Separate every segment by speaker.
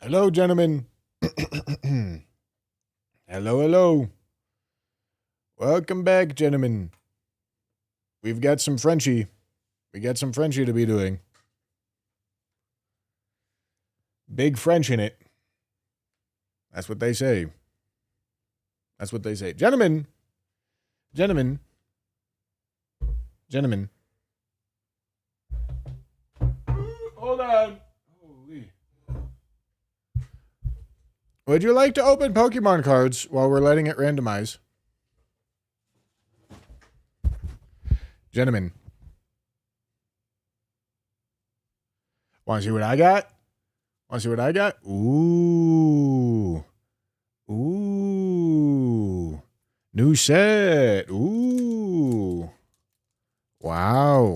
Speaker 1: Hello, gentlemen. Hello, hello. Welcome back, gentlemen. We've got some Frenchie. We got some Frenchie to be doing. Big French in it. That's what they say. That's what they say. Gentlemen. Gentlemen. Gentlemen. Hold on. Holy. Would you like to open Pokemon cards while we're letting it randomize? Gentlemen. Want to see what I got? Want to see what I got? Ooh. Ooh. New set. Ooh. Wow.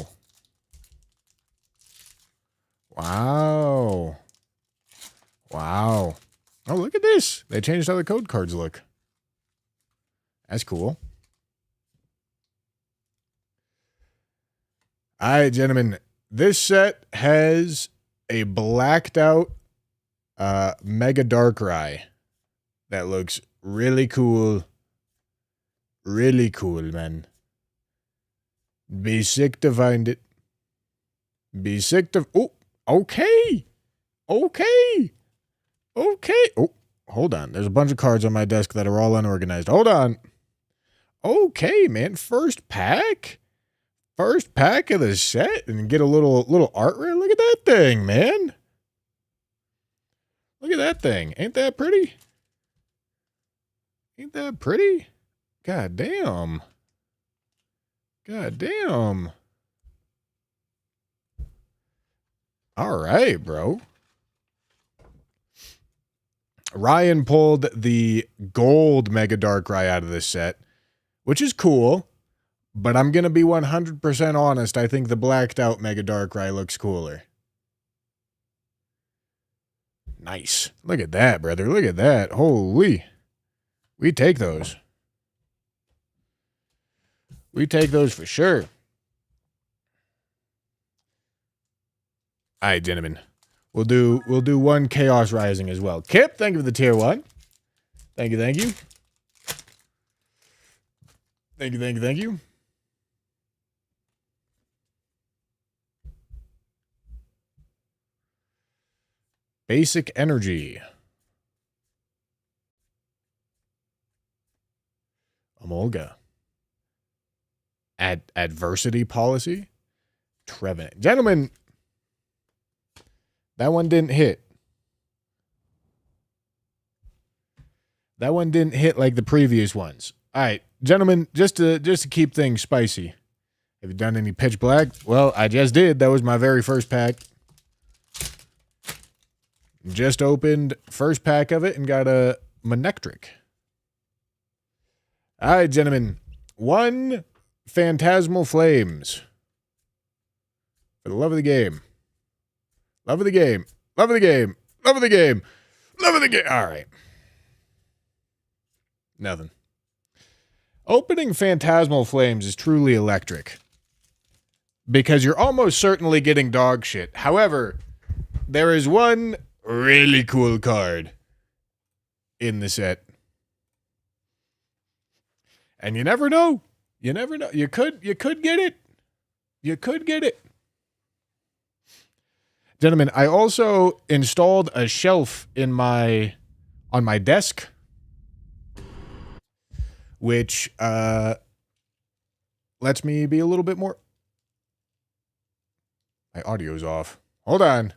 Speaker 1: Wow. Wow. Oh, look at this. They changed how the code cards look. That's cool. All right, gentlemen. This set has a blacked out Mega Darkrai that looks really cool. Really cool, man. Be sick to find it. Be sick to... Oh, okay. Okay. Okay. Oh, hold on. There's a bunch of cards on my desk that are all unorganized. Hold on. Okay, man. First pack? First pack of the set and get a little art rare. Look at that thing, man. Look at that thing. Ain't that pretty? Ain't that pretty? God damn. God damn. All right, bro. Ryan pulled the gold Mega Darkrai out of this set, which is cool. But I'm going to be 100% honest. I think the blacked out Mega Darkrai looks cooler. Nice. Look at that, brother. Look at that. Holy. We take those. We take those for sure. All right, gentlemen. We'll do one Chaos Rising as well. Kip, thank you for the tier 1. Thank you, thank you. Thank you, thank you, thank you. Basic Energy. Emolga. Adversity Policy. Trevenant. Gentlemen, that one didn't hit. That one didn't hit like the previous ones. All right, gentlemen, just to keep things spicy. Have you done any pitch black? Well, I just did. That was my very first pack. Just opened first pack of it and got a Manectric. All right, gentlemen. One Phantasmal Flames. For the love of the game. Love of the game. Love of the game. Love of the game. Love of the game. All right. Nothing. Opening Phantasmal Flames is truly electric. Because you're almost certainly getting dog shit. However, there is one really cool card in the set. And you never know. You never know. You could get it. You could get it. Gentlemen, I also installed a shelf on my desk, which lets me be a little bit more... My audio's off. Hold on.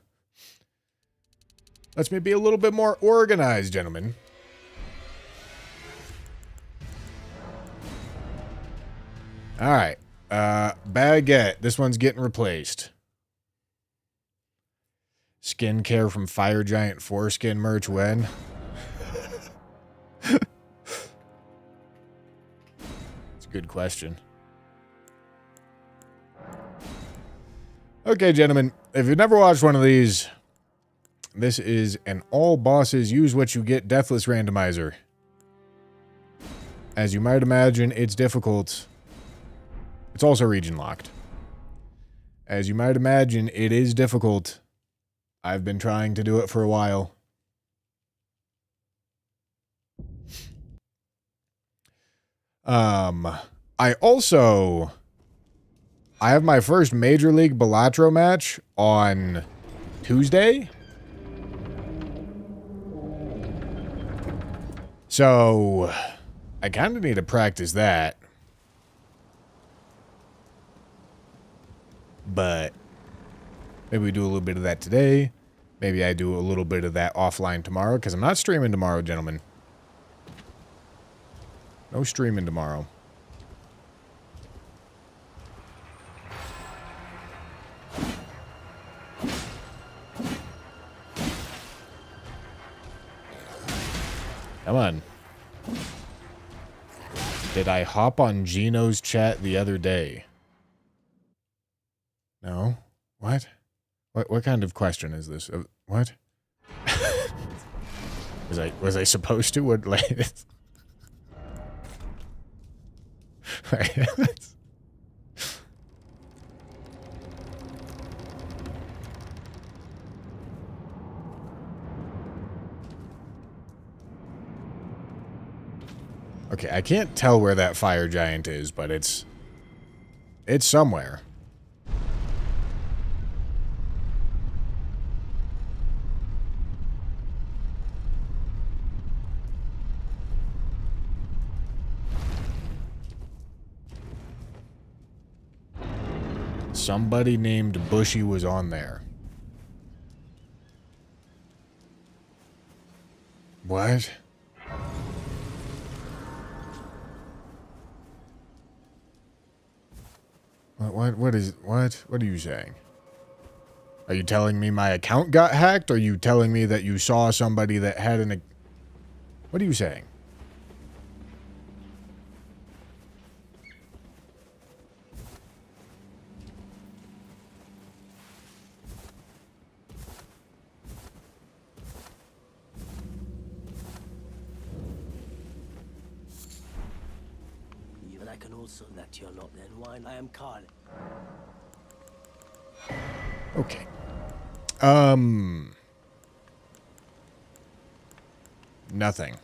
Speaker 1: Lets me be a little bit more organized, gentlemen. All right. Baguette. This one's getting replaced. Skincare from Fire Giant Foreskin merch when? It's a good question. Okay, gentlemen. If you've never watched one of these, this is an all bosses use what you get deathless randomizer. As you might imagine, it's difficult. It's also region locked. As you might imagine, it is difficult. I've been trying to do it for a while. I also... I have my first Major League Balatro match on Tuesday. So, I kind of need to practice that. But maybe we do a little bit of that today. Maybe I do a little bit of that offline tomorrow, because I'm not streaming tomorrow, gentlemen. No streaming tomorrow. Come on. Did I hop on Gino's chat the other day? No. What? What kind of question is this? What? was I supposed to? What, like, okay, I can't tell where that fire giant is, but it's somewhere. Somebody named Bushy was on there. What? What are you saying? Are you telling me my account got hacked? Or are you telling me that you saw somebody that had an... What are you saying?
Speaker 2: Even I can also let you're not then wine. I am Carl.
Speaker 1: Okay. Nothing.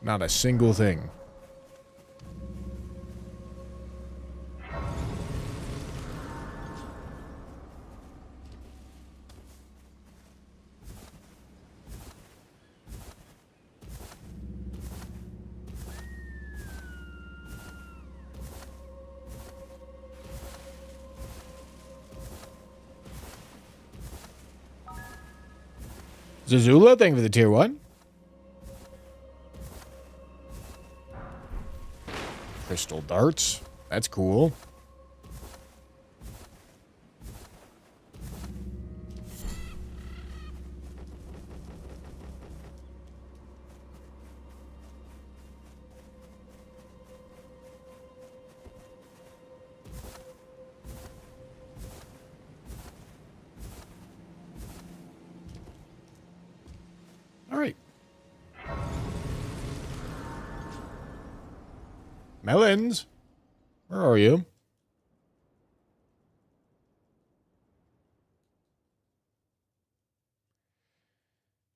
Speaker 1: Not a single thing. Zazula, thank you for the tier 1. Crystal darts. That's cool. All right. Melons, where are you?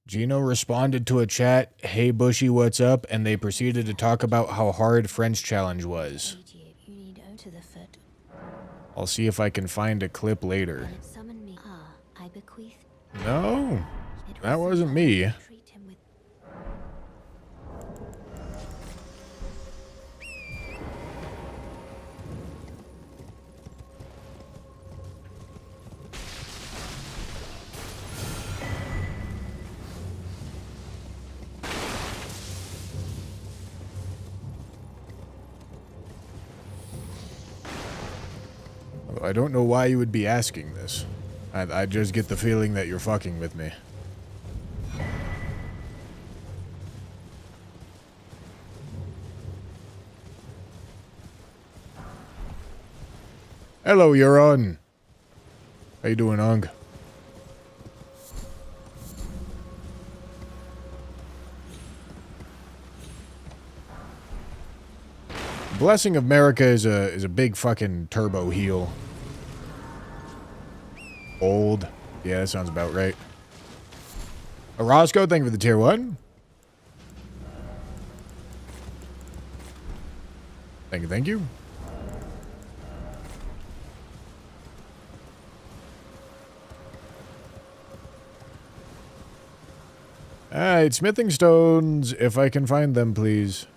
Speaker 1: Gino responded to a chat, "Hey Bushy, what's up?" And they proceeded to talk about how hard French challenge was. I'll see if I can find a clip later. No, that wasn't me. I don't know why you would be asking this. I just get the feeling that you're fucking with me. Hello, Euron. How you doing, Ung? Blessing of America is a big fucking turbo heal. Old. Yeah, that sounds about right. Orozco, thank you for the tier 1. Thank you, thank you. Alright, smithing stones, if I can find them, please.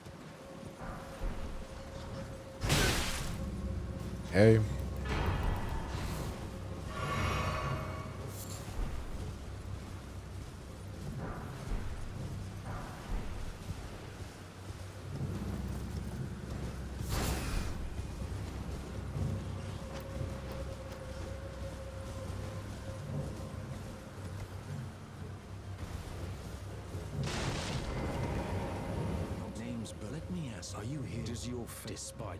Speaker 1: Okay.
Speaker 3: Let me ask, are you here? Does your despite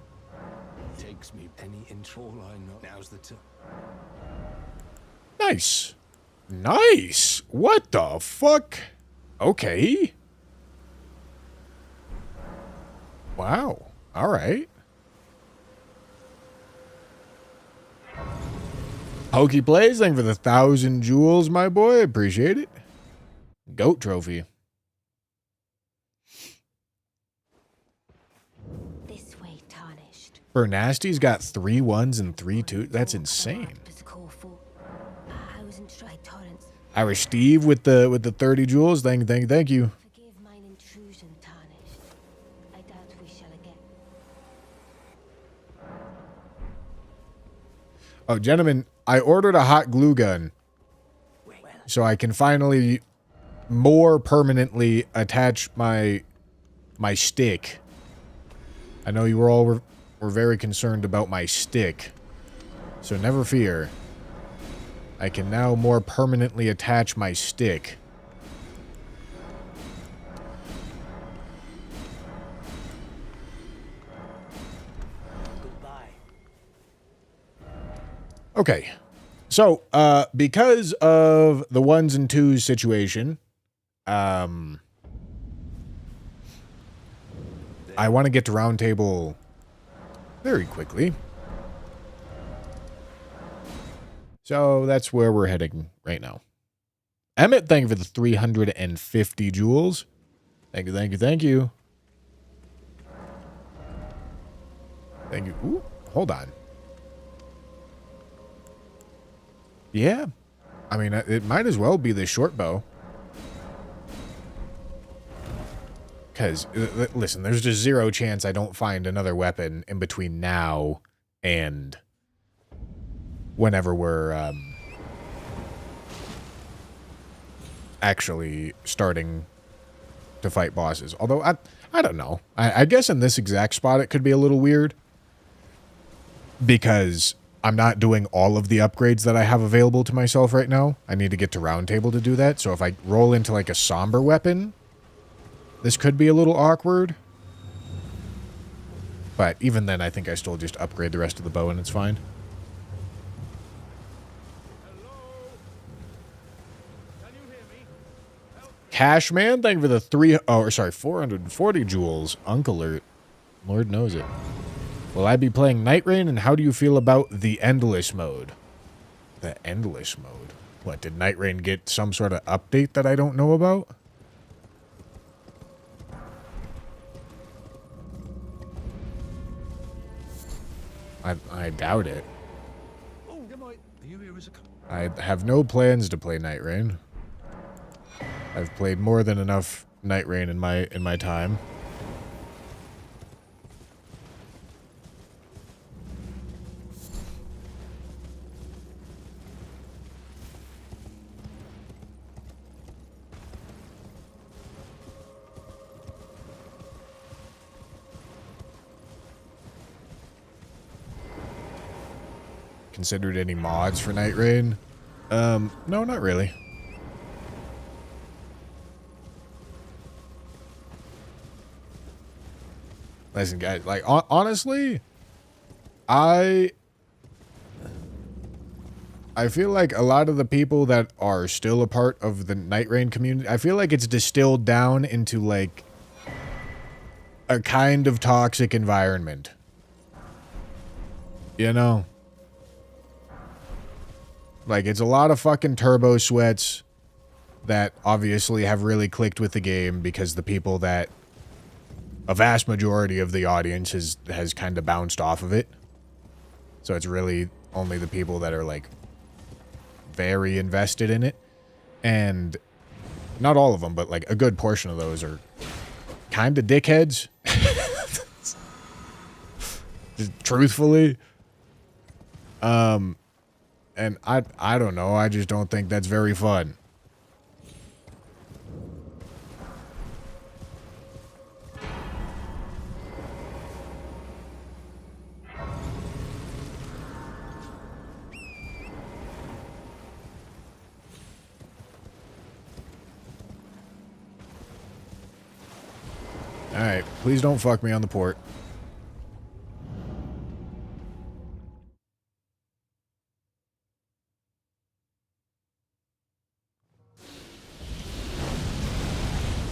Speaker 3: takes me any inch? All I know now's the time.
Speaker 1: Nice. Nice. What the fuck? Okay. Wow. All right. Hokey Plays, thank you for the 1,000 jewels, my boy. Appreciate it. Goat trophy.
Speaker 4: This way, tarnished.
Speaker 1: Bernasty's got 3 1s and 3 2s. That's insane. Irish Steve with the 30 jewels. Thank you.
Speaker 4: Forgive mine intrusion, tarnished. I doubt we shall again.
Speaker 1: Oh, gentlemen, I ordered a hot glue gun so I can finally more permanently attach my stick. I know you were very concerned about my stick, so never fear. I can now more permanently attach my stick.
Speaker 2: Goodbye.
Speaker 1: Okay. So, because of the 1s and 2s situation, I want to get to round table very quickly. So that's where we're heading right now. Emmett, thank you for the 350 jewels. Thank you. Thank you. Ooh, hold on. Yeah. I mean, it might as well be the short bow. Because, listen, there's just 0 chance I don't find another weapon in between now and whenever we're actually starting to fight bosses. Although, I don't know. I guess in this exact spot it could be a little weird. Because I'm not doing all of the upgrades that I have available to myself right now. I need to get to round table to do that. So if I roll into like a somber weapon, this could be a little awkward. But even then, I think I still just upgrade the rest of the bow and it's fine. Cashman, thank you for the 440 jewels. Uncle alert. Lord knows it. Will I be playing Night Rain, and how do you feel about the Endless mode? The Endless mode? What, did Night Rain get some sort of update that I don't know about? I doubt it. I have no plans to play Night Rain. I've played more than enough Night Rain in my time. Considered any mods for Night Rain? No, not really. Listen, guys, like, honestly, I feel like a lot of the people that are still a part of the Night Rain community, I feel like it's distilled down into, like, a kind of toxic environment. You know? Like, it's a lot of fucking turbo sweats that obviously have really clicked with the game because the people that a vast majority of the audience has kind of bounced off of it. So it's really only the people that are like very invested in it. And not all of them, but like a good portion of those are kind of dickheads. Just truthfully. And I don't know. I just don't think that's very fun. Alright, please don't fuck me on the port.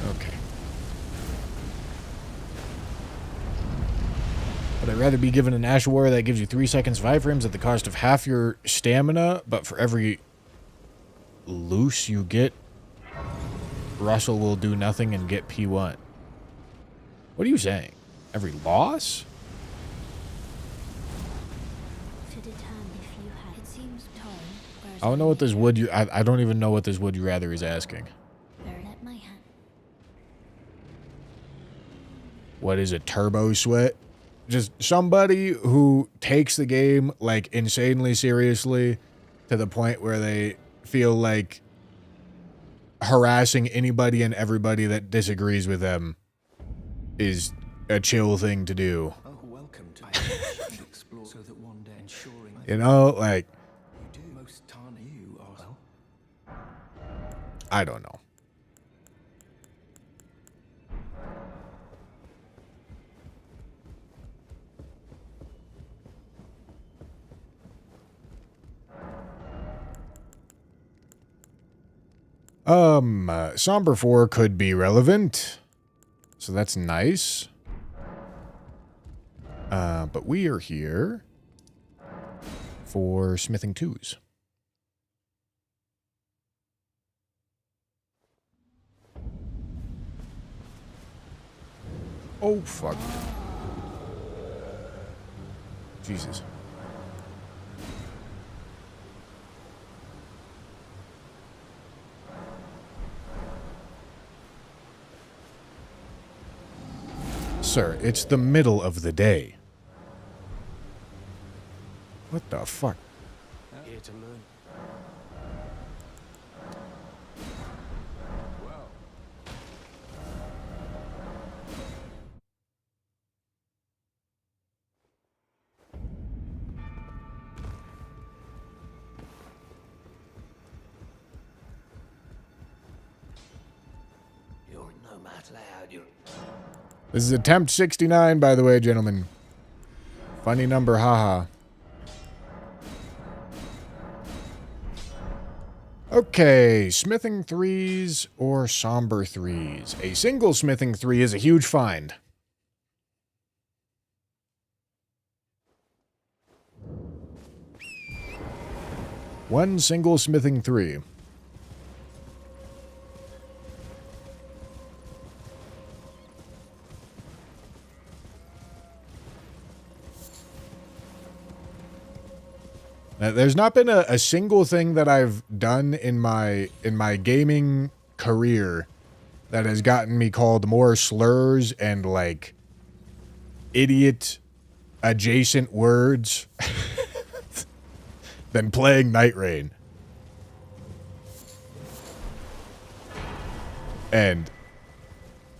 Speaker 1: Okay. But I'd rather be given an Ash Warrior that gives you 3 seconds 5 frames at the cost of half your stamina, but for every loose you get, Russell will do nothing and get P1. What are you saying? Every loss?
Speaker 4: To determine if you had. It seems torn.
Speaker 1: I don't know what this would you. I don't even know what this would you rather is asking.
Speaker 4: Let my hand.
Speaker 1: What is a turbo sweat? Just somebody who takes the game like insanely seriously to the point where they feel like harassing anybody and everybody that disagrees with them is a chill thing to do.
Speaker 3: Oh, welcome to explore so that one day ensuring
Speaker 1: You know, like,
Speaker 3: you do most tarn you are well.
Speaker 1: I don't know. Somber 4 could be relevant. So that's nice. But we are here for smithing 2s. Oh, fuck. Jesus. Sir, it's the middle of the day. What the fuck?
Speaker 2: Here to learn. You're no matter loud. You're.
Speaker 1: This is attempt 69, by the way, gentlemen. Funny number, haha. Okay, smithing 3s or somber 3s. A single smithing 3 is a huge find. One single smithing 3. Now, there's not been a single thing that I've done in my gaming career that has gotten me called more slurs and like idiot adjacent words than playing Night Rain. And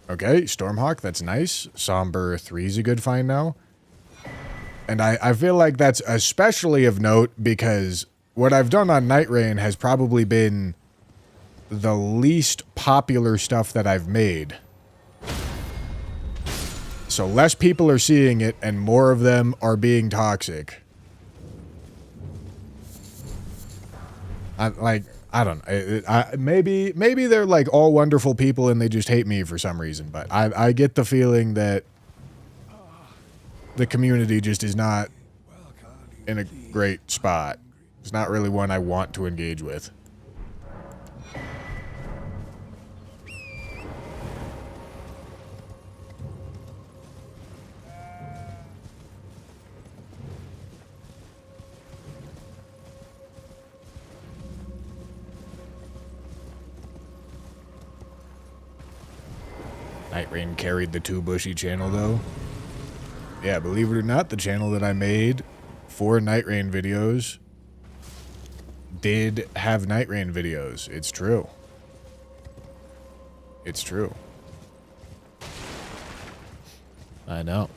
Speaker 1: okay, Stormhawk, that's nice. Somber 3's a good find now. And I feel like that's especially of note because what I've done on Night Rain has probably been the least popular stuff that I've made. So less people are seeing it and more of them are being toxic. I don't know. Maybe they're like all wonderful people and they just hate me for some reason, but I get the feeling that the community just is not in a great spot. It's not really one I want to engage with. Night Rain carried the Too Bushy channel, though. Yeah, believe it or not, the channel that I made for Night Rain videos did have Night Rain videos. It's true. It's true. I know.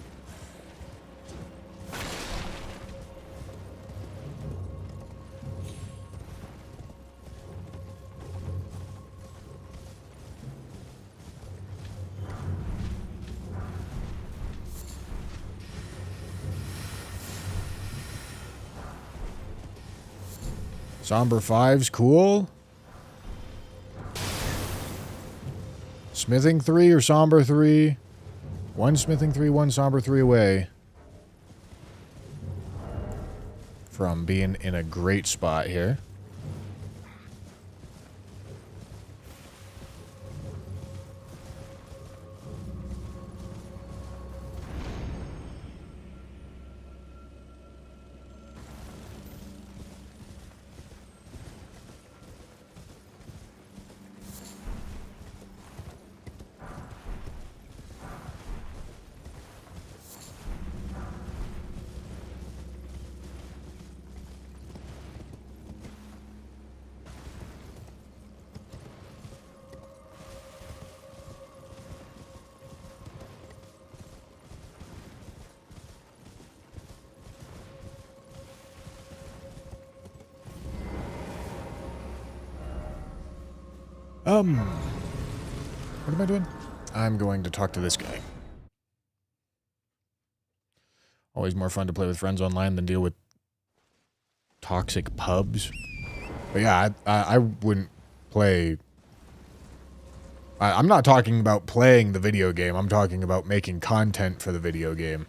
Speaker 1: Somber 5's cool. Smithing 3 or Somber 3? One Smithing 3, one Somber 3 away from being in a great spot here. What am I doing? I'm going to talk to this guy. Always more fun to play with friends online than deal with toxic pubs. But yeah, I wouldn't play... I'm not talking about playing the video game. I'm talking about making content for the video game.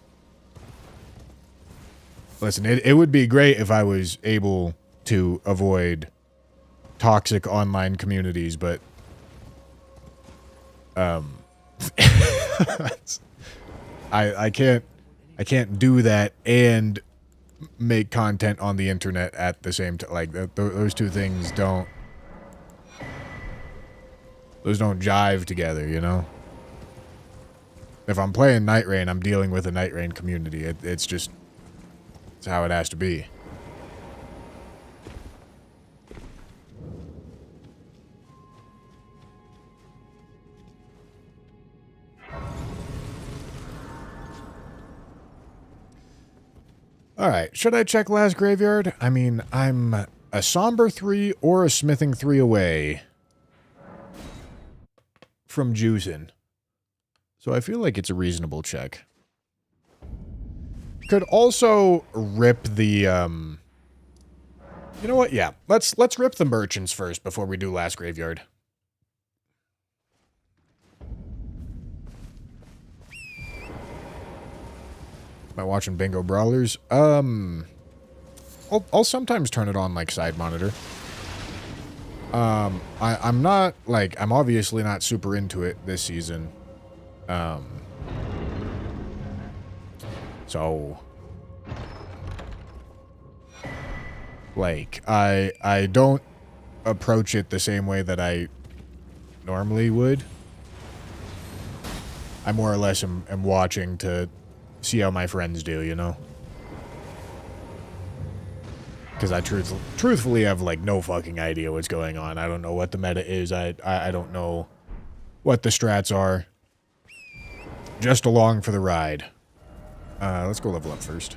Speaker 1: Listen, it would be great if I was able to avoid toxic online communities, but I can't do that and make content on the internet at the same time. Like those two things don't jive together, you know? If I'm playing Night Rain, I'm dealing with a Night Rain community. It's how it has to be. Alright, should I check last graveyard? I mean, I'm a Somber 3 or a Smithing 3 away from juicing. So I feel like it's a reasonable check. Could also rip the, you know what? Yeah, let's rip the merchants first before we do last graveyard. Am I watching Bingo Brawlers? I'll sometimes turn it on like side monitor. I'm not like, I'm obviously not super into it this season. So like I don't approach it the same way that I normally would. I more or less am watching to see how my friends do, you know? Because I truthfully have, like, no fucking idea what's going on. I don't know what the meta is. I don't know what the strats are. Just along for the ride. Let's go level up first.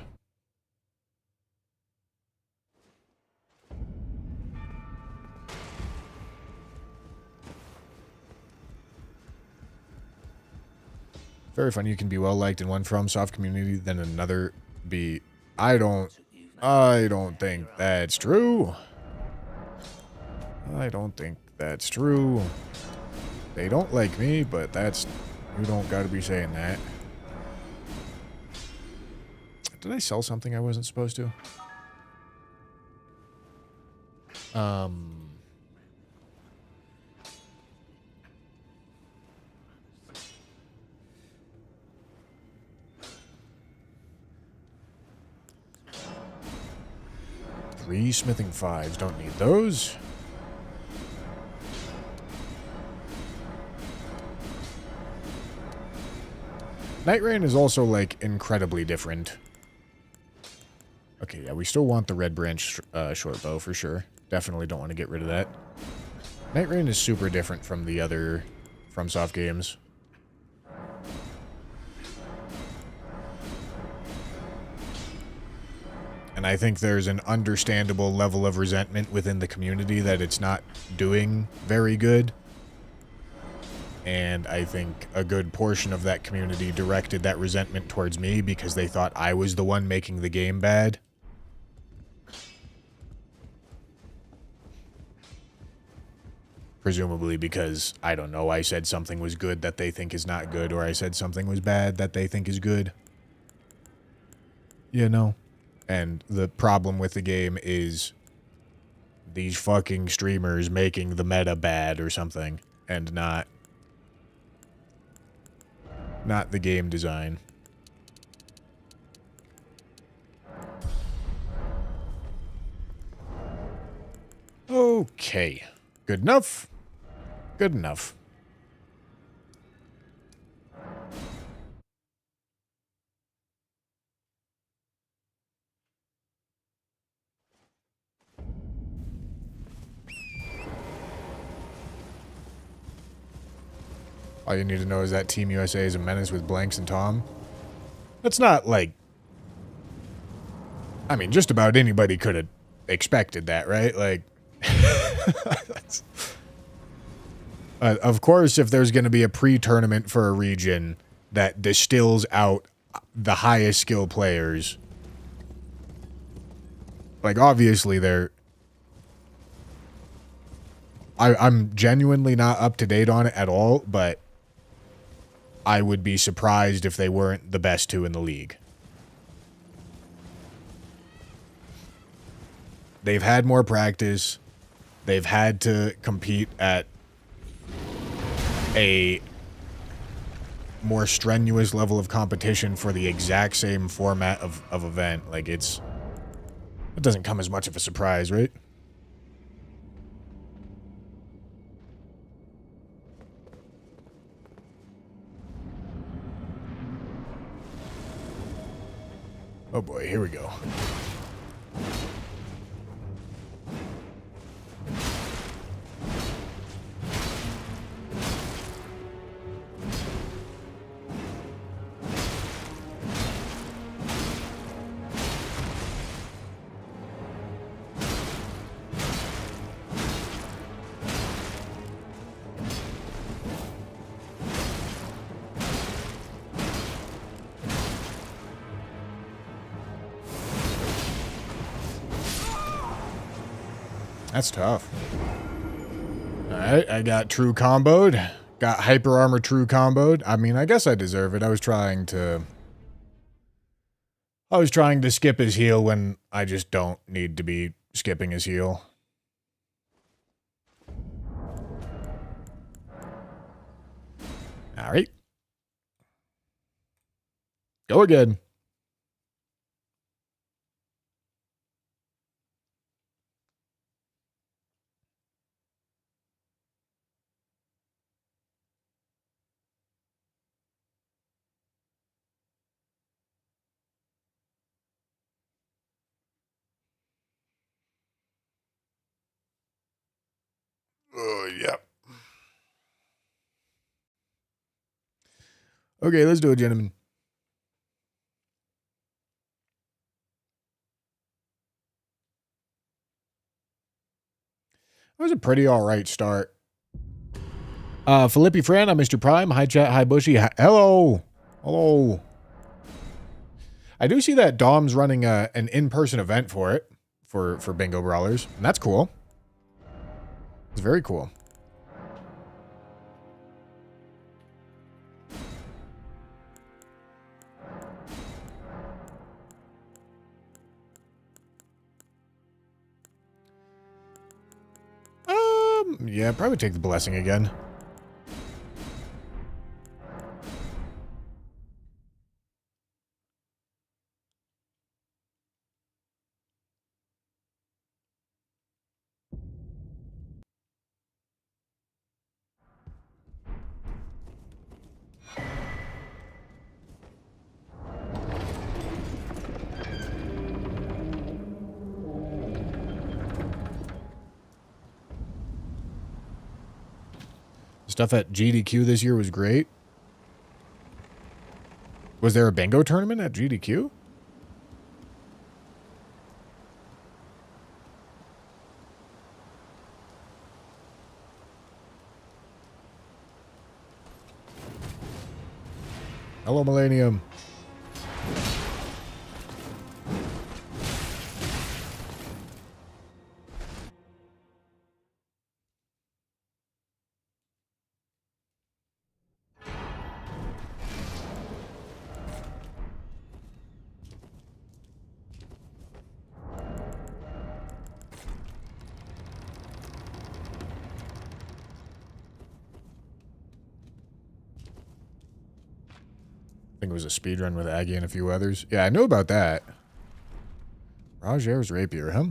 Speaker 1: Very funny. You can be well liked in one FromSoft community, then another be. I don't think that's true. I don't think that's true. They don't like me, but that's, you don't gotta be saying that. Did I sell something I wasn't supposed to? Three Smithing 5s. Don't need those. Night Rain is also, like, incredibly different. Okay, yeah, we still want the Red Branch short bow for sure. Definitely don't want to get rid of that. Night Rain is super different from the other FromSoft games. And I think there's an understandable level of resentment within the community that it's not doing very good. And I think a good portion of that community directed that resentment towards me because they thought I was the one making the game bad. Presumably because, I don't know, I said something was good that they think is not good, or I said something was bad that they think is good. You know? And the problem with the game is these fucking streamers making the meta bad or something, and not the game design. Okay. Good enough? Good enough. All you need to know is that Team USA is a menace with Blanks and Tom. That's not, like... I mean, just about anybody could have expected that, right? Like... of course, if there's going to be a pre-tournament for a region that distills out the highest skill players... Like, obviously, they're... I'm genuinely not up to date on it at all, but... I would be surprised if they weren't the best two in the league. They've had more practice. They've had to compete at a more strenuous level of competition for the exact same format of event. Like, it doesn't come as much of a surprise, right? Oh boy, here we go. That's tough. Alright, I got true comboed. Got hyper armor true comboed. I mean, I guess I deserve it. I was trying to skip his heal when I just don't need to be skipping his heal. Alright. Go again. Oh, yeah. Okay, let's do it, gentlemen. It was a pretty alright start. Philippi Fran, I'm Mr. Prime. Hi, chat. Hi, Bushy. Hi, hello. Hello. I do see that Dom's running an in-person event for it, for Bingo Brawlers, and that's cool. It's very cool. Yeah, probably take the blessing again. Stuff at GDQ this year was great. Was there a bingo tournament at GDQ? Hello, Millennium. I think it was a speedrun with Aggie and a few others. Yeah, I know about that. Roger's rapier, huh?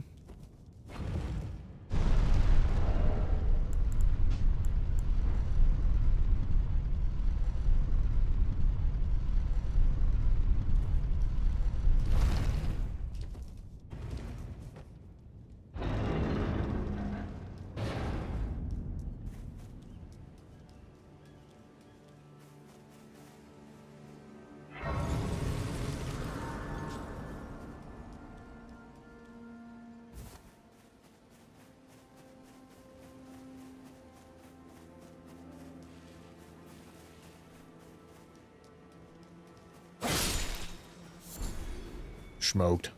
Speaker 1: Smoked.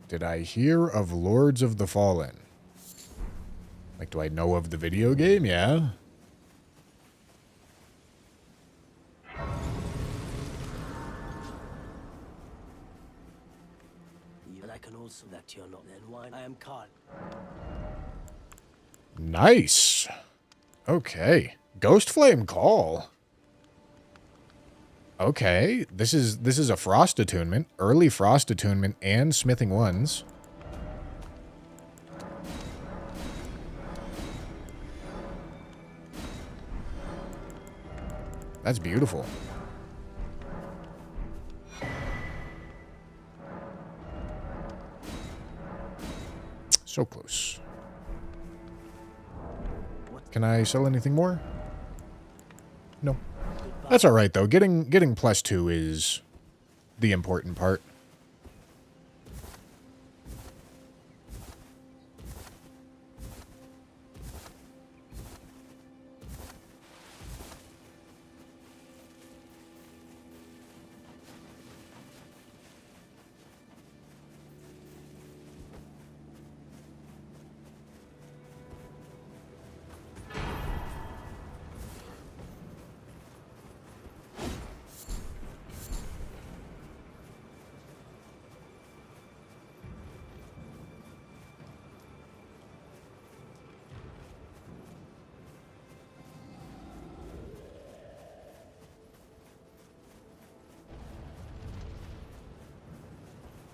Speaker 1: Did I hear of Lords of the Fallen? Like, do I know of the video game? Yeah.
Speaker 2: But I can also that you're not then why I am Carl.
Speaker 1: Nice. Okay. Ghost Flame Call. Okay. This is a Frost attunement, early Frost attunement, and Smithing Ones. That's beautiful. So close. Can I sell anything more? No. That's all right though. Getting +2 is the important part.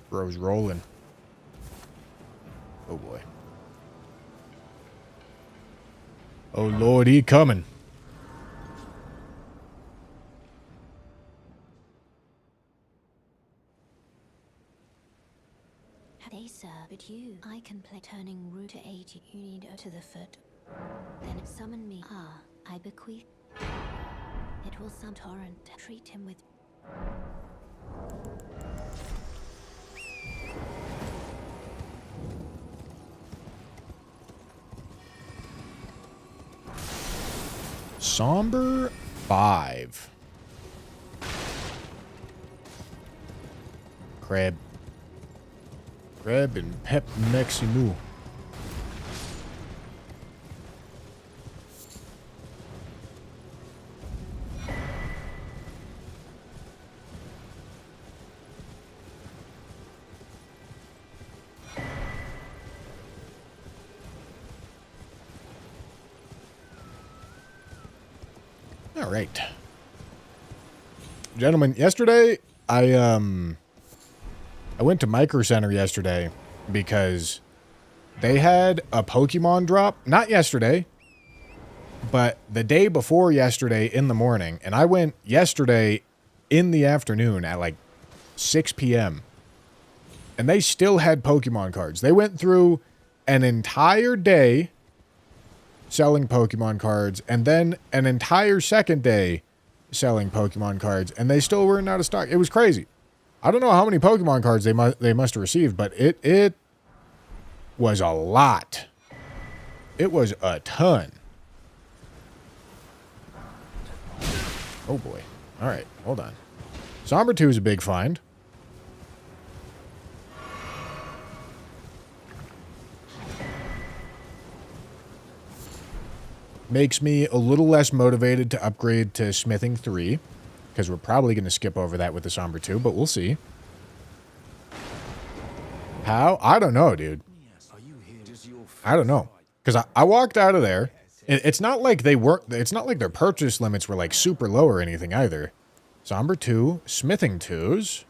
Speaker 1: Bro's rolling. Oh boy. Oh Lord, he coming.
Speaker 4: They serve but you. I can play turning root to 80. You need to the foot. Then summon me. Ah, I bequeath. It will some torrent. Treat him with.
Speaker 1: Somber 5. Crab. Crab and Pep Maximu. All right. Gentlemen, yesterday I went to Micro Center yesterday because they had a Pokemon drop, not yesterday, but the day before yesterday in the morning, and I went yesterday in the afternoon at like 6 p.m. and they still had Pokemon cards. They went through an entire day selling Pokemon cards, and then an entire second day selling Pokemon cards, and they still weren't out of stock. It was crazy. I don't know how many Pokemon cards they must have received, but it was a lot. It was a ton. Oh boy. All right, hold on. Somber 2 is a big find. Makes me a little less motivated to upgrade to Smithing 3, because we're probably going to skip over that with the Somber 2, but we'll see. How? I don't know, dude. I don't know. Because I walked out of there. It's not like they weren't, it's not like their purchase limits were like super low or anything either. Somber 2, Smithing 2s.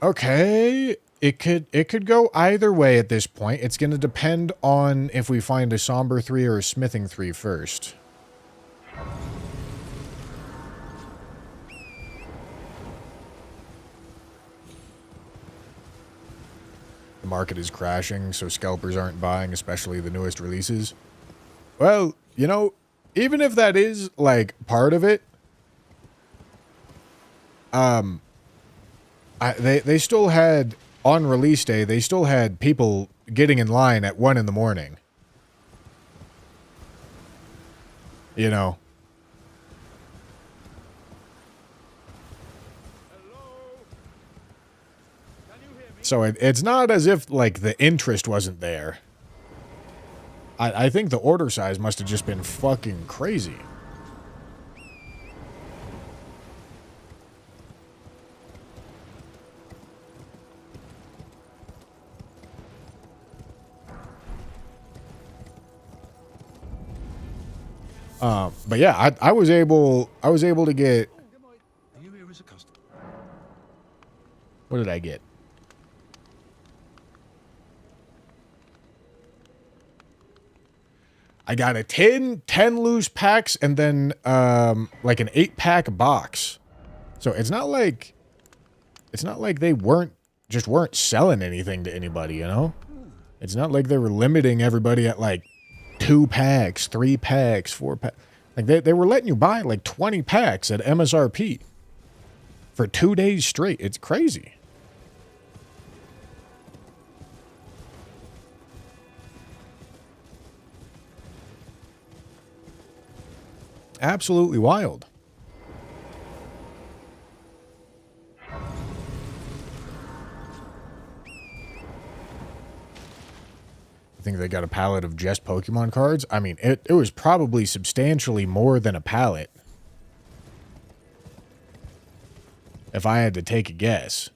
Speaker 1: Okay. It could go either way at this point. It's going to depend on if we find a Somber 3 or a Smithing 3 first. The market is crashing, so scalpers aren't buying, especially the newest releases. Well, you know, even if that is, like, part of it, they still had... On release day, they still had people getting in line at 1 in the morning. You know. So it's not as if, like, the interest wasn't there. I think the order size must have just been fucking crazy. But yeah, I was able to get.
Speaker 3: Are you here as a customer?
Speaker 1: What did I get? I got a 10 loose packs and then like an 8-pack box. So it's not like they weren't selling anything to anybody, you know? It's not like they were limiting everybody at like 2 packs, 3 packs, 4 packs. Like they were letting you buy like 20 packs at MSRP for 2 days straight. It's crazy. Absolutely wild. I think they got a pallet of just Pokemon cards. I mean, it was probably substantially more than a pallet. If I had to take a guess.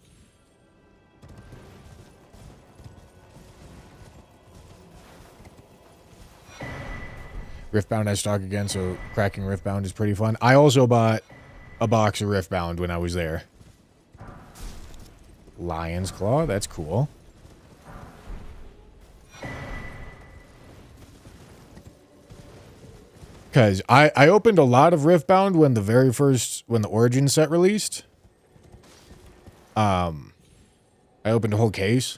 Speaker 1: Riftbound has stock again, so cracking Riftbound is pretty fun. I also bought a box of Riftbound when I was there. Lion's Claw, that's cool. Because I opened a lot of Riftbound when the Origin set released. I opened a whole case.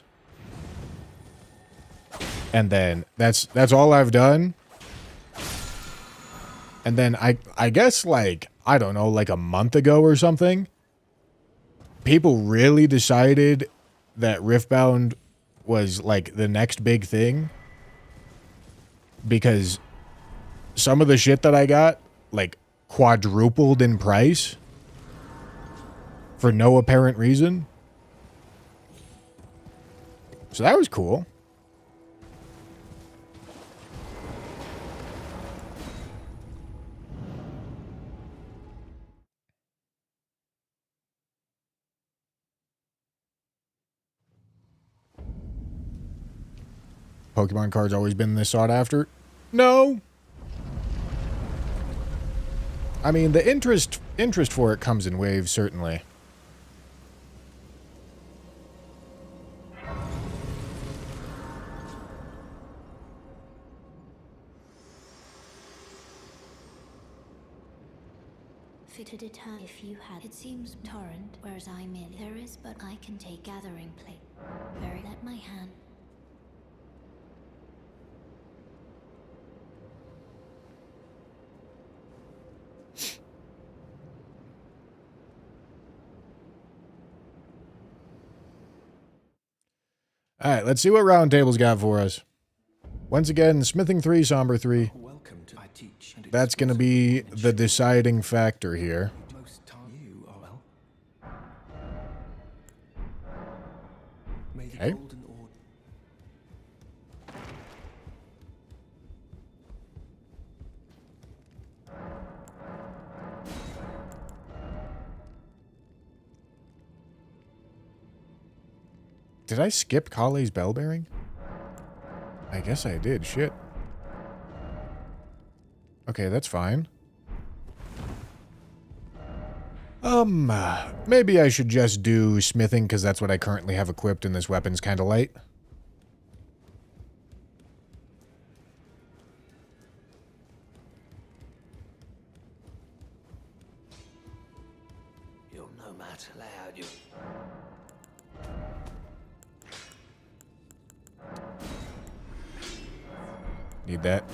Speaker 1: And then that's all I've done. And then I guess like, I don't know, like a month ago or something, people really decided that Riftbound was like the next big thing. Because some of the shit that I got, like, quadrupled in price for no apparent reason. So that was cool. Pokemon cards always been this sought after? No. I mean, the interest for it comes in waves, certainly.
Speaker 4: fit to deter if you had. It seems torrent, whereas I merely there is, but I can take gathering plate. Very let my hand.
Speaker 1: All right, let's see what Round Table's got for us. Once again, Smithing 3, Somber 3.
Speaker 3: Welcome to I teach. And
Speaker 1: That's going to be the deciding factor here.
Speaker 3: most time you are well. May the
Speaker 1: Okay.
Speaker 3: golden order.
Speaker 1: Did I skip Kale's bell bearing? I guess I did. Shit. Okay, that's fine. Maybe I should just do smithing because that's what I currently have equipped and this weapon's kind of light.
Speaker 2: You're no match allowed, you.
Speaker 1: Need that.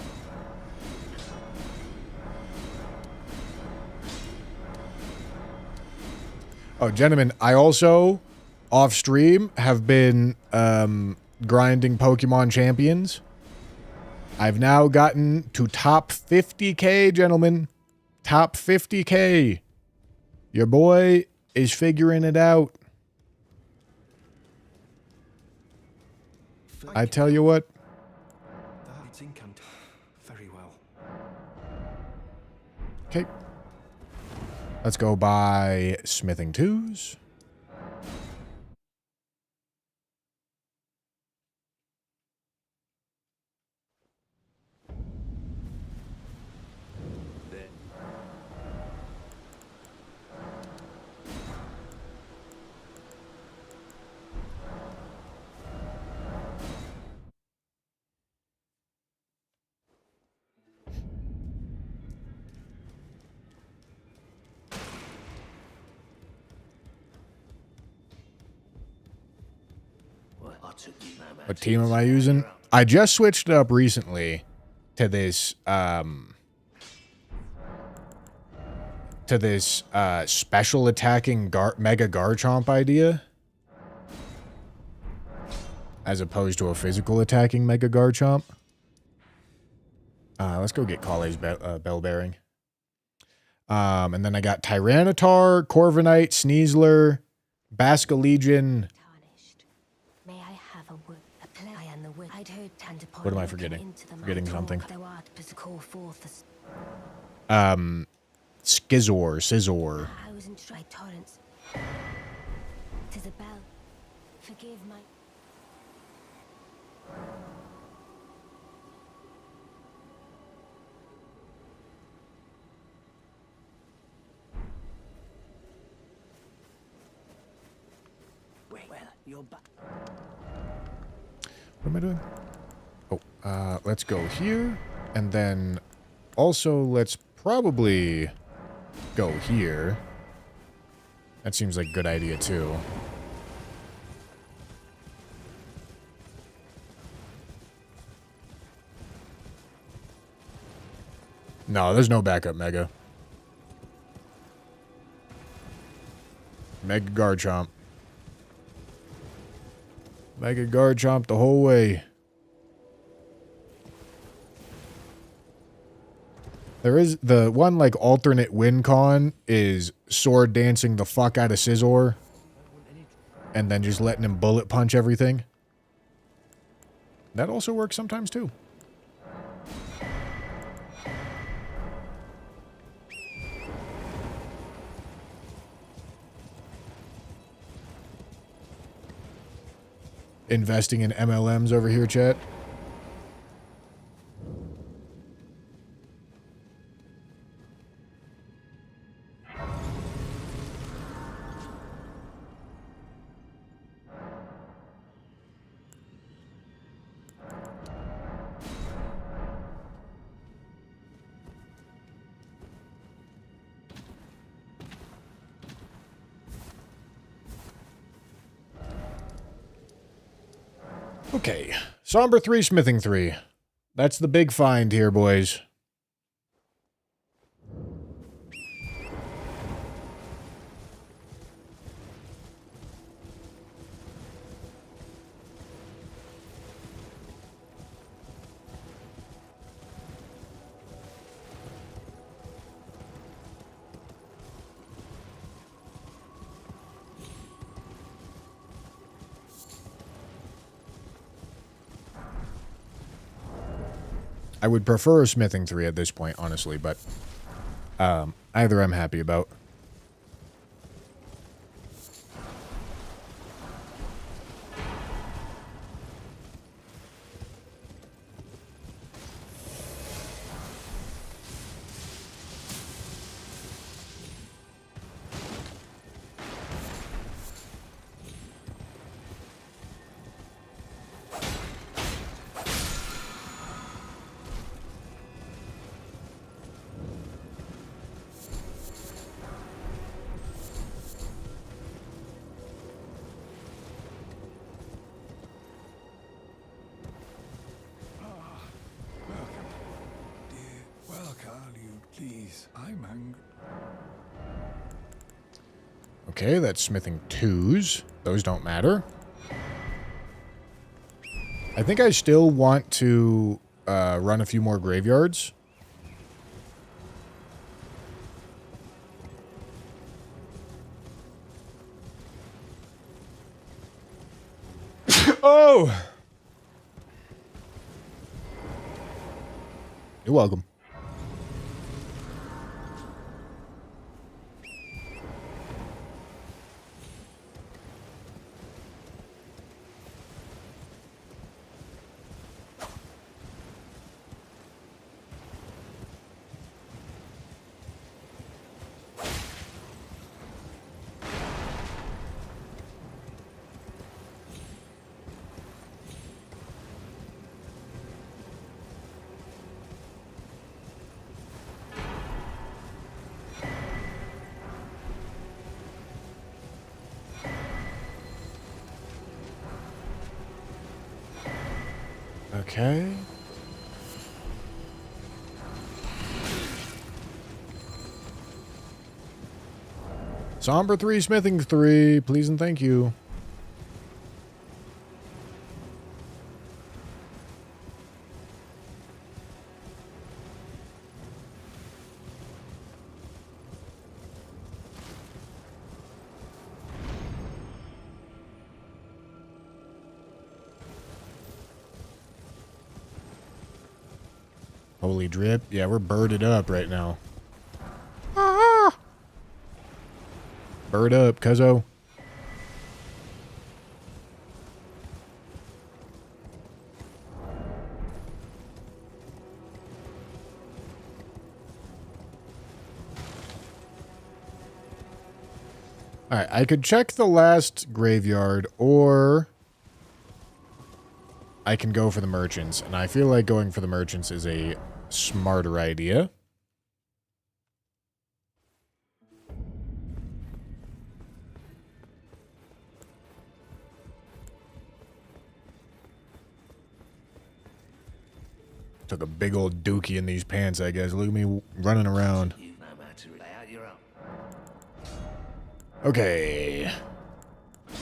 Speaker 1: Oh, gentlemen, I also, off stream, have been grinding Pokemon Champions. I've now gotten to top 50k, gentlemen. Top 50k. Your boy is figuring it out. I tell you what.
Speaker 3: It's incant. Very well.
Speaker 1: Okay. Let's go buy smithing 2s.
Speaker 2: Well, I took you no match.
Speaker 1: What team am I using? I just switched it up recently to this special attacking Mega Garchomp idea, as opposed to a physical attacking Mega Garchomp. Let's go get Kale's bell bearing. And then I got Tyranitar, Corviknight, Sneasler, Basculegion.
Speaker 4: Tarnished. May I have a wood? A play and the wood. I'd heard Tantapon.
Speaker 1: What am I forgetting? Forgetting something.
Speaker 4: Thou art to call forth the
Speaker 1: Scizor.
Speaker 4: I was in Tri Torrents. Tis a bell. Forgive my.
Speaker 2: Well, you're back.
Speaker 1: What am I doing? Oh, let's go here. And then also let's probably go here. That seems like a good idea too. No, there's no backup Mega. Mega Garchomp. Mega Garchomp the whole way. There is the one like alternate win con is sword dancing the fuck out of Scizor and then just letting him bullet punch everything. That also works sometimes too. Investing in MLMs over here, chat. Okay, Somber 3, Smithing 3. That's the big find here, boys. I would prefer a Smithing 3 at this point, honestly, but either I'm happy about.
Speaker 3: I'm angry.
Speaker 1: Okay, that's Smithing 2s. Those don't matter. I think I still want to run a few more graveyards. Oh! You're welcome. Okay. Somber 3, Smithing 3, please and thank you. Holy drip. Yeah, we're birded up right now. Ah! Bird up, cuzzo. Alright, I could check the last graveyard, or I can go for the merchants, and I feel like going for the merchants is a smarter idea. Took a big old dookie in these pants, I guess. Look at me running around. Okay.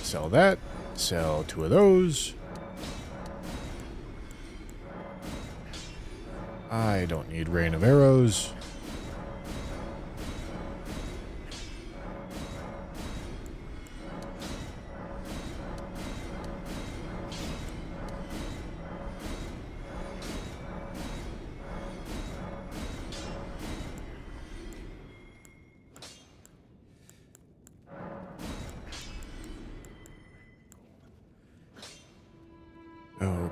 Speaker 1: Sell that. Sell 2 of those. I don't need Rain of Arrows.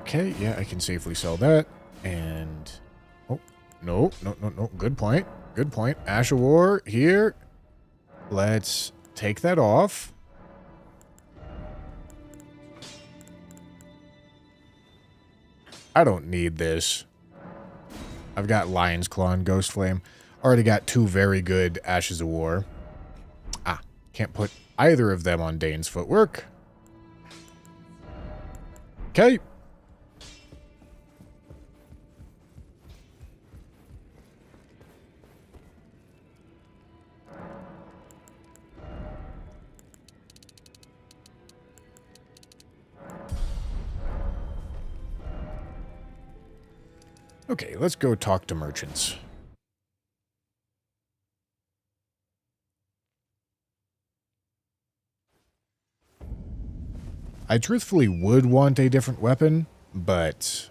Speaker 1: Okay, yeah, I can safely sell that. And... oh, no. Good point. Good point. Ash of War here. Let's take that off. I don't need this. I've got Lion's Claw and Ghost Flame. Already got 2 very good Ashes of War. Ah, can't put either of them on Dane's Footwork. Okay. Okay, let's go talk to merchants. I truthfully would want a different weapon, but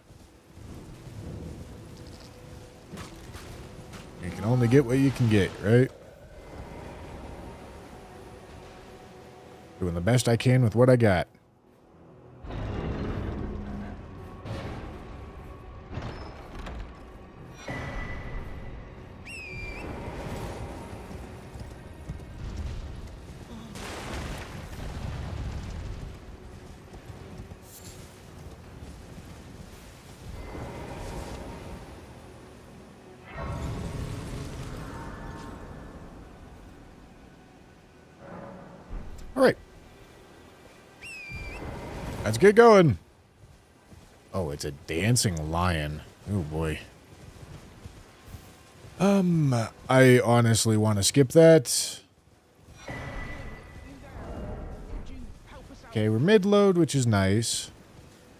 Speaker 1: you can only get what you can get, right? Doing the best I can with what I got. All right. Let's get going. Oh, it's a dancing lion. Oh, boy. I honestly want to skip that. Okay, we're mid-load, which is nice.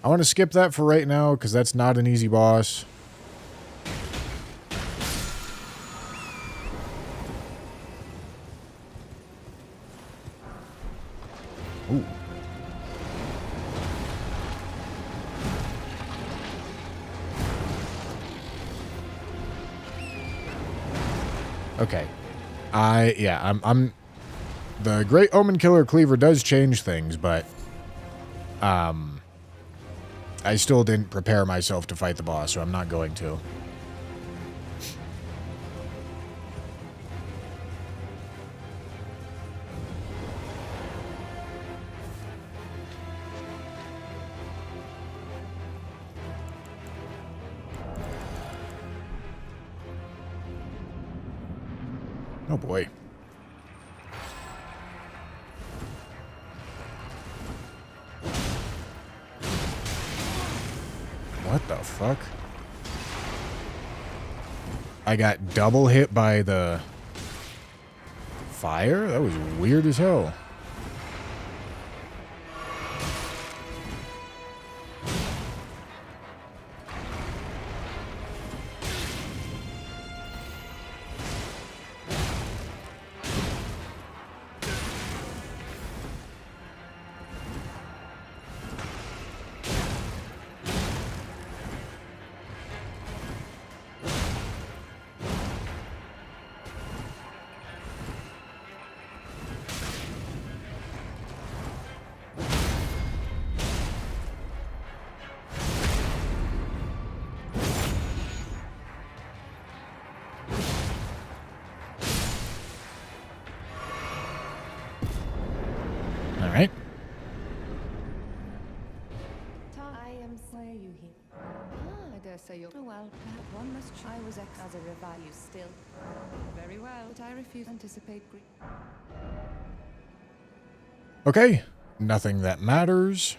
Speaker 1: I want to skip that for right now, because that's not an easy boss. Ooh. Okay. I'm the Great Omen Killer Cleaver does change things, but I still didn't prepare myself to fight the boss, so I'm not going to. Oh boy. What the fuck? I got double hit by the fire? That was weird as hell. All right.
Speaker 5: I am where you here. I dare say you're well. Perhaps one must. I was ex as a revive you still. Very well, but I refuse to anticipate grief.
Speaker 1: Okay. Nothing that matters.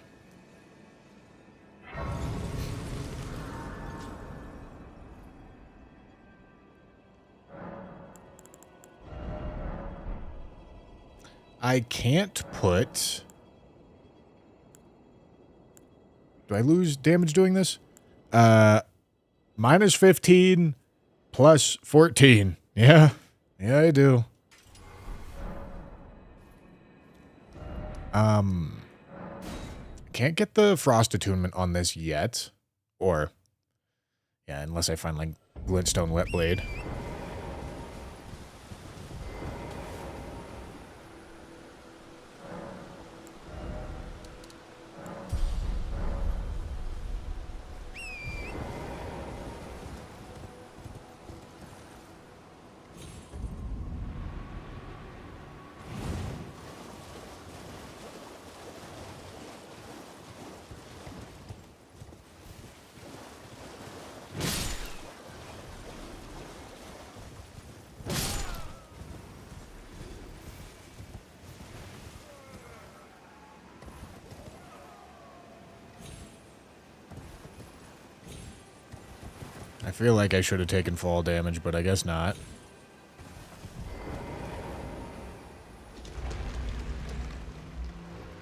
Speaker 1: I can't put... Do I lose damage doing this? Minus 15 plus 14. Yeah. Yeah, I do. Can't get the frost attunement on this yet. Or, yeah, unless I find, like, glintstone wet blade. I feel like I should have taken fall damage, but I guess not.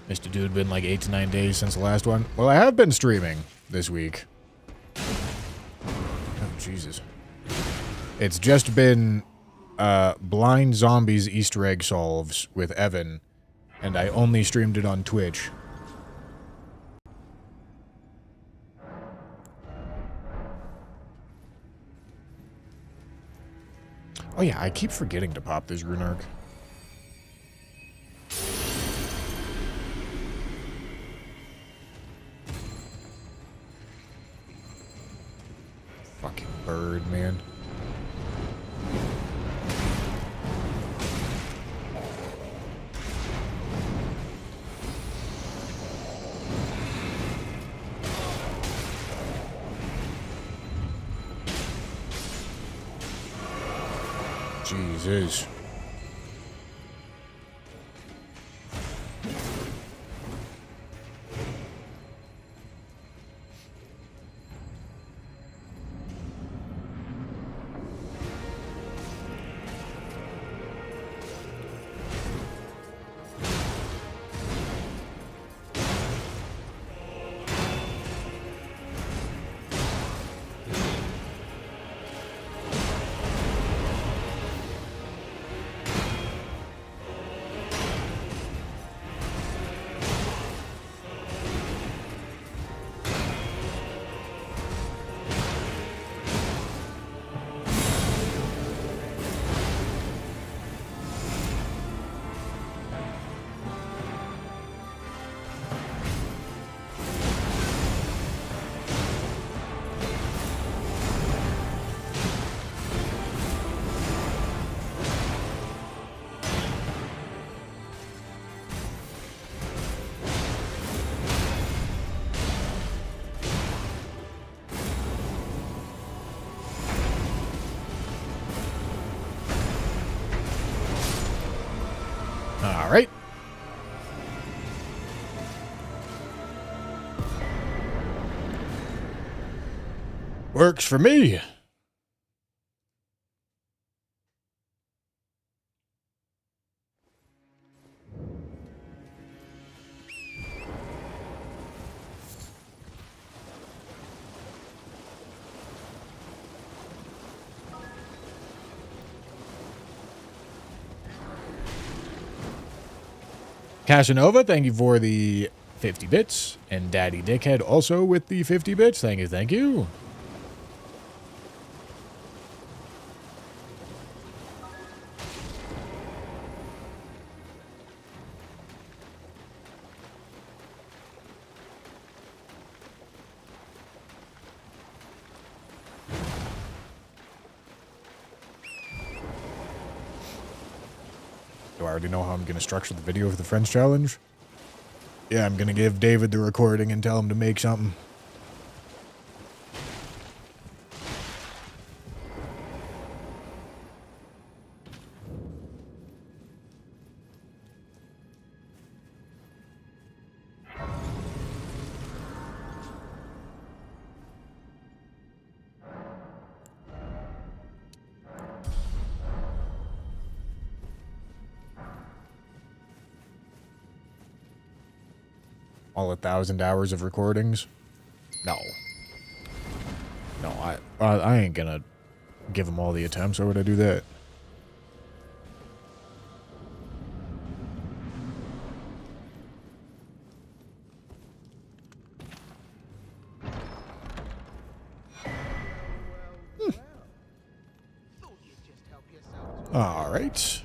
Speaker 1: Mr. Dude, been like 8 to 9 days since the last one. Well, I have been streaming this week. Oh, Jesus. It's just been Blind Zombies Easter egg solves with Evan, and I only streamed it on Twitch. Oh yeah, I keep forgetting to pop this rune arc. Fucking bird, man. Jesus. All right. Works for me. Casanova, thank you for the 50 bits. And Daddy Dickhead also with the 50 bits. Thank you, thank you. Do I already know how I'm going to structure the video for the Friends Challenge? Yeah, I'm going to give David the recording and tell him to make something. All 1,000 hours of recordings? No. No, I ain't gonna give him all the attempts. Why would I do that? All right.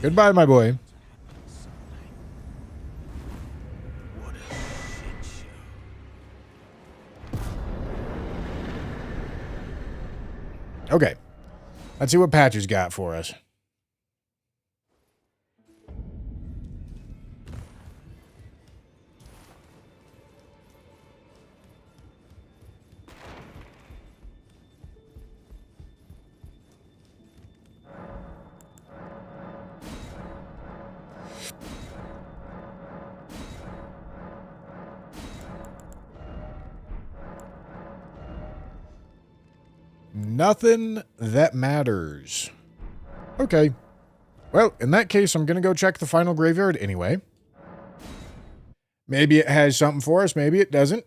Speaker 1: Goodbye, my boy. Okay. Let's see what Patches got for us. Nothing that matters. Okay. Well, in that case, I'm going to go check the final graveyard anyway. Maybe it has something for us. Maybe it doesn't.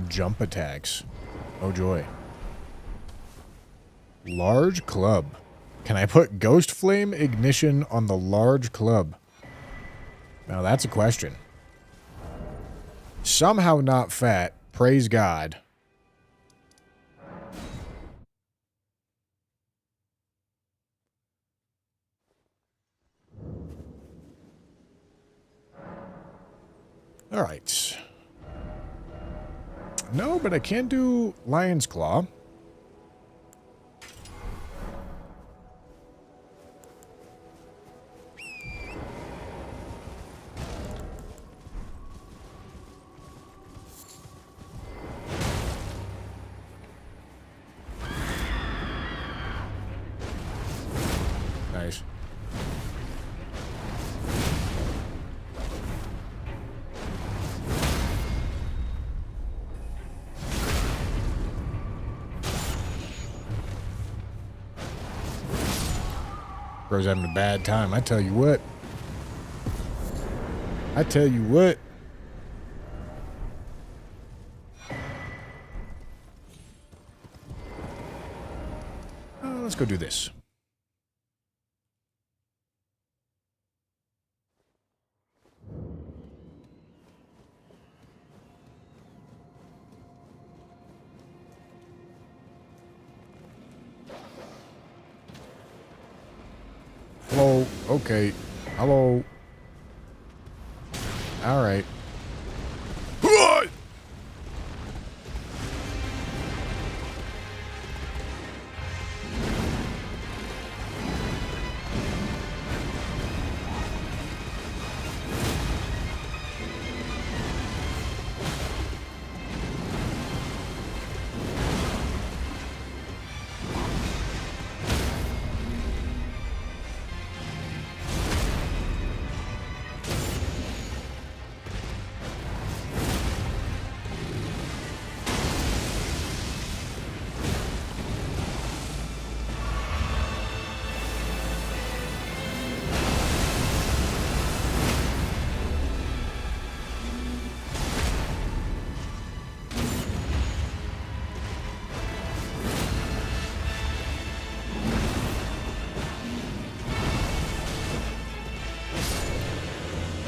Speaker 1: Jump attacks. Oh joy. Large club. Can I put Ghost Flame Ignition on the large club? Now that's a question. Somehow not fat. Praise God. All right. No, but I can do Lion's Claw. Nice. Bro's having a bad time. I tell you what. I tell you what. Let's go do this. Hello. Okay. Hello. All right.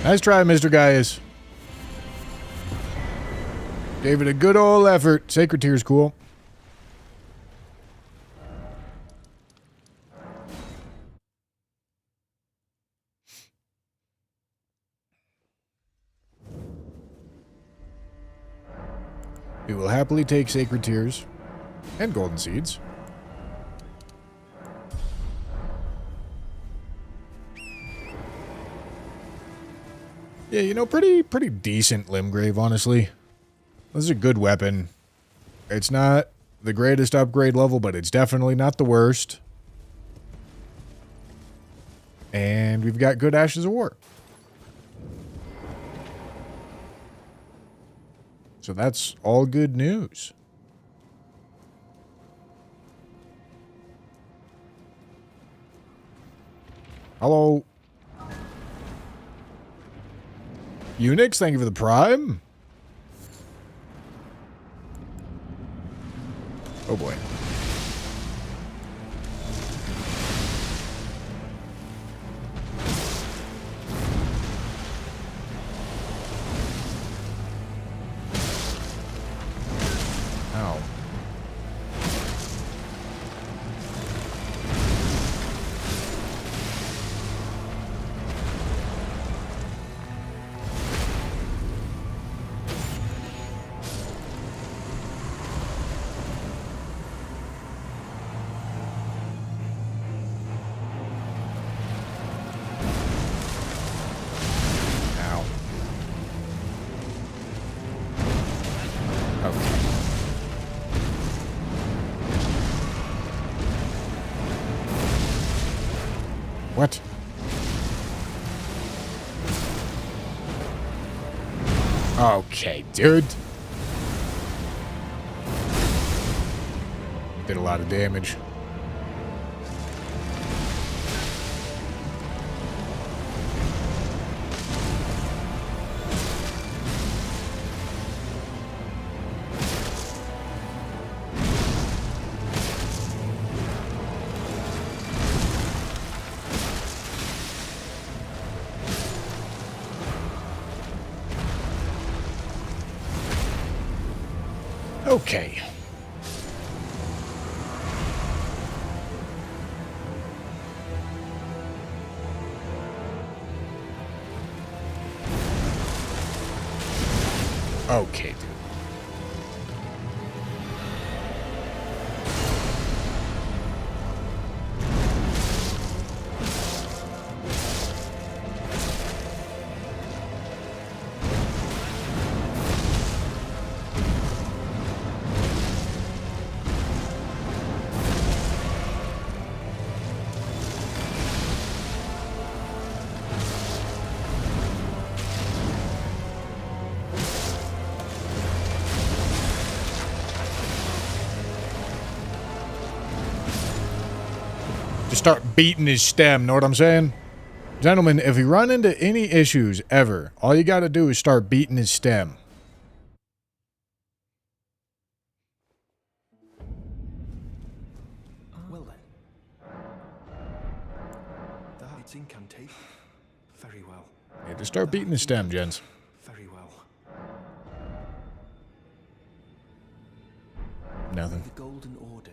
Speaker 1: Nice try, Mr. Gaius. Gave it a good old effort. Sacred Tear's cool. We will happily take Sacred Tears and Golden Seeds. Yeah, you know, pretty decent Limgrave, honestly. This is a good weapon. It's not the greatest upgrade level, but it's definitely not the worst. And we've got good Ashes of War. So that's all good news. Hello. Unix, thank you for the Prime. Oh boy. Ow. What? Okay, dude. Did a lot of damage. Okay. Okay, dude. Just start beating his stem, know what I'm saying? Gentlemen, if you run into any issues ever, all you gotta do is start beating his stem.
Speaker 3: Well then. It's incantation. Very well.
Speaker 1: Yeah, just start beating his stem, gents.
Speaker 3: Very well.
Speaker 1: Nothing.
Speaker 3: The Golden Order.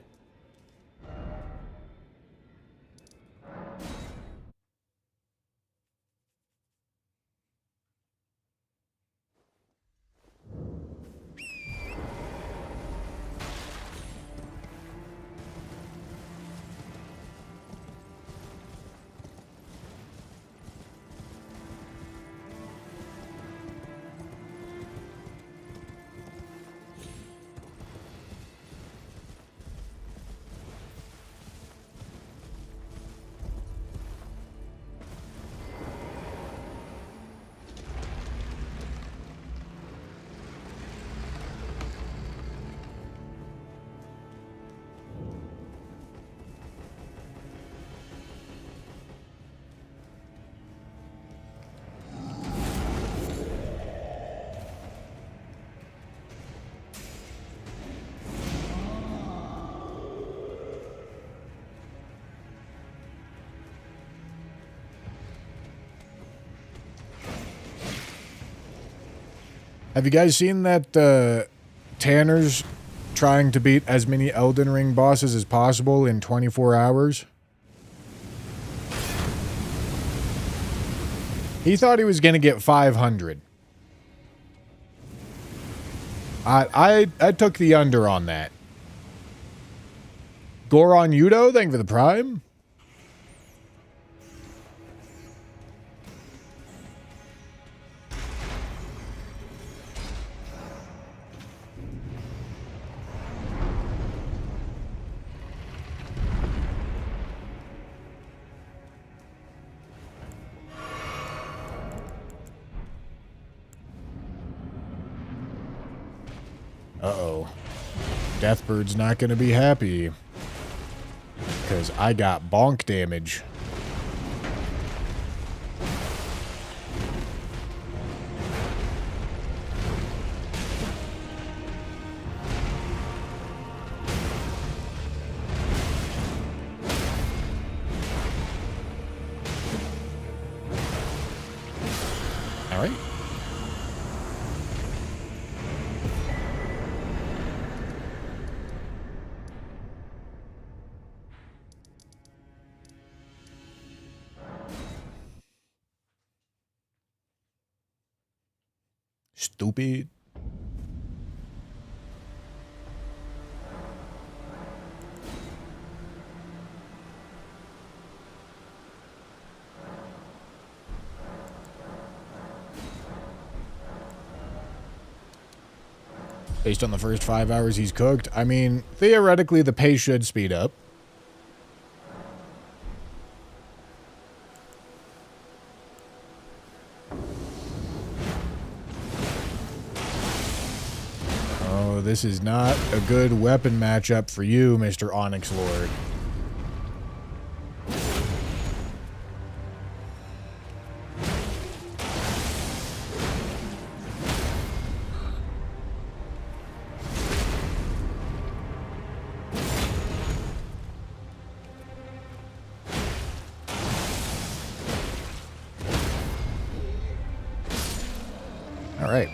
Speaker 1: Have you guys seen that Tanner's trying to beat as many Elden Ring bosses as possible in 24 hours? He thought he was going to get 500. I took the under on that. Goron Yudo, thank you for the prime. Uh-oh. Deathbird's not going to be happy. Because I got bonk damage. All right. Stupid. Based on the first 5 hours he's cooked, I mean, theoretically the pace should speed up. this is not a good weapon matchup for you, Mr. Onyx Lord. All right.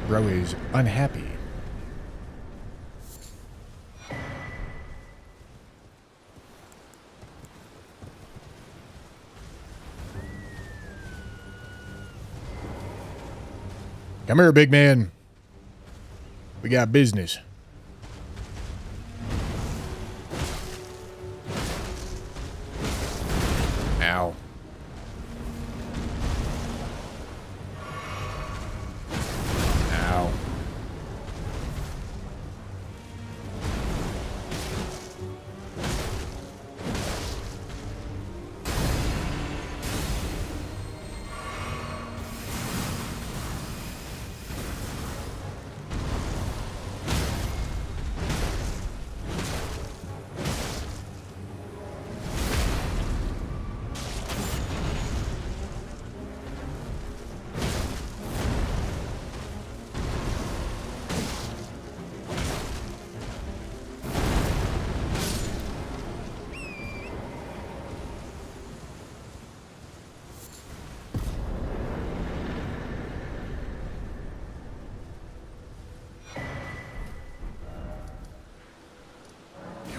Speaker 1: Bro is unhappy. Come here, big man. We got business. Ow. Ow.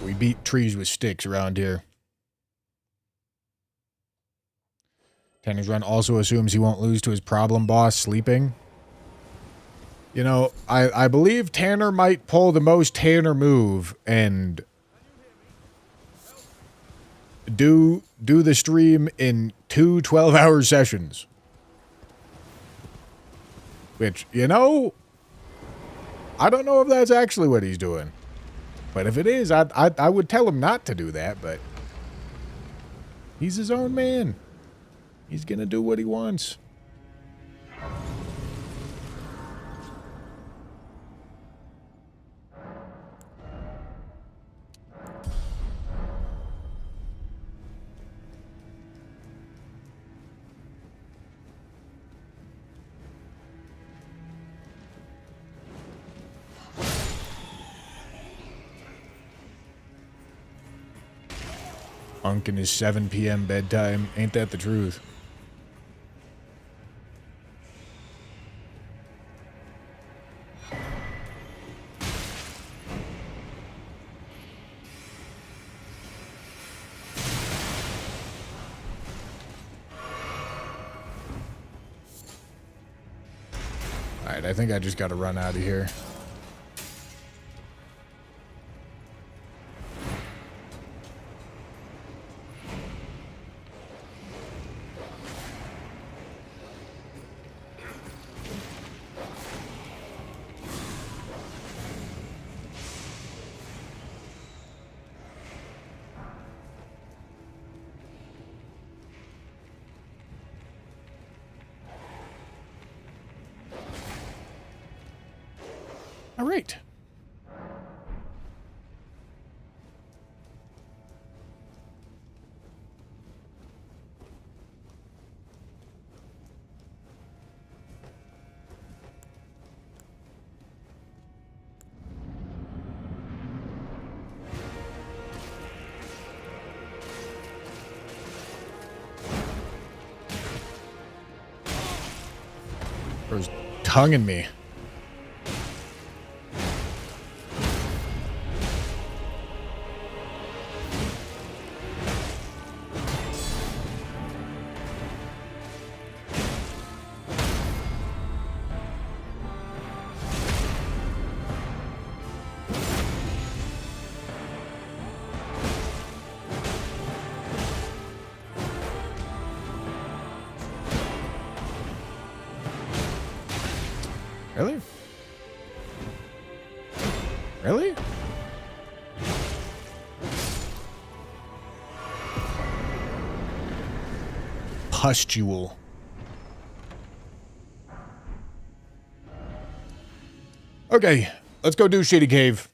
Speaker 1: We beat trees with sticks around here. Tanner's Run also assumes he won't lose to his problem boss sleeping. You know, I believe Tanner might pull the most Tanner move and do the stream in 2 12-hour sessions. Which, you know, I don't know if that's actually what he's doing. But if it is, I would tell him not to do that, but he's his own man. He's gonna do what he wants. Unk in his 7 p.m. bedtime. Ain't that the truth? Alright, I think I just gotta run out of here. All right. There's tongue in me. Really? Really? Pustule. Okay, let's go do Shady Cave.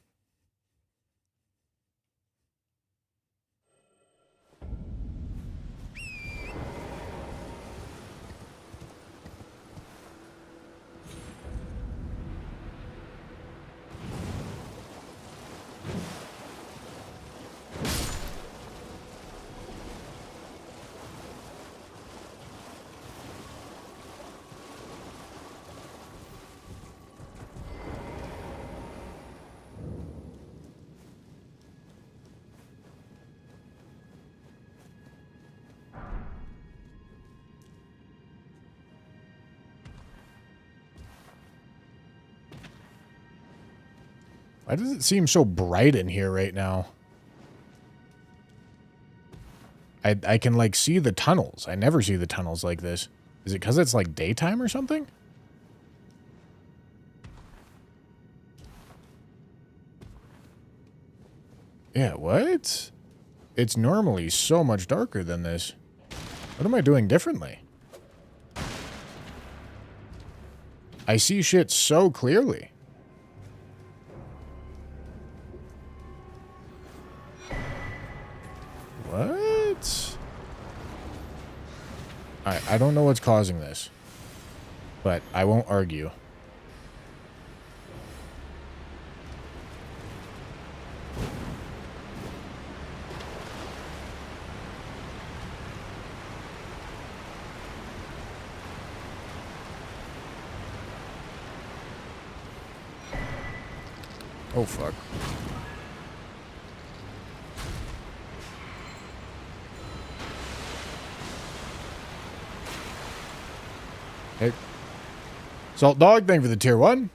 Speaker 1: Why does it seem so bright in here right now? I can, like, see the tunnels. I never see the tunnels like this. Is it because it's, like, daytime or something? Yeah, what? It's normally so much darker than this. What am I doing differently? I see shit so clearly. What? I don't know what's causing this, but I won't argue. Oh, fuck. Hey. Salt Dog, thank you for the tier 1.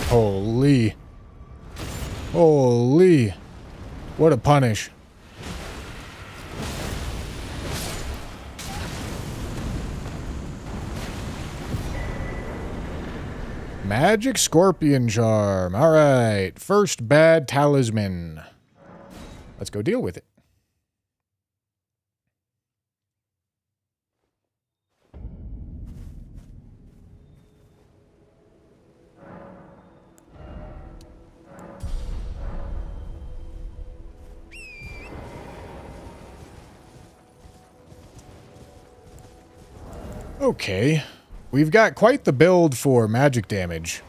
Speaker 1: Holy. Holy. What a punish. Magic Scorpion Charm. Alright. First bad talisman. Let's go deal with it. Okay. We've got quite the build for magic damage,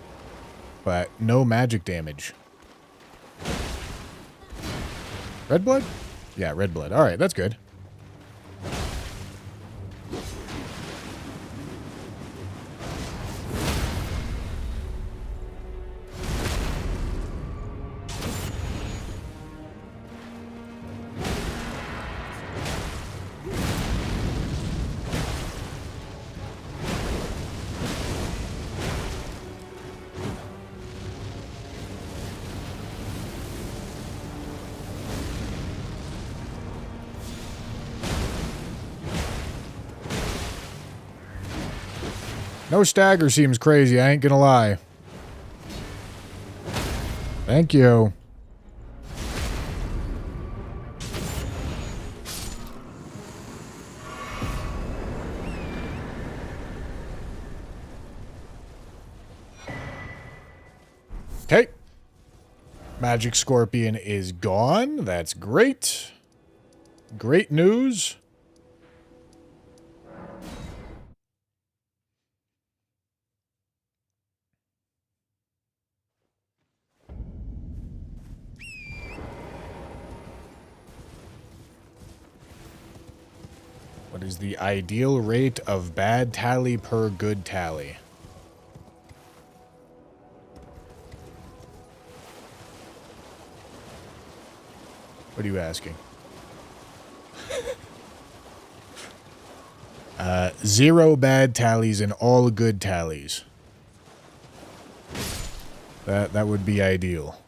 Speaker 1: but no magic damage. Red blood? Yeah, red blood. Alright, that's good. No stagger seems crazy, I ain't gonna lie. Thank you. Okay. Magic Scorpion is gone. That's great. Great news. What is the ideal rate of bad tally per good tally? What are you asking? 0 bad tallies and all good tallies. That would be ideal.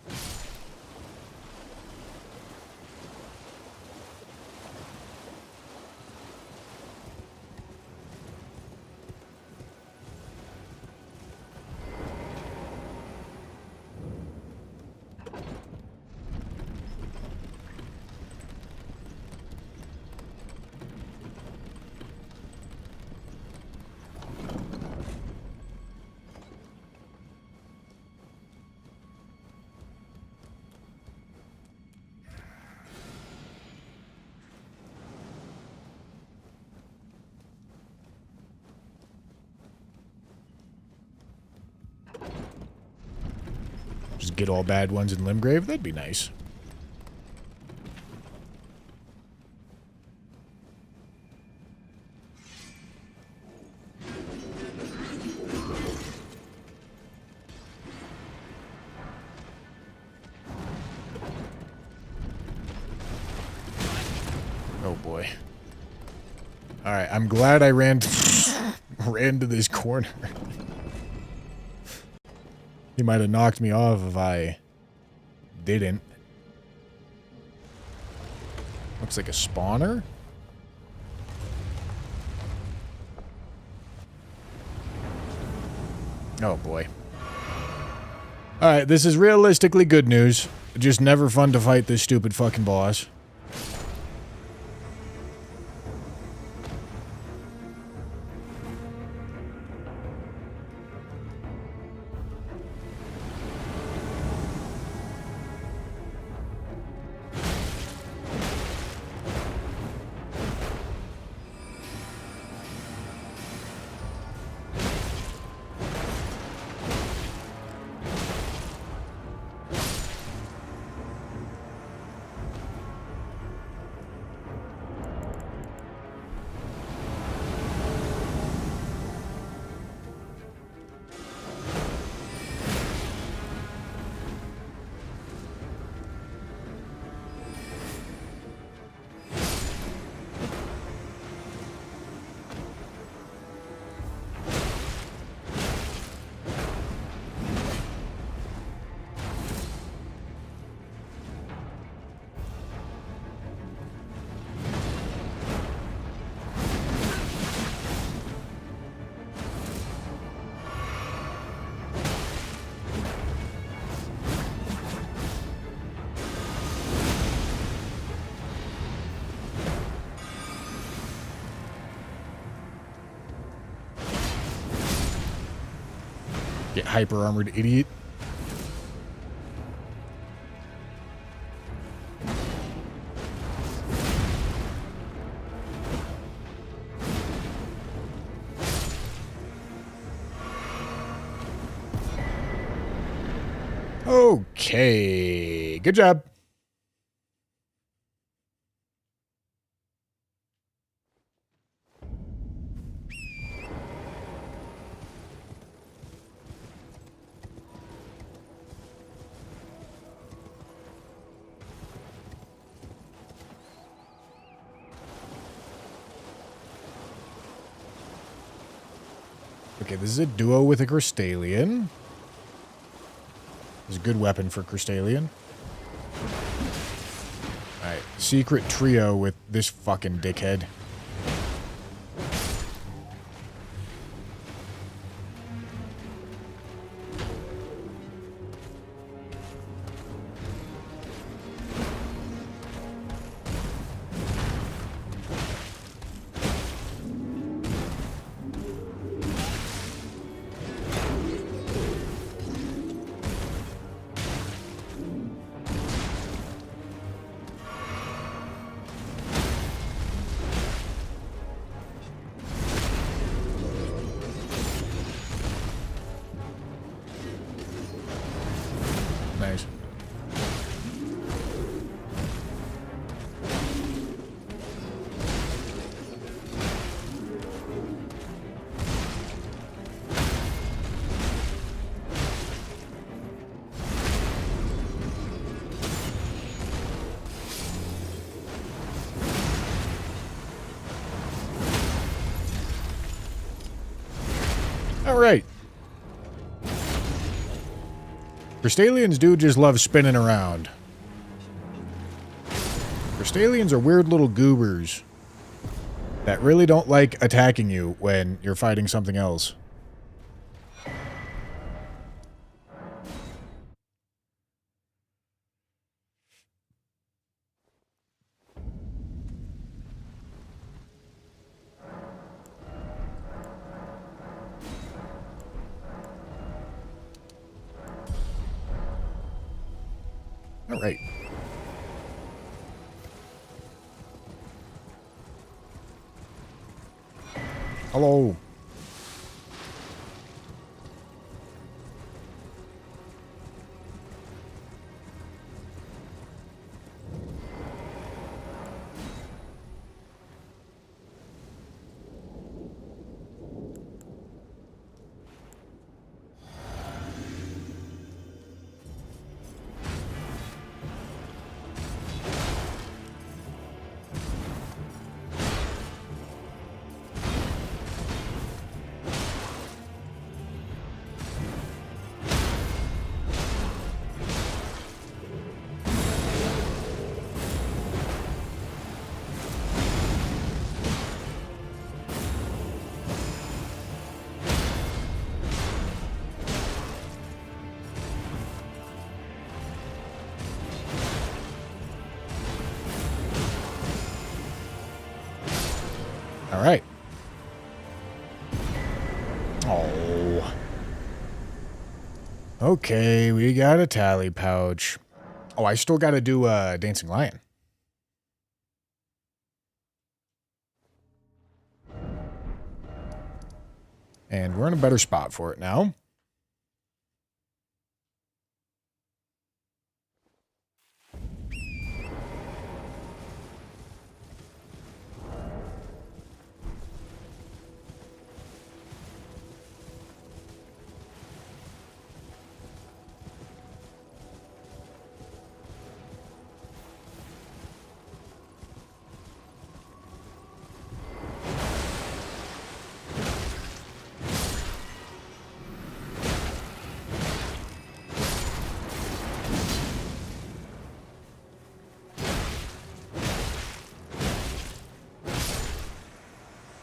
Speaker 1: Just get all bad ones in Limgrave? That'd be nice. Oh boy. Alright, I'm glad I ran to this corner. He might have knocked me off if I didn't. Looks like a spawner. Oh boy. Alright, this is realistically good news. Just never fun to fight this stupid fucking boss. Get hyper armored idiot. Okay, good job. Okay, this is a duo with a Crystalian. It's a good weapon for Crystalian. Alright, secret trio with this fucking dickhead. Alright. Crystalians do just love spinning around. Crystalians are weird little goobers that really don't like attacking you when you're fighting something else. All right. Hello. All right. Oh. Okay, we got a tally pouch. Oh, I still got to do Dancing Lion. And we're in a better spot for it now.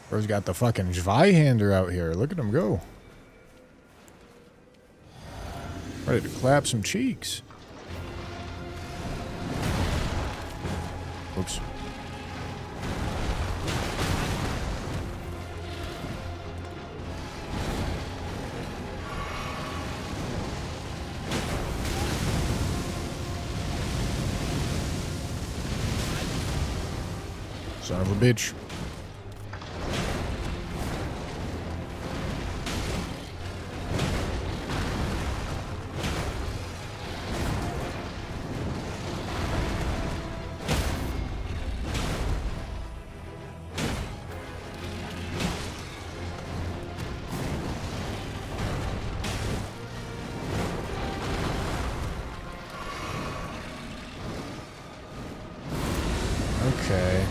Speaker 1: Bro's got the fucking Zweihander out here. Look at him go. Ready to clap some cheeks. Oops. Son of a bitch. Okay.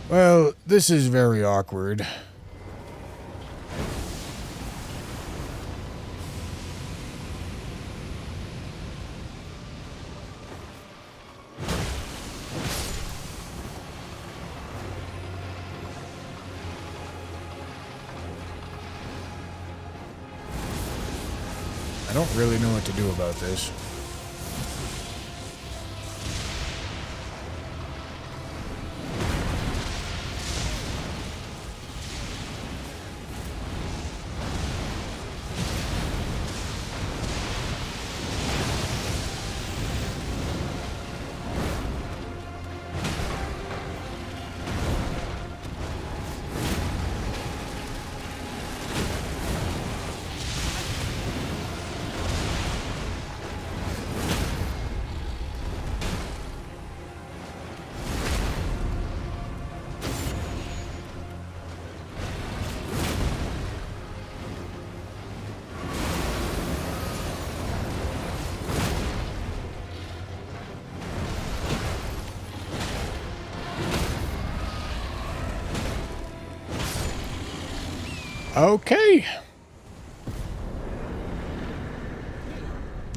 Speaker 1: Well, this is very awkward. I don't really know what to do about this. Okay.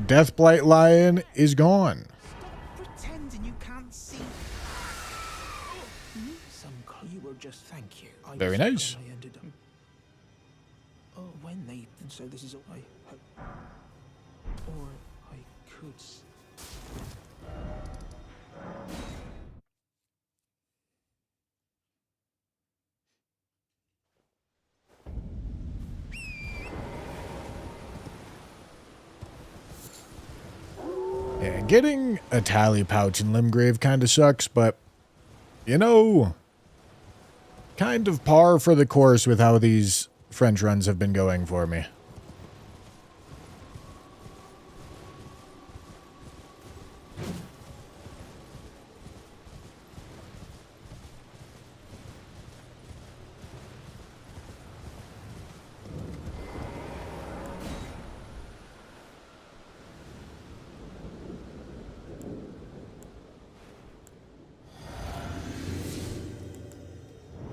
Speaker 1: Deathblight Lion is gone.
Speaker 3: Stop pretending you can't see. Some clue. You were just thank you.
Speaker 1: Very nice.
Speaker 3: I ended up. Oh, when they. So this is all I hope. Or I could.
Speaker 1: Yeah, getting a tally pouch in Limgrave kind of sucks, but, you know, kind of par for the course with how these French runs have been going for me.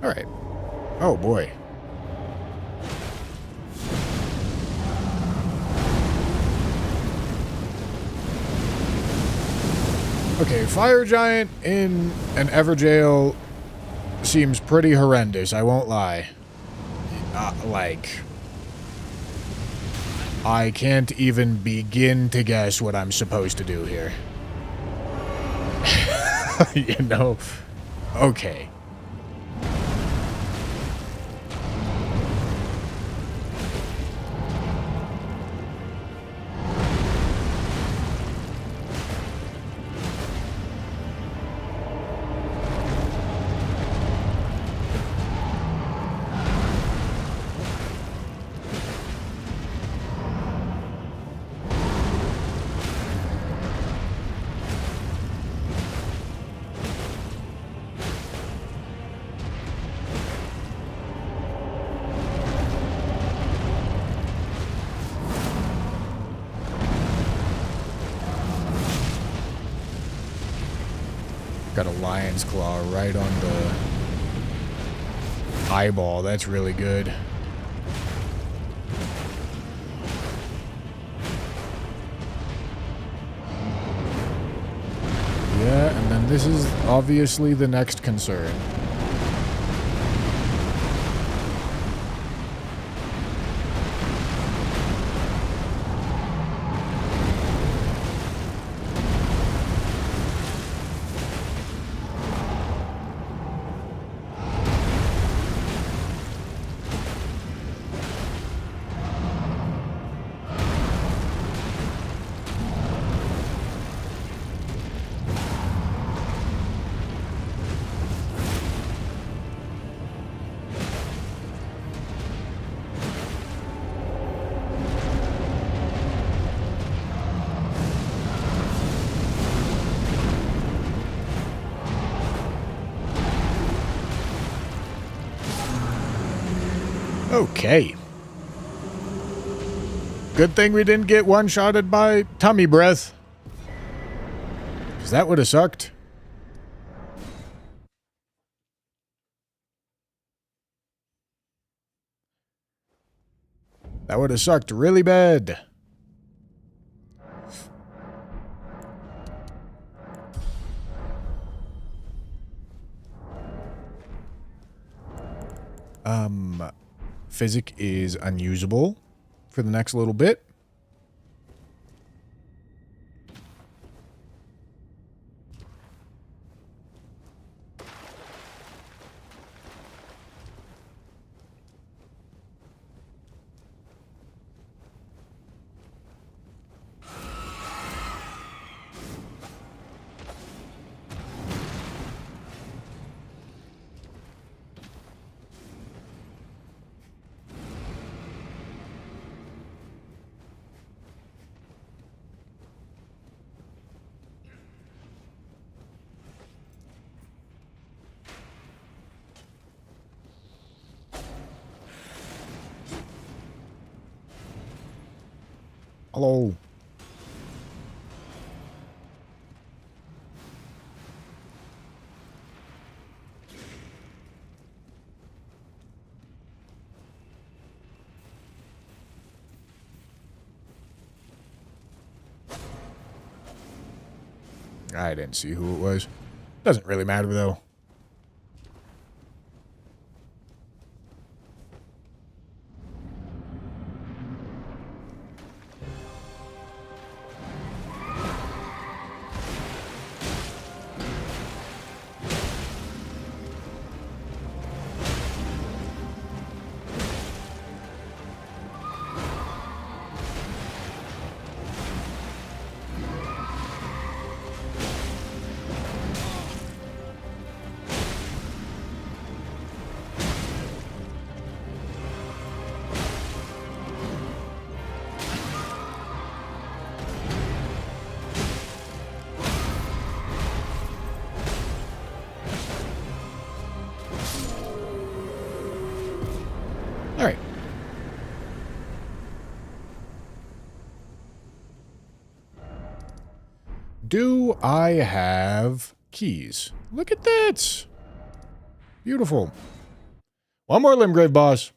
Speaker 1: All right. Oh, boy. Okay, Fire Giant in an Everjail seems pretty horrendous, I won't lie. I can't even begin to guess what I'm supposed to do here. You know? Okay. Got a lion's claw right on the eyeball. That's really good. Yeah, and then this is obviously the next concern. Okay. Good thing we didn't get one-shotted by tummy breath. Because that would have sucked. That would have sucked really bad. Physic is unusable for the next little bit. Hello. I didn't see who it was. Doesn't really matter, though. All right. Do I have keys? Look at that. Beautiful. One more Limgrave boss.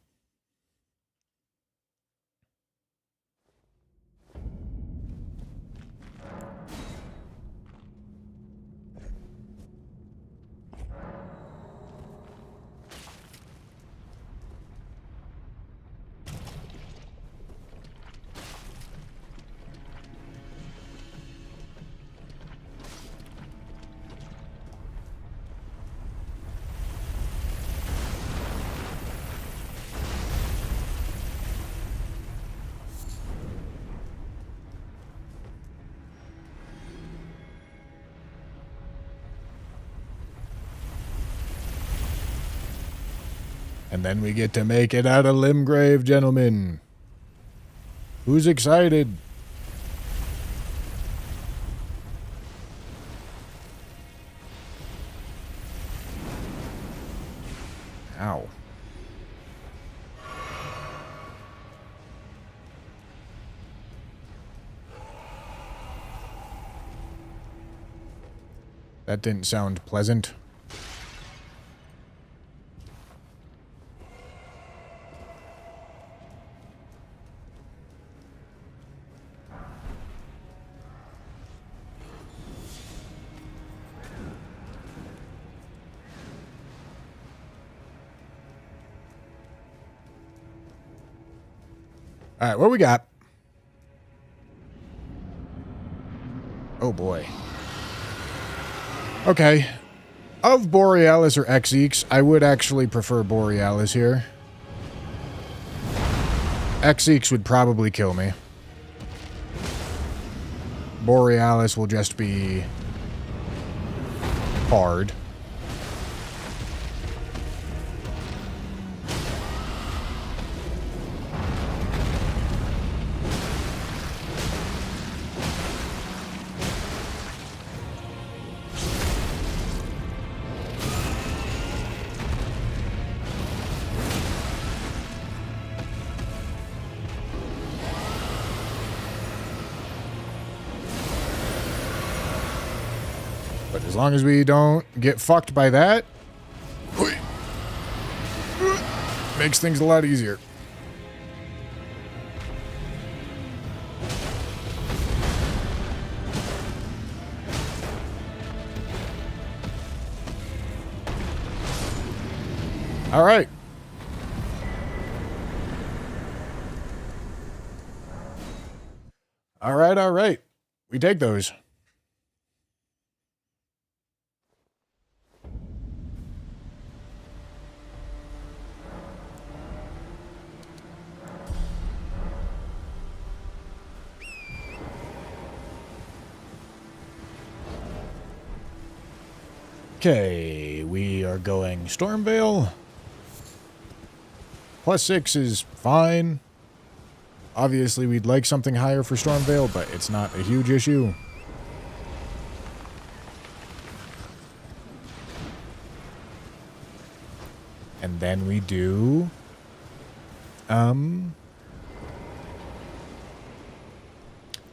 Speaker 1: And then we get to make it out of Limgrave, gentlemen. Who's excited? Ow. That didn't sound pleasant. All right, what we got? Oh, boy. Okay. Of Borealis or Xeeks, I would actually prefer Borealis here. Xeeks would probably kill me. Borealis will just be hard. But as long as we don't get fucked by that, makes things a lot easier. All right. All right, all right. We take those. Okay, we are going Stormveil. +6 is fine. Obviously, we'd like something higher for Stormveil, but it's not a huge issue. And then we do...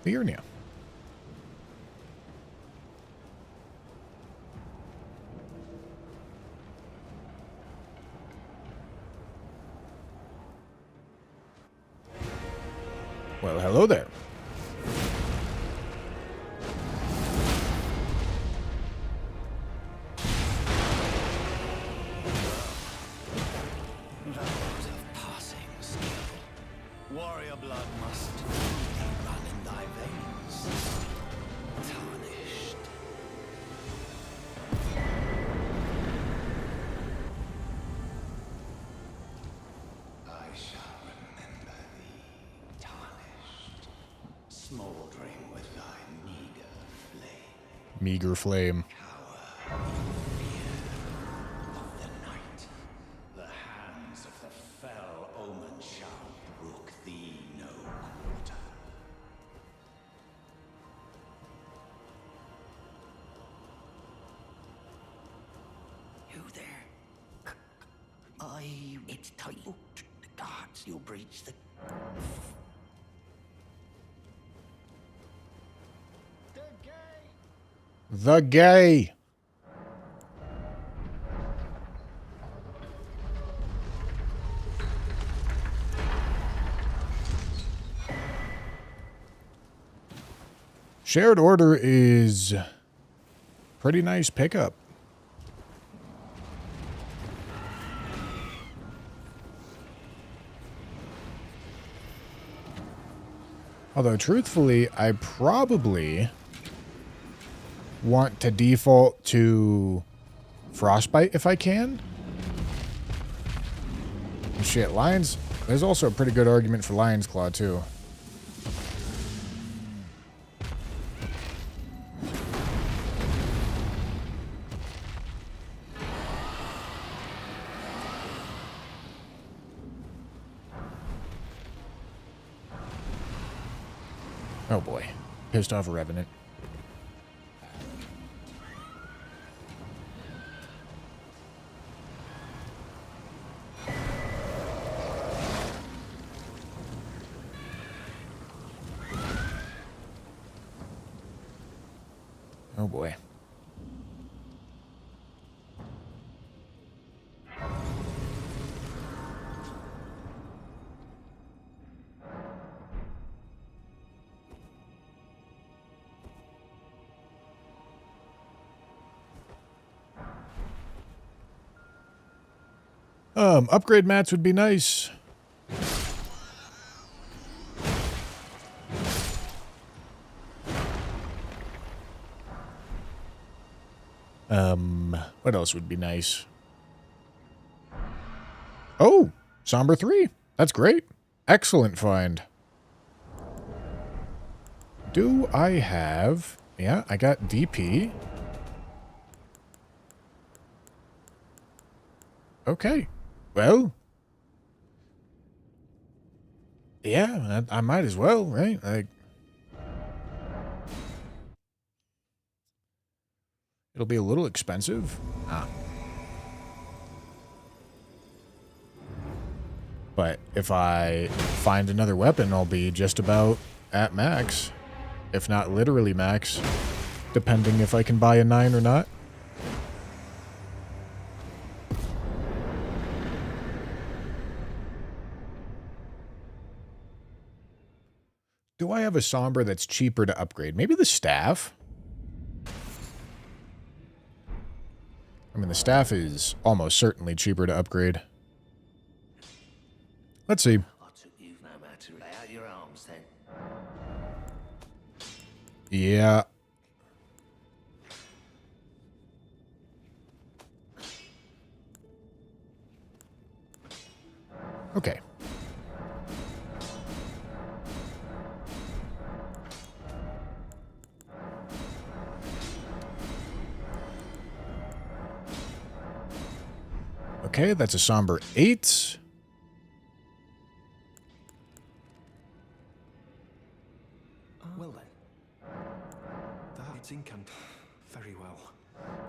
Speaker 1: Liurnia. Well, hello there.
Speaker 3: Smoldering with thy meager flame.
Speaker 1: Meager flame.
Speaker 3: Cower in fear of the night. The hands of the fell omen shall brook thee no quarter.
Speaker 2: You there? It's tight. Oh, the guards, you'll breach the...
Speaker 1: The gay. Shared order is pretty nice pickup. Although, truthfully, I probably want to default to Frostbite if I can. Shit, Lion's... There's also a pretty good argument for Lion's Claw, too. Oh boy. Pissed off a Revenant. Oh boy. Upgrade mats would be nice. What else would be nice? Oh, Somber 3. That's great. Excellent find. Do I have... Yeah, I got DP. Okay. Well. Yeah, I might as well, right? Like... It'll be a little expensive. But if I find another weapon, I'll be just about at max. If not literally max. Depending if I can buy a 9 or not. Do I have a Somber that's cheaper to upgrade? Maybe the staff? I mean, the staff is almost certainly cheaper to upgrade. Let's see.
Speaker 2: I took you no matter. Lay out your arms then.
Speaker 1: Yeah. Okay. Okay, that's a Somber 8.
Speaker 3: Well then. That's incant. Very well.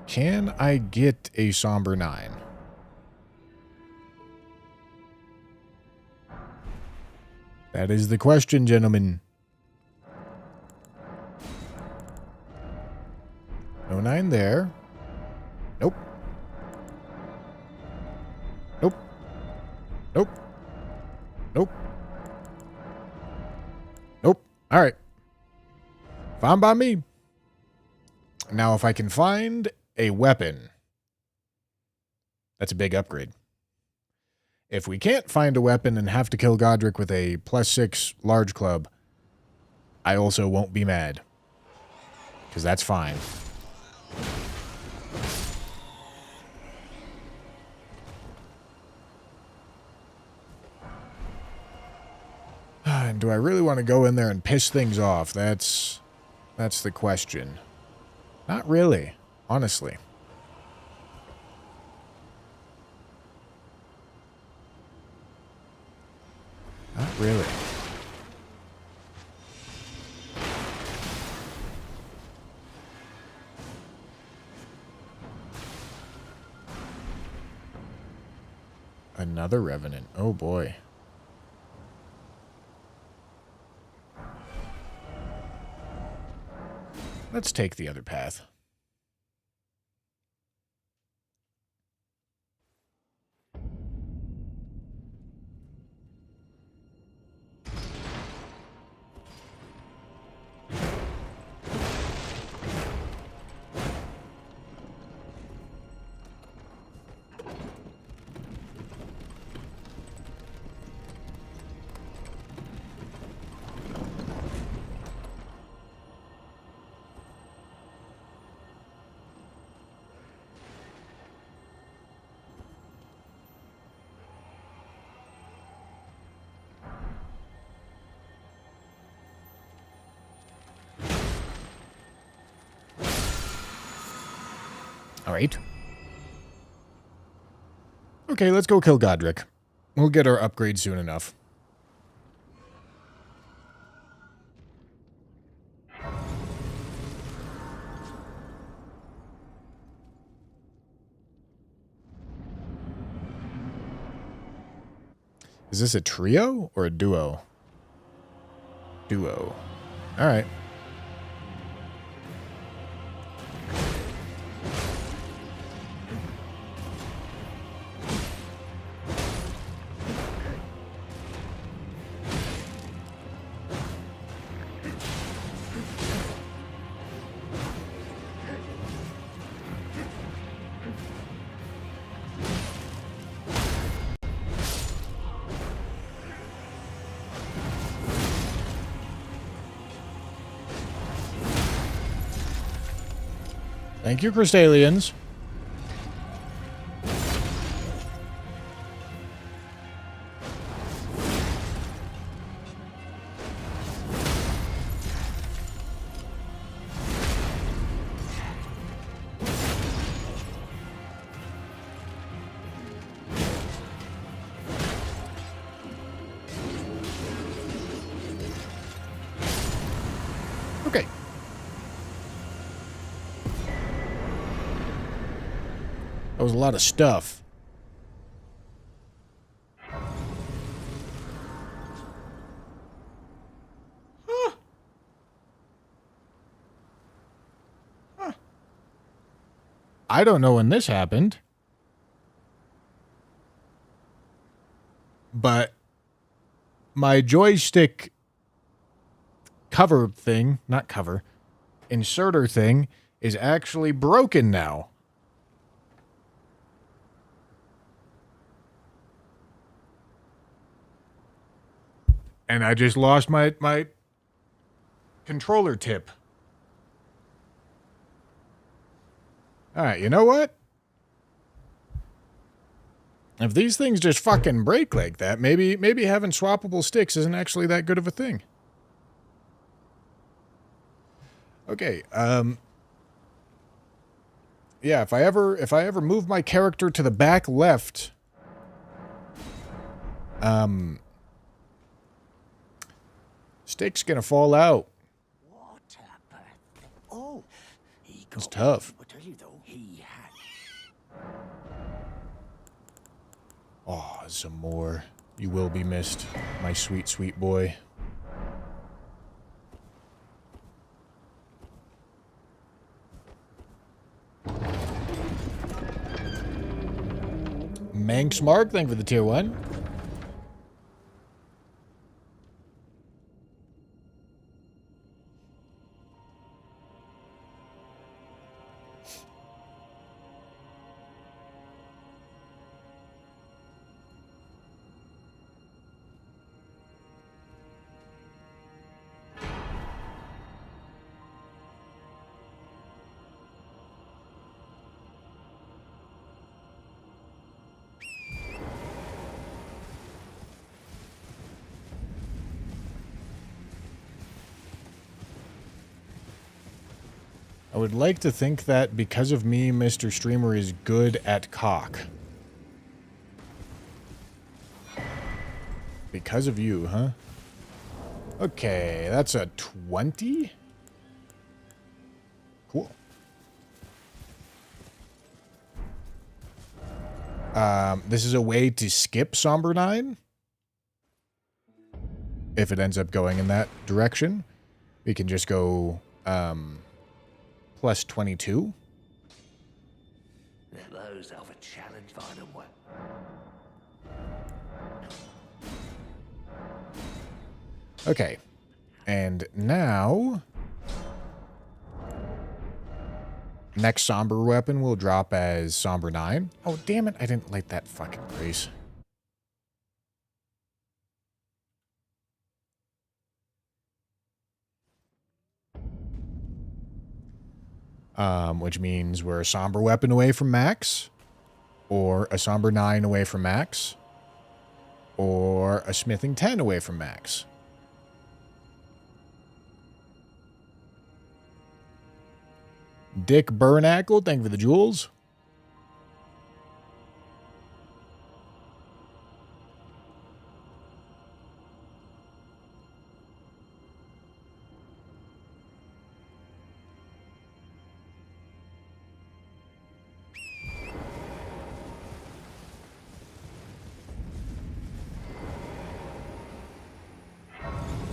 Speaker 1: Can I get a Somber 9? That is the question, gentlemen. No 9 there. Nope. Nope. Nope. Nope. Nope. All right. Fine by me. Now, if I can find a weapon, that's a big upgrade. If we can't find a weapon and have to kill Godric with a +6 large club, I also won't be mad. Because that's fine. And do I really want to go in there and piss things off? That's the question. Not really, honestly. Not really. Another revenant. Oh boy. Let's take the other path. All right. Okay, let's go kill Godric. We'll get our upgrade soon enough. Is this a trio or a duo? Duo. All right. Thank you, Crystalians. Okay. That was a lot of stuff. Huh. Huh. I don't know when this happened. But my joystick cover thing, not cover, inserter thing is actually broken now. And I just lost my controller tip. All right, you know what? If these things just fucking break like that, maybe having swappable sticks isn't actually that good of a thing. Okay, yeah, if I ever move my character to the back left, stick's gonna fall out.
Speaker 2: What happened? Oh, he got
Speaker 1: It's tough.
Speaker 2: I'll tell you though, he had.
Speaker 1: Oh, some more. You will be missed, my sweet, sweet boy. Manx Mark, thank you for the tier 1. I would like to think that because of me, Mr. Streamer is good at cock. Because of you, huh? Okay, that's a 20? Cool. This is a way to skip Somber 9. If it ends up going in that direction. We can just go, plus 22.
Speaker 3: Those of a challenge by the way.
Speaker 1: Okay. And now... next Somber weapon will drop as Somber 9. Oh, damn it. I didn't light that fucking brace. Which means we're a Somber weapon away from max. Or a Somber 9 away from max. Or a Smithing 10 away from max. Dick Burnackle, thank you for the jewels.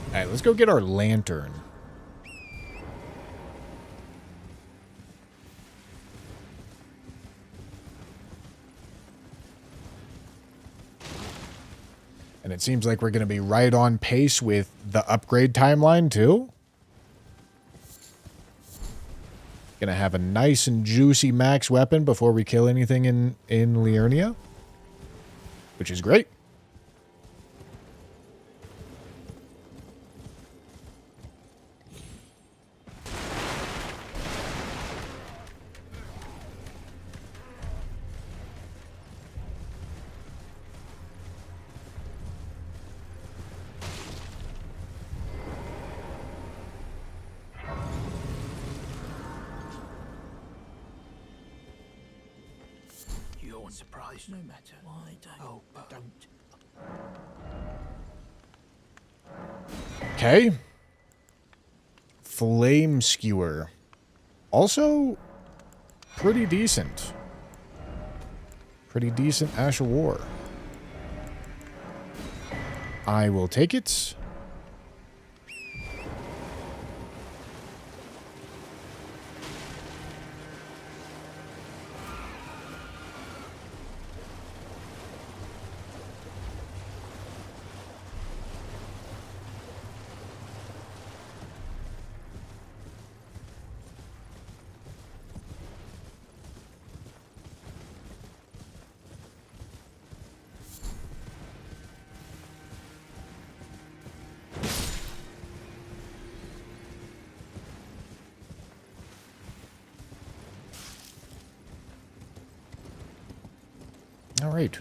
Speaker 1: Alright, let's go get our lantern. And it seems like we're going to be right on pace with the upgrade timeline, too. Going to have a nice and juicy max weapon before we kill anything in Liurnia. Which is great.
Speaker 2: Surprise no matter. Why don't? Oh, don't.
Speaker 1: Okay. Flame Skewer. Also, pretty decent. Pretty decent Ash of War. I will take it. All right.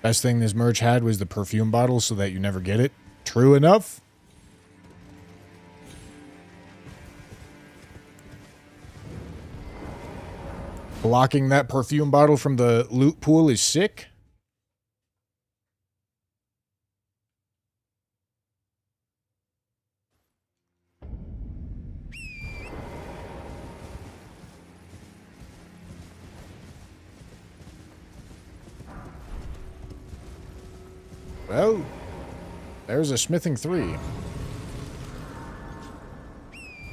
Speaker 1: Best thing this merch had was the perfume bottle so that you never get it. True enough. Blocking that perfume bottle from the loot pool is sick. Well, there's a smithing 3. A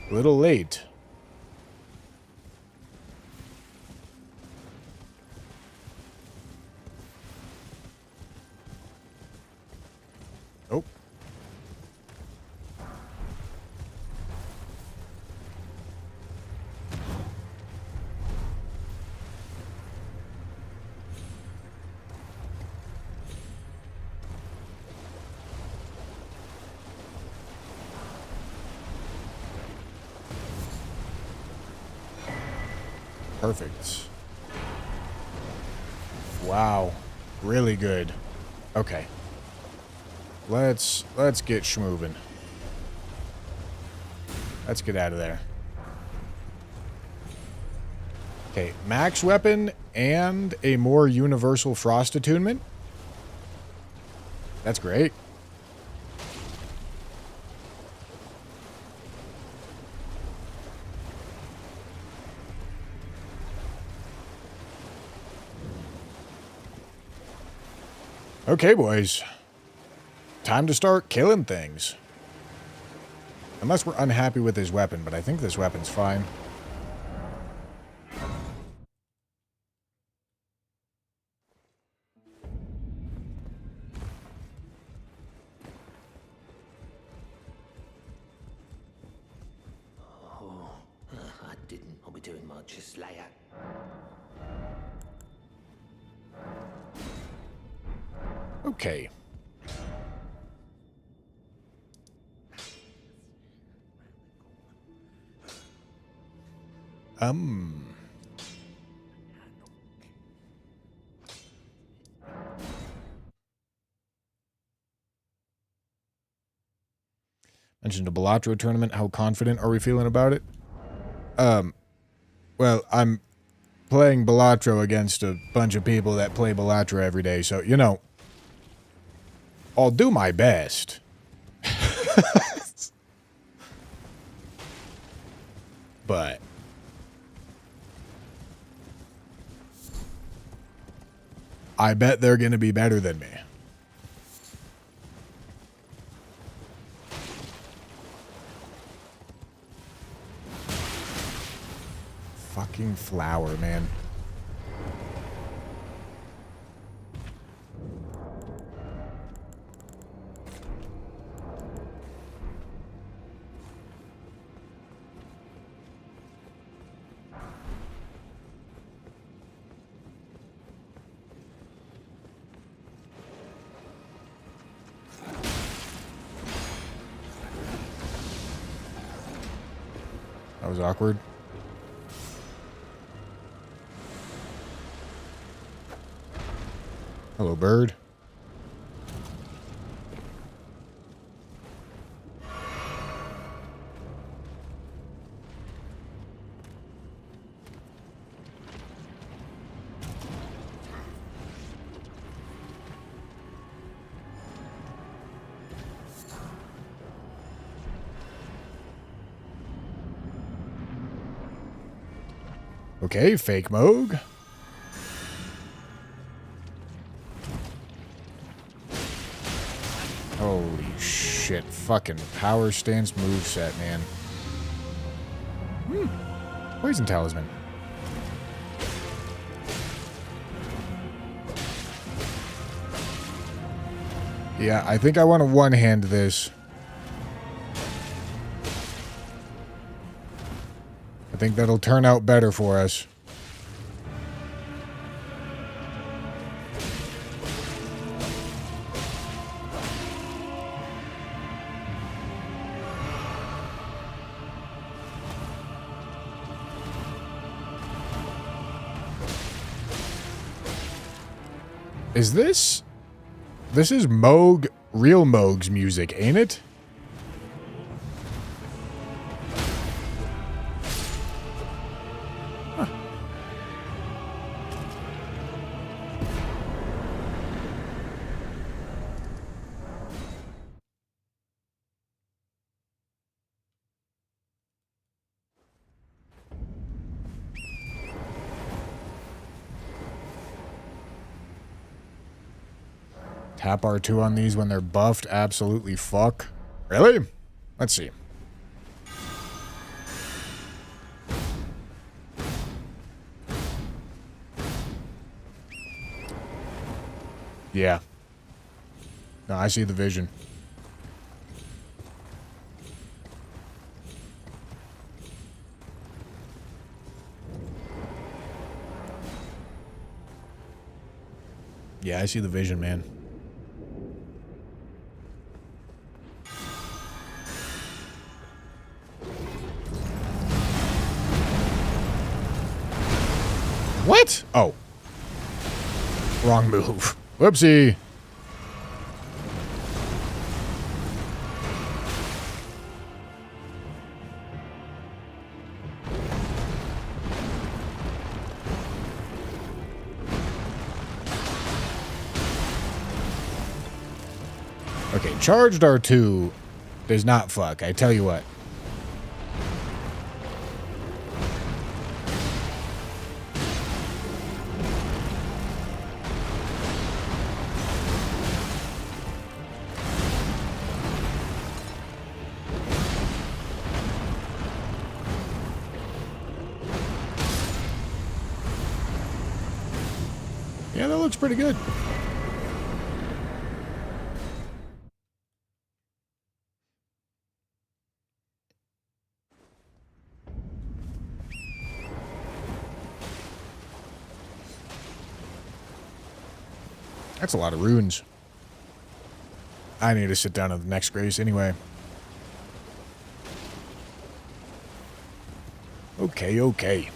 Speaker 1: little late. Oh. Perfect. Wow. Really good. Okay. Let's get schmoving. Let's get out of there. Okay, max weapon and a more universal frost attunement. That's great. Okay, boys. Time to start killing things. Unless we're unhappy with his weapon, but I think this weapon's fine.
Speaker 2: I didn't. I'll be doing much just later.
Speaker 1: Okay. Mentioned a Balatro tournament. How confident are we feeling about it? Well, I'm playing Balatro against a bunch of people that play Balatro every day, so, you know, I'll do my best. But I bet they're going to be better than me. Fucking flower, man. That was awkward. Hello, bird. Okay, fake Moog. Holy shit. Fucking power stance moveset, man. Poison talisman. Yeah, I think I want to one-hand this. I think that'll turn out better for us. Is this... This is Moog, real Moog's music, ain't it? Huh. Tap R2 on these when they're buffed? Absolutely fuck. Really? Let's see. Yeah. No, I see the vision. Yeah, I see the vision, man. What? Oh. Wrong move. Whoopsie. Okay, charged R2 does not fuck, I tell you what. Yeah, that looks pretty good. That's a lot of runes. I need to sit down at the next grace anyway. Okay, okay.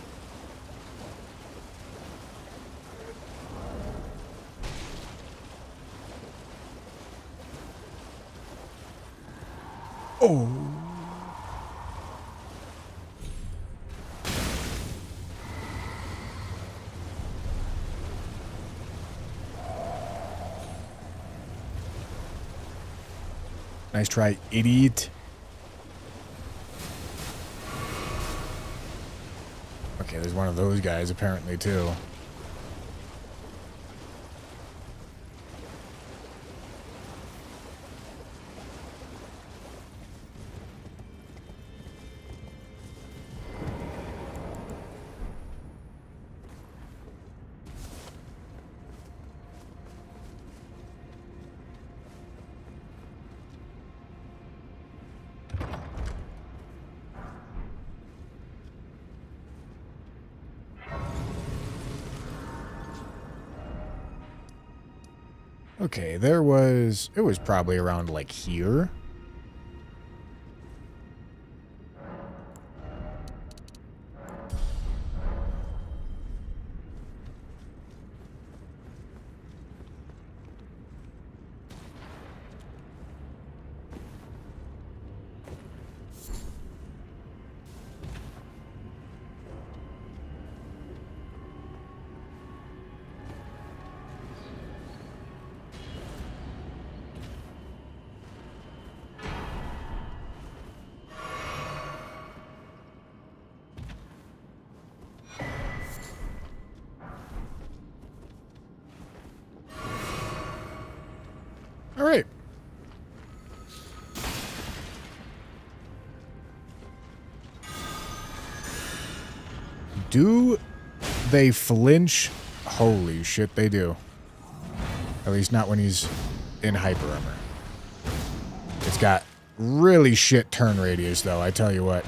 Speaker 1: Oh. Nice try, idiot. Okay, there's one of those guys apparently too. Okay, it was probably around like here. All right. Do they flinch? Holy shit, they do. At least not when he's in hyper armor. It's got really shit turn radius, though, I tell you what.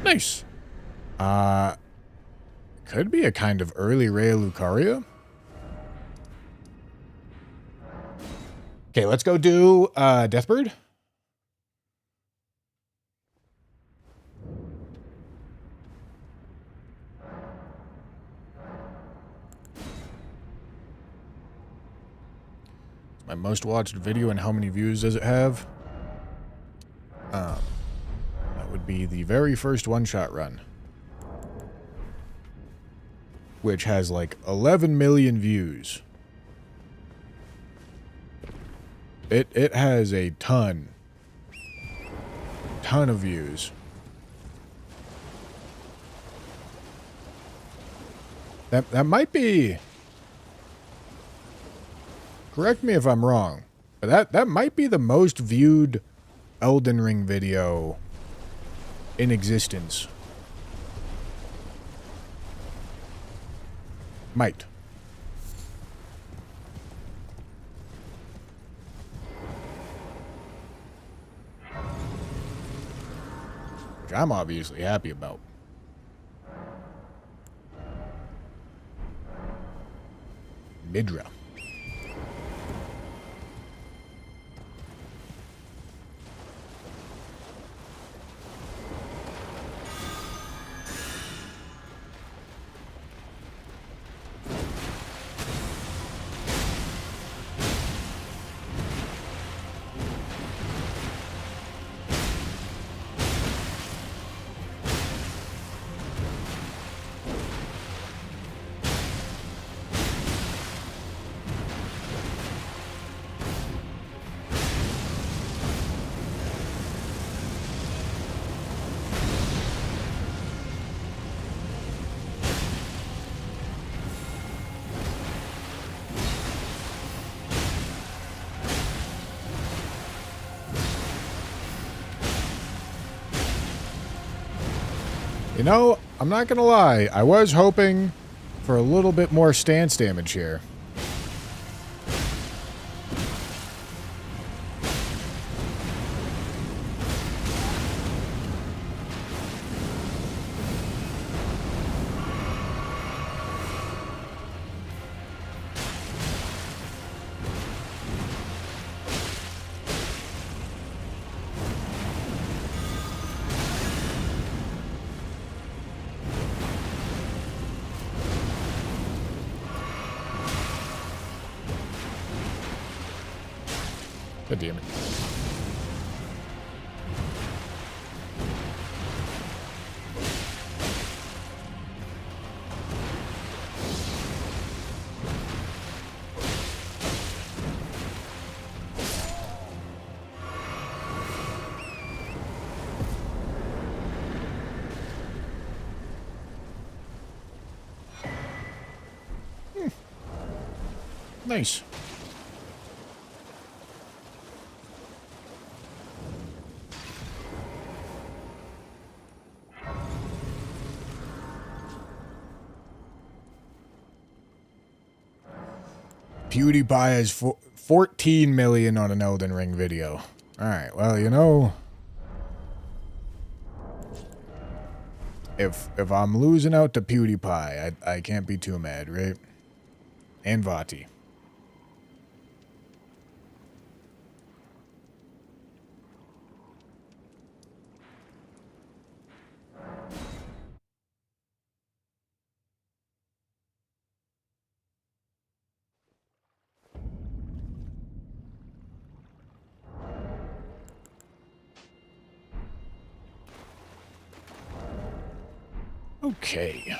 Speaker 1: Nice. Could be a kind of early Ray of Lucaria. Okay, let's go do Deathbird. It's my most watched video, and how many views does it have? That would be the very first one-shot run, which has like 11 million views. It has a ton of views. That might be, correct me if I'm wrong, but that might be the most viewed Elden Ring video in existence. Might. Which I'm obviously happy about. Midra. You know, I'm not gonna lie. I was hoping for a little bit more stance damage here. God damn it. Nice. PewDiePie has 14 million on an Elden Ring video. Alright, well, you know, if I'm losing out to PewDiePie, I can't be too mad, right? And Vati. Okay.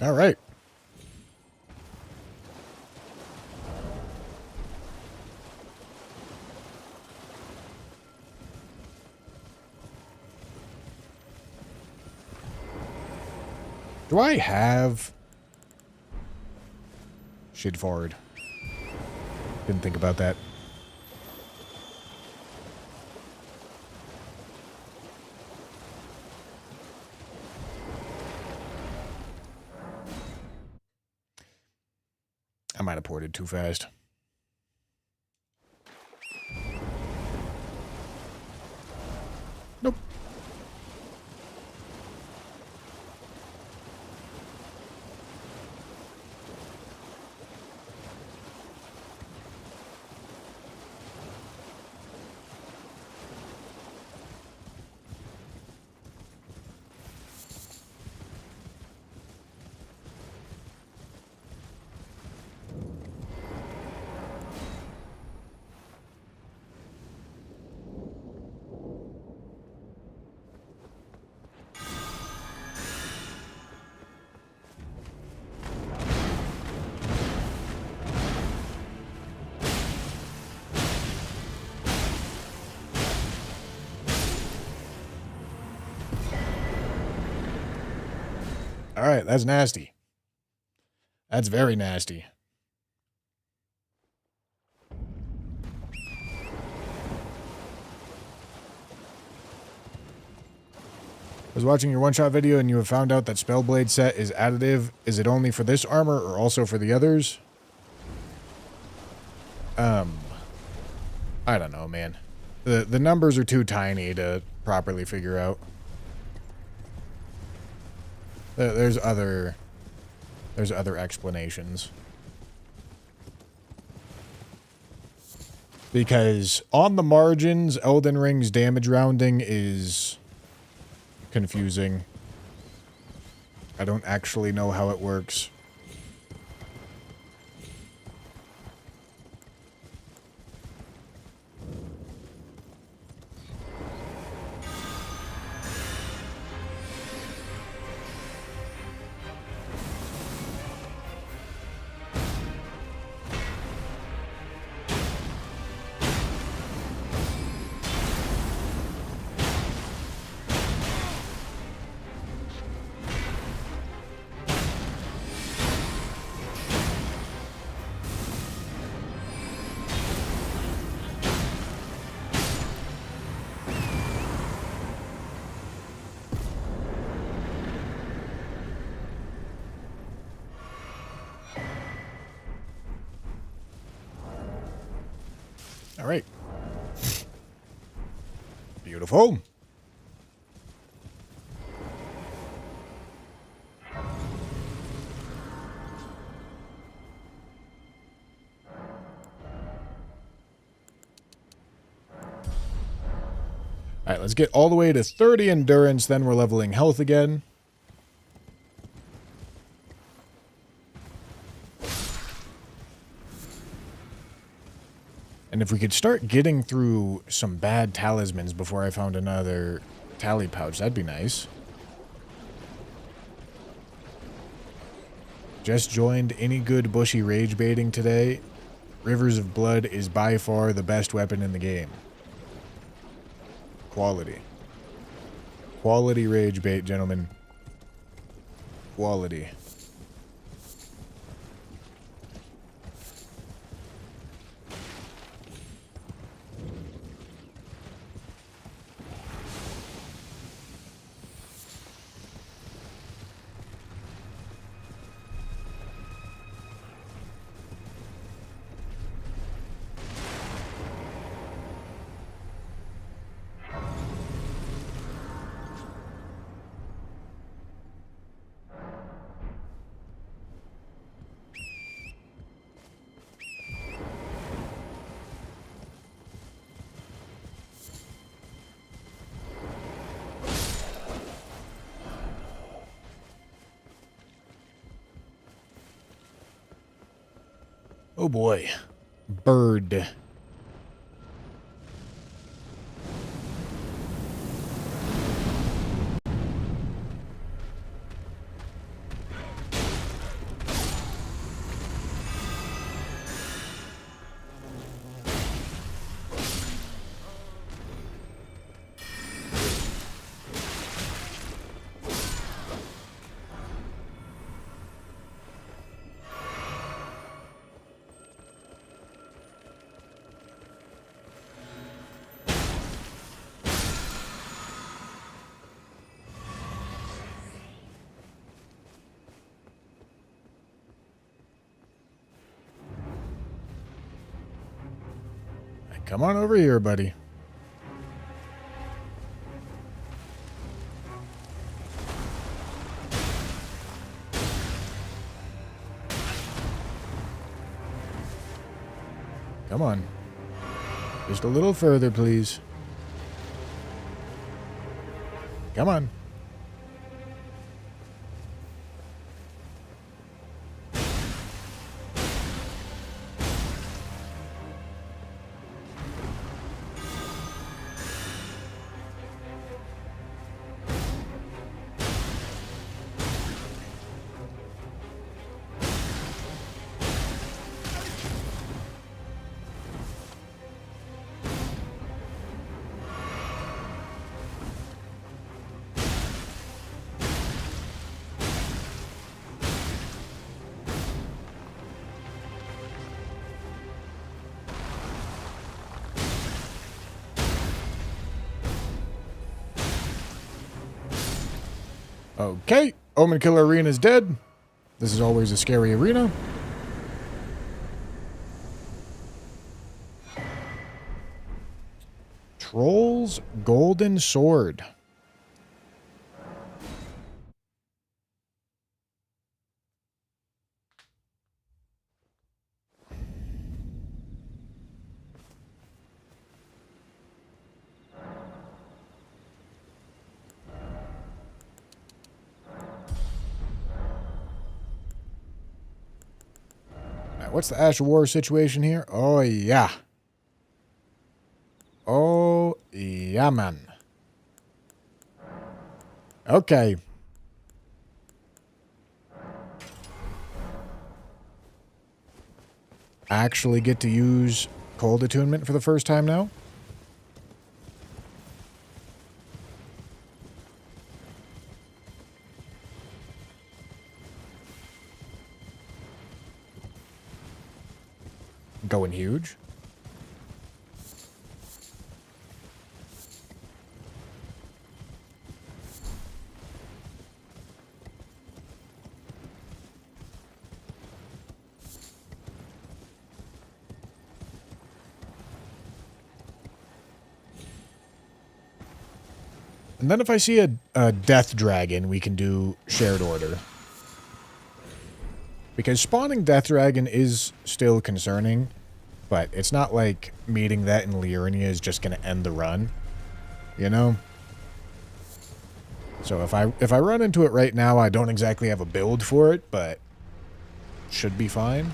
Speaker 1: All right. Do I have shit forward? Didn't think about that. I might have ported too fast. Nope. All right, that's nasty. That's very nasty. I was watching your one-shot video and you have found out that Spellblade set is additive. Is it only for this armor or also for the others? I don't know, man. The numbers are too tiny to properly figure out. There's other explanations. Because on the margins, Elden Ring's damage rounding is confusing. I don't actually know how it works. All right. Beautiful. All right, let's get all the way to 30 endurance, then we're leveling health again. And if we could start getting through some bad talismans before I found another tally pouch, that'd be nice. Just joined any good bushy rage baiting today. Rivers of Blood is by far the best weapon in the game. Quality. Quality rage bait, gentlemen. Quality. Oh boy. Bird. Come on over here, buddy. Come on. Just a little further, please. Come on. Okay, Omen Killer Arena is dead. This is always a scary arena. Troll Soul's Golden Sword. What's the Ash of War situation here? Oh, yeah. Oh, yeah, man. Okay. Actually get to use Cold Attunement for the first time now? Going huge. And then if I see a death dragon, we can do shared order. Because spawning death dragon is still concerning, but it's not like meeting that in Liurnia is just going to end the run. You know? So if I run into it right now, I don't exactly have a build for it, but should be fine.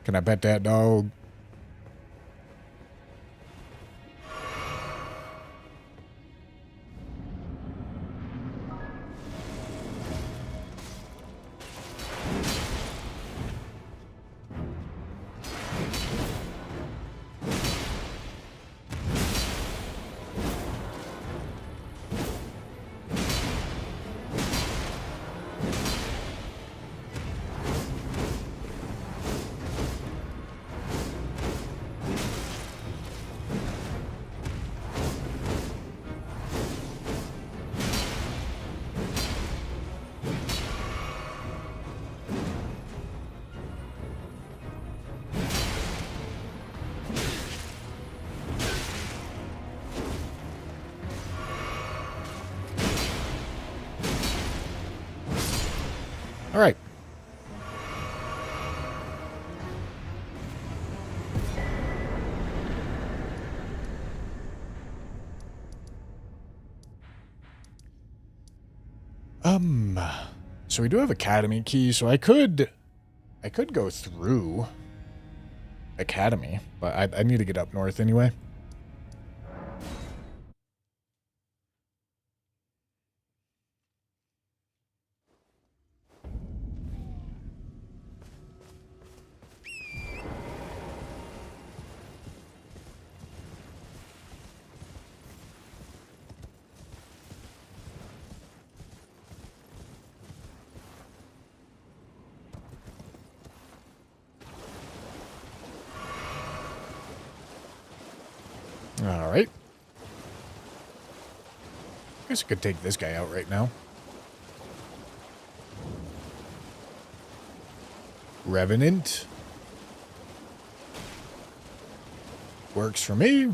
Speaker 1: Can I pet that dog? All right. So we do have Academy key, so I could go through Academy, but I need to get up north anyway. All right. I guess I could take this guy out right now. Revenant. Works for me.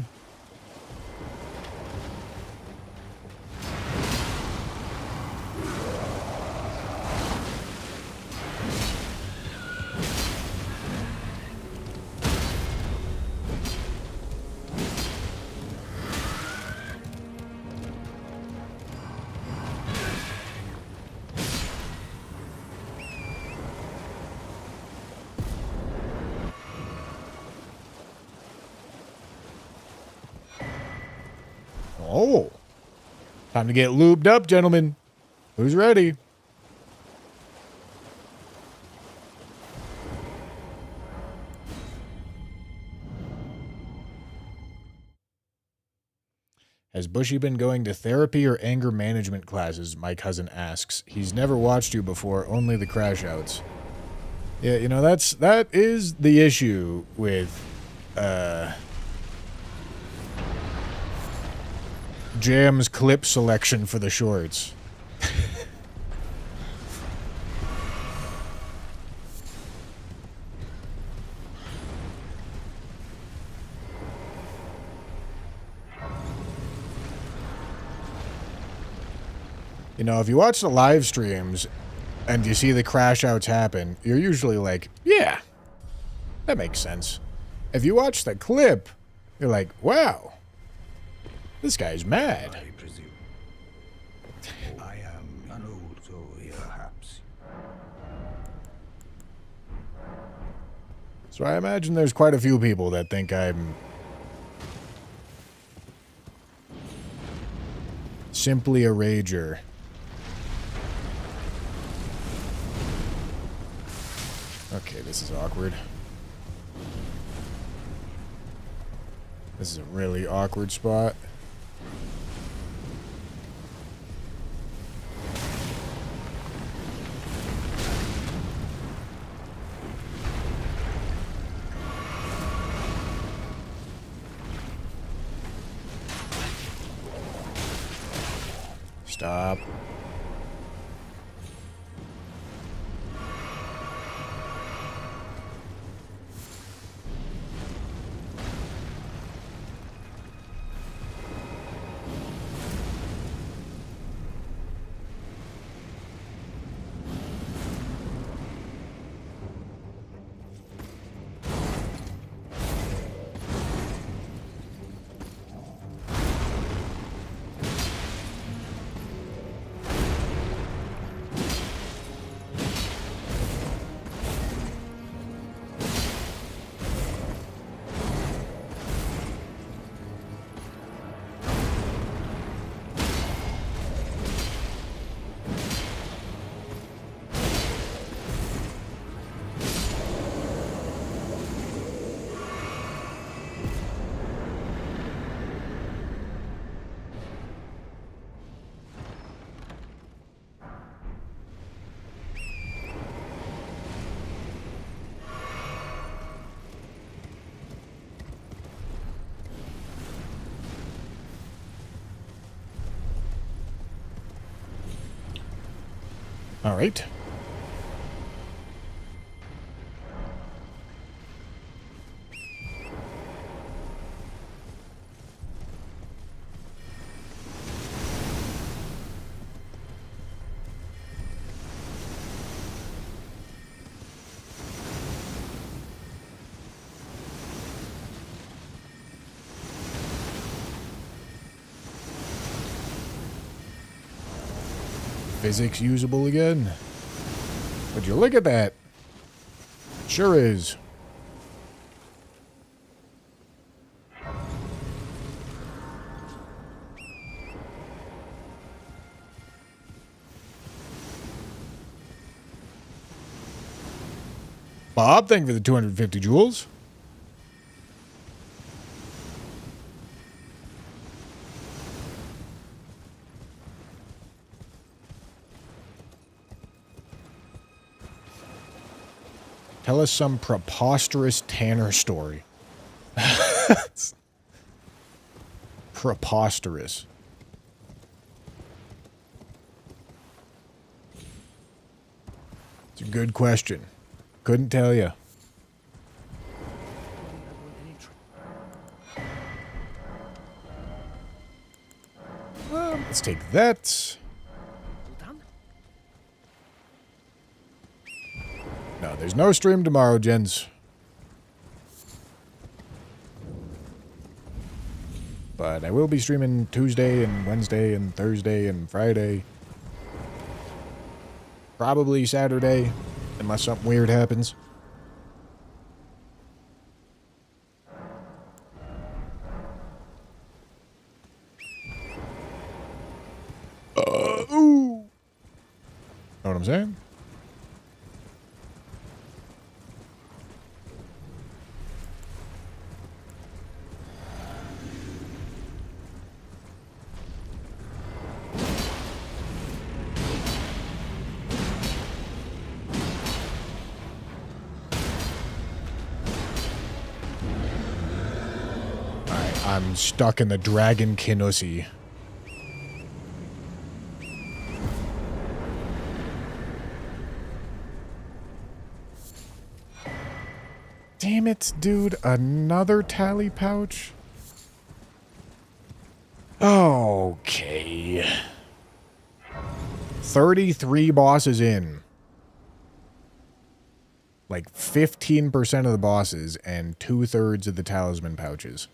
Speaker 1: Oh. Time to get lubed up, gentlemen. Who's ready? Has Bushy been going to therapy or anger management classes? My cousin asks. He's never watched you before, only the crash outs. Yeah, you know, that is the issue with Jam's clip selection for the shorts. You know, if you watch the live streams and you see the crash outs happen, you're usually like, yeah, that makes sense. If you watch the clip, you're like, wow, this guy's mad.
Speaker 3: I presume. I am an old soul, perhaps.
Speaker 1: So I imagine there's quite a few people that think I'm simply a rager. Okay, this is awkward. This is a really awkward spot. Stop. All right. Physics usable again? Would you look at that? Sure is. Bob, thank you for the 250 joules. Tell us some preposterous Tanner story. Preposterous. It's a good question. Couldn't tell you. Let's take that. No, there's no stream tomorrow, gents. But I will be streaming Tuesday and Wednesday and Thursday and Friday. Probably Saturday, unless something weird happens. Ooh. Know what I'm saying? I'm stuck in the Dragon Kinusi. Damn it, dude. Another tally pouch? Okay. 33 bosses in. Like 15% of the bosses and 2/3 of the talisman pouches.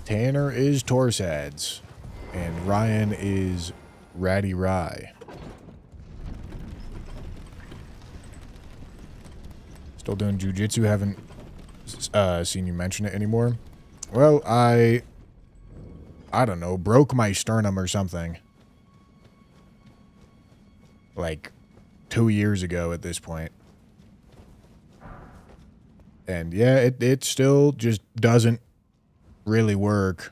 Speaker 1: Tanner is Torsads, and Ryan is Ratty Rye. Still doing jujitsu, haven't seen you mention it anymore. Well, I don't know, broke my sternum or something. Like 2 years ago at this point. And yeah, it still just doesn't really work.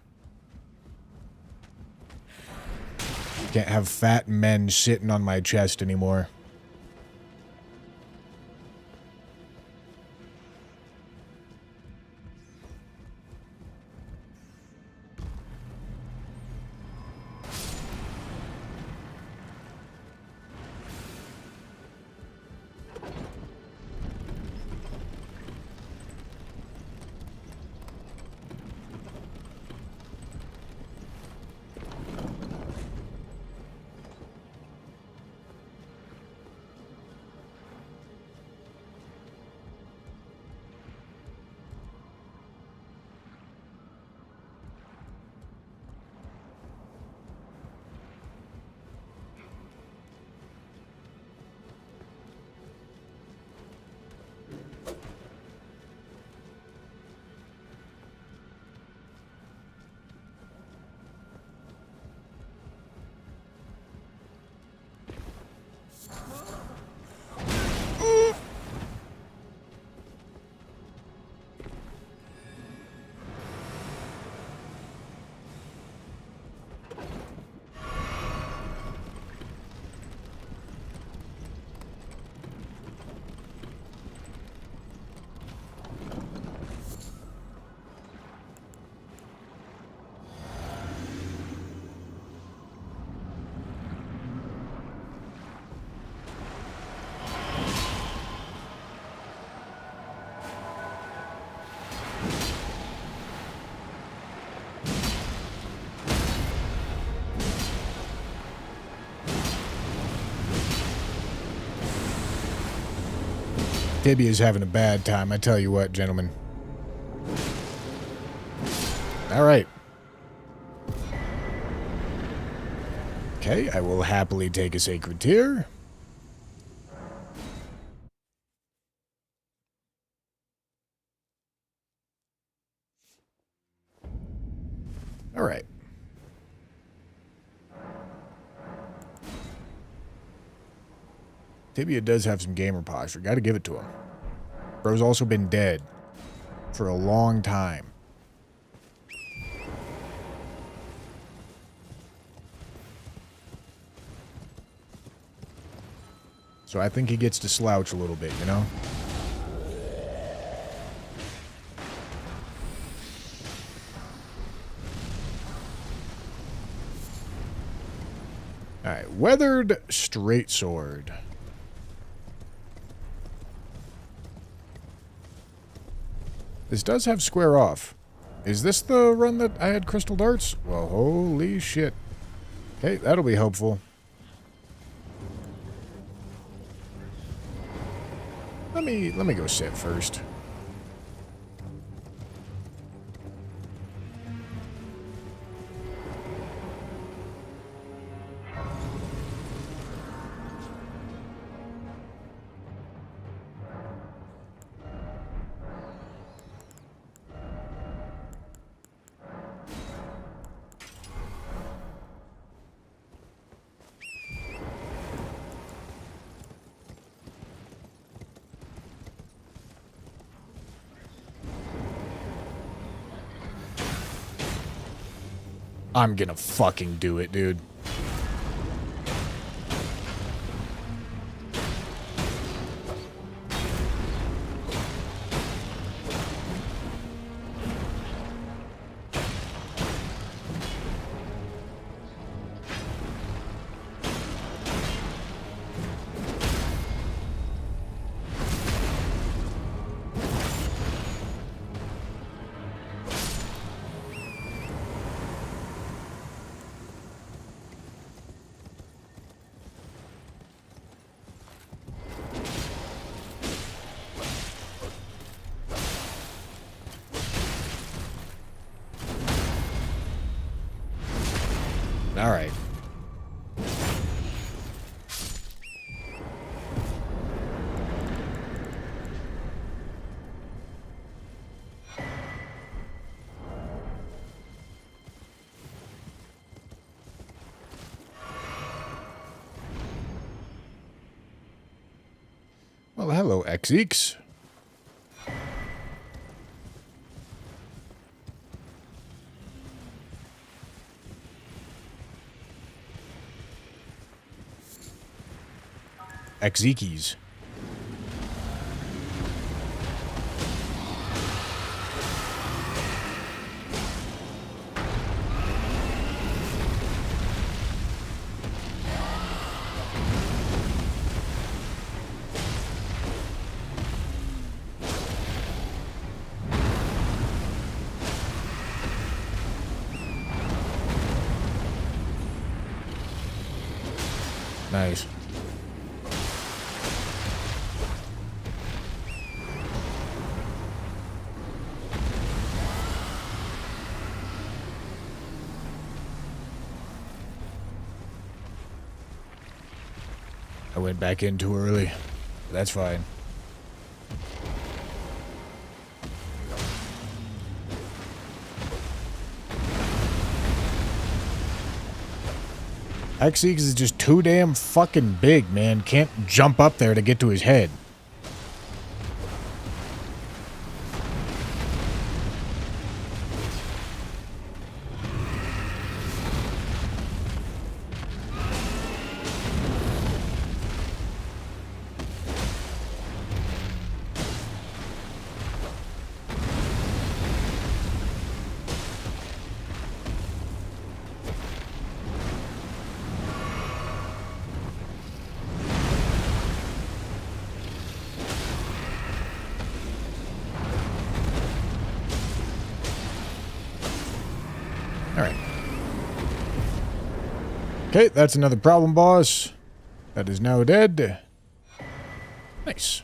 Speaker 1: Can't have fat men sitting on my chest anymore. Tibby is having a bad time, I tell you what, gentlemen. All right. Okay, I will happily take a sacred tear. All right. Tibia does have some gamer posture. Got to give it to him. Bro's also been dead for a long time. So I think he gets to slouch a little bit, you know? Alright, weathered straight sword. This does have square off. Is this the run that I had crystal darts? Well, holy shit. Okay, that'll be helpful. Let me go sit first. I'm gonna fucking do it, dude. All right. Well, hello, Xeeks. Xeekies. Nice. I went back in too early. That's fine. Xeeks is just too damn fucking big, man. Can't jump up there to get to his head. Alright. Okay, that's another problem boss. That is now dead. Nice.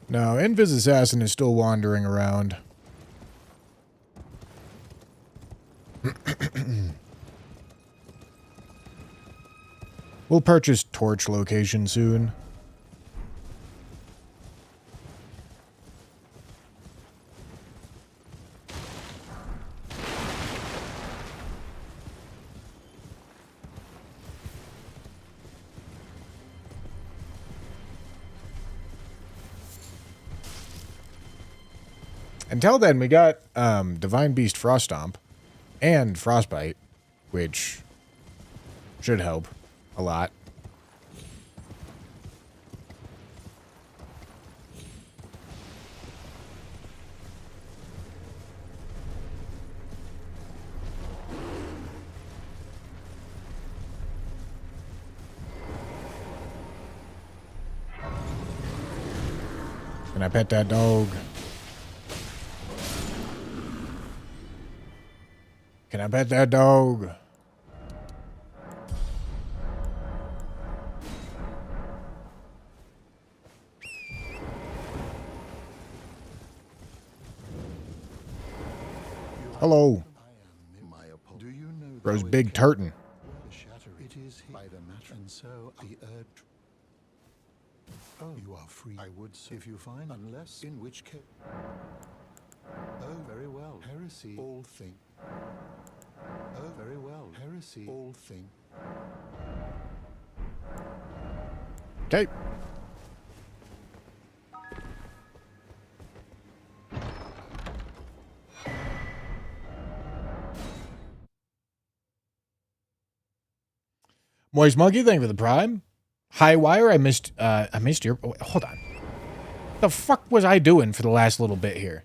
Speaker 1: No, Invis Assassin is still wandering around. We'll purchase torch location soon. Until then, we got Divine Beast Frost Stomp and Frostbite, which should help a lot. Can I pet that dog? Can I pet that dog? Hello.
Speaker 6: My apologies. Do you know
Speaker 1: Bro's
Speaker 6: how it
Speaker 1: big
Speaker 6: came-
Speaker 1: tartan.
Speaker 6: The shatter it is by the matter, and so the urge. Oh, you are free. I would say if you find, unless in which case. Oh, very well. Heresy, all thing. Oh, very well. Heresy, all thing.
Speaker 1: Okay. Moist Monkey, thank you for the prime. High Wire, I missed your... Oh, hold on. The fuck was I doing for the last little bit here?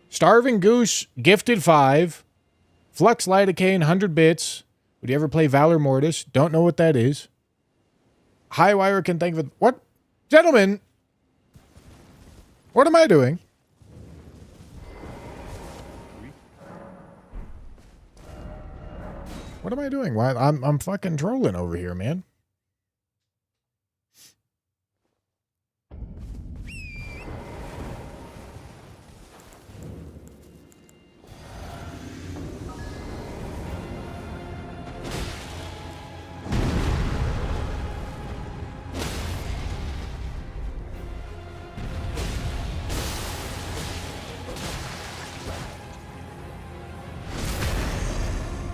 Speaker 1: Starving Goose, gifted 5. Flux Lidocaine, 100 bits. Would you ever play Valor Mortis? Don't know what that is. High Wire can thank you for... What? Gentlemen! What am I doing? What am I doing? Why I'm fucking trolling over here, man.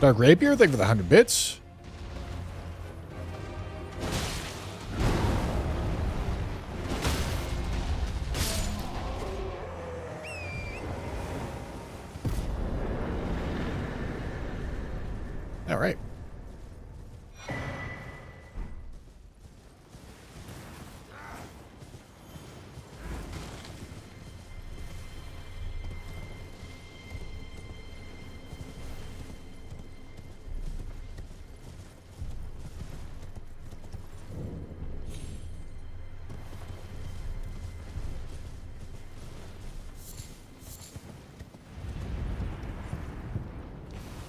Speaker 1: Dark Rapier, thank you for the 100 bits. All right.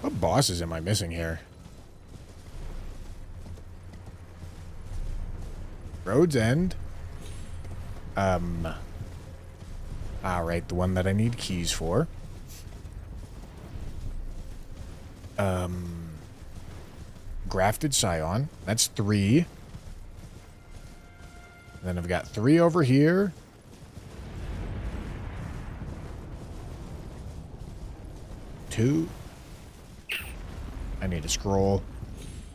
Speaker 1: What bosses am I missing here? Road's End. Alright, the one that I need keys for. Grafted Scion. That's 3. Then I've got 3 over here. Two. I need a scroll.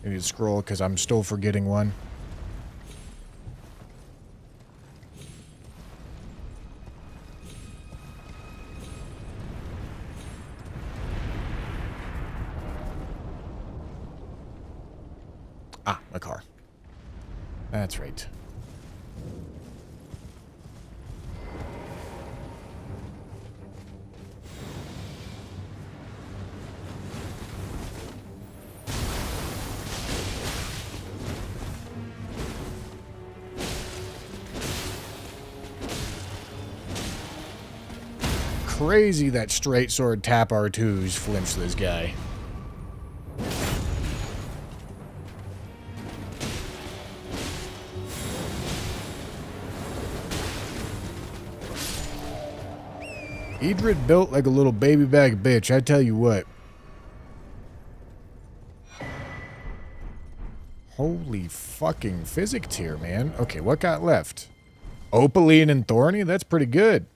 Speaker 1: I need a scroll because I'm still forgetting one. Ah, my car. That's right. Crazy that straight sword tap R2s flinched this guy. Idrid built like a little baby bag bitch, I tell you what. Holy fucking physic tier, man. Okay, what got left? Opaline and Thorny? That's pretty good.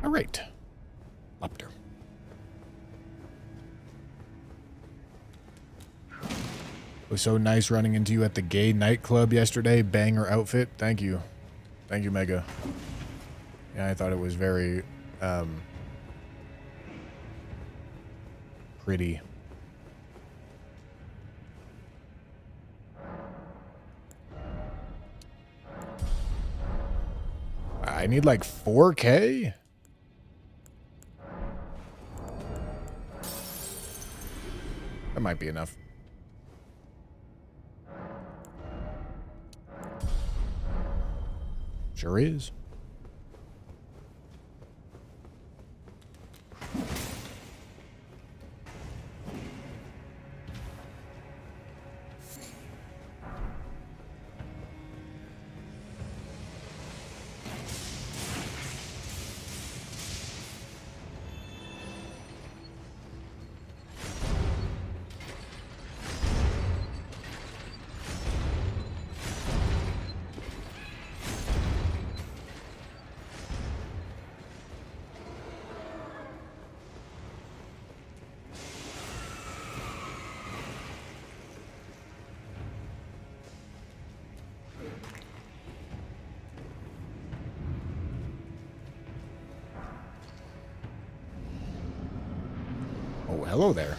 Speaker 1: All right. Lepter. was so nice running into you at the gay nightclub yesterday. Banger outfit. Thank you. Thank you, Mega. Yeah, I thought it was very, pretty. I need like 4K? That might be enough. Sure is. Oh, hello there.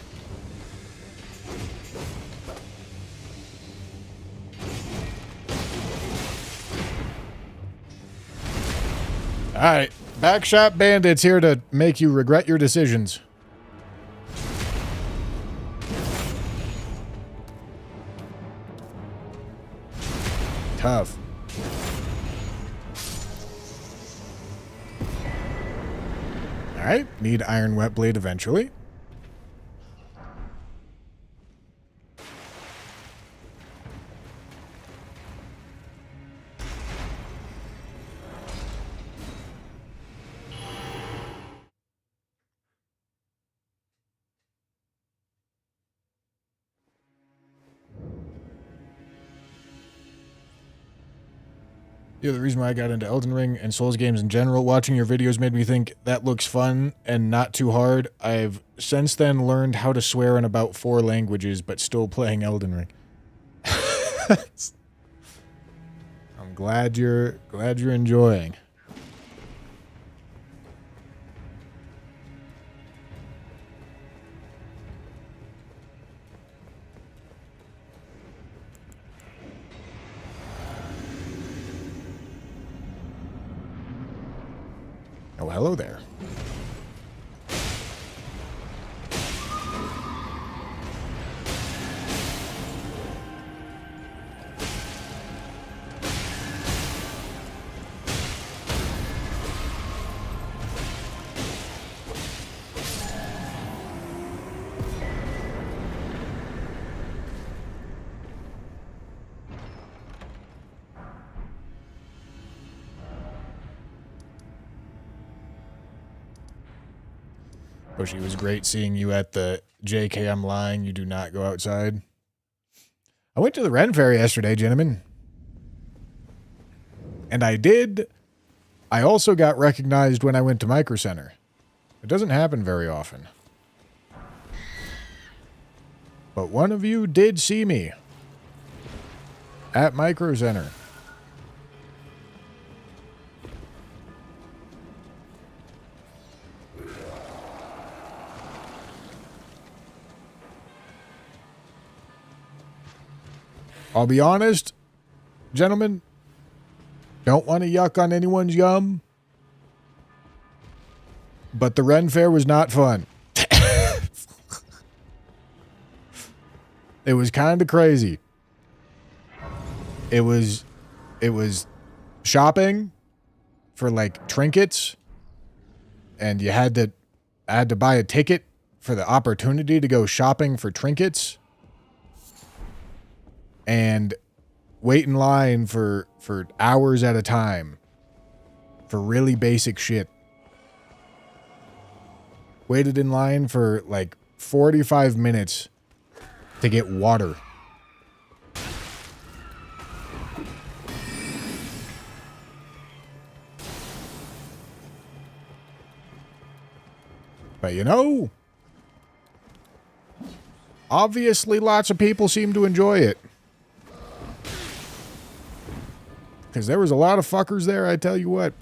Speaker 1: All right, Backshot Bandits here to make you regret your decisions. Tough. All right, need Iron Wet Blade eventually. Yeah, the reason why I got into Elden Ring and Souls games in general, watching your videos made me think that looks fun and not too hard. I've since then learned how to swear in about 4 languages, but still playing Elden Ring. I'm glad you're enjoying. Oh, hello there. Bushy, it was great seeing you at the JKM line. You do not go outside. I went to the Ren Fair yesterday, gentlemen. And I also got recognized when I went to Micro Center. It doesn't happen very often. But one of you did see me at Micro Center. I'll be honest, gentlemen, don't want to yuck on anyone's yum, but the Ren Fair was not fun. It was kind of crazy. It was shopping for like trinkets, and I had to buy a ticket for the opportunity to go shopping for trinkets. And wait in line for hours at a time for really basic shit. Waited in line for like 45 minutes to get water. But you know, Obviously, lots of people seem to enjoy it. Because there was a lot of fuckers there, I tell you what.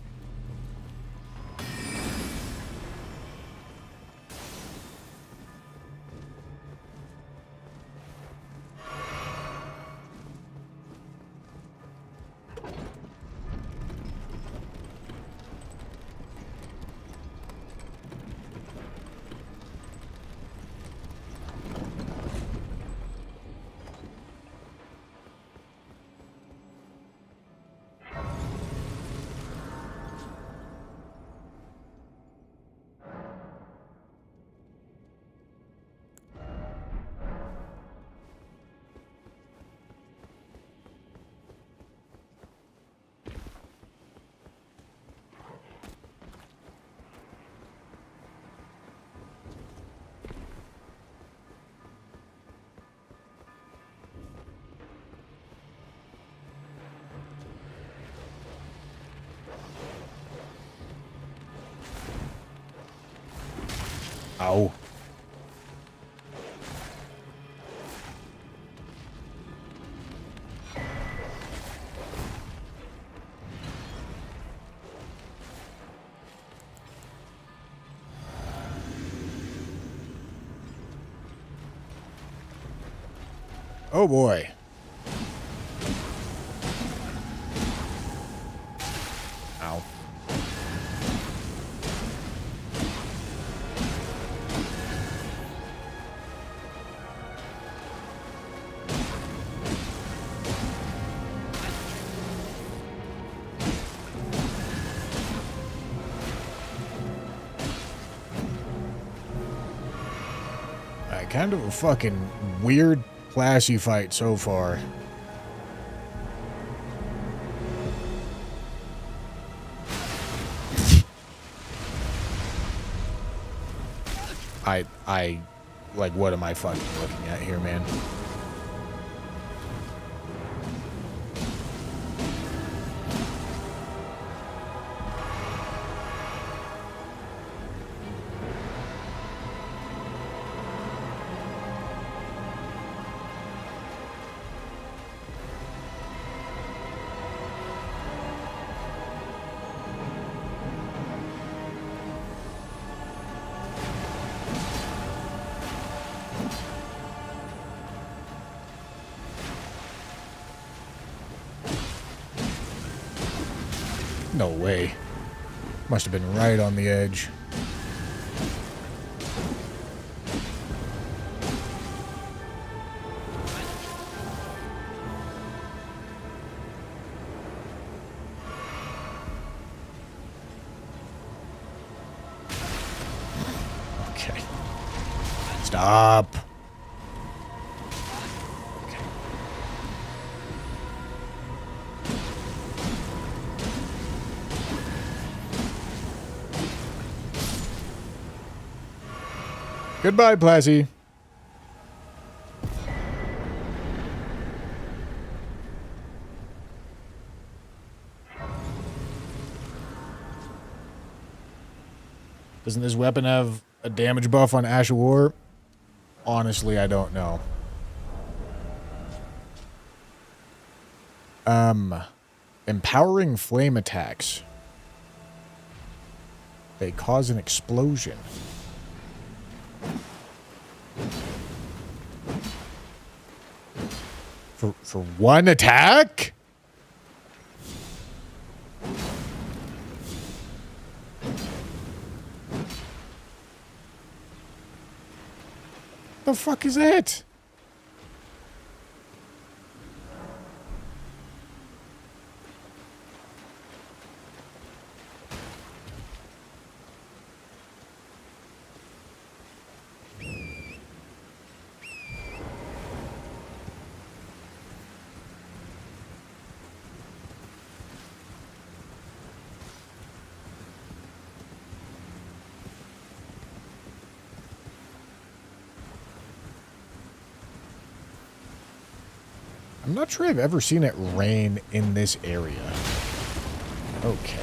Speaker 1: Ow. Oh boy. Ow. Kind of a fucking weird, classy fight so far. Like, what am I fucking looking at here, man? No way. Must have been right on the edge. Okay. Stop. Goodbye, Plassy. Doesn't this weapon have a damage buff on Ash of War? Honestly, I don't know. Empowering flame attacks. They cause an explosion. For one attack? The fuck is that? I'm not sure I've ever seen it rain in this area. Okay.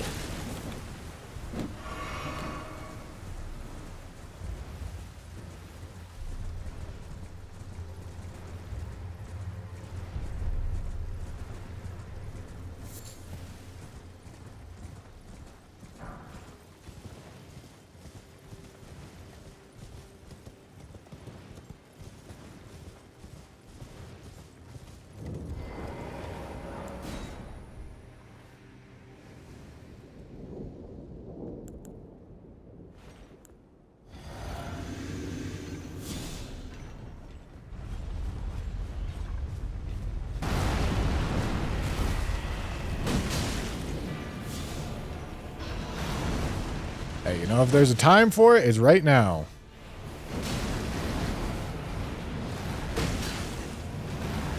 Speaker 1: You know, if there's a time for it, it's right now.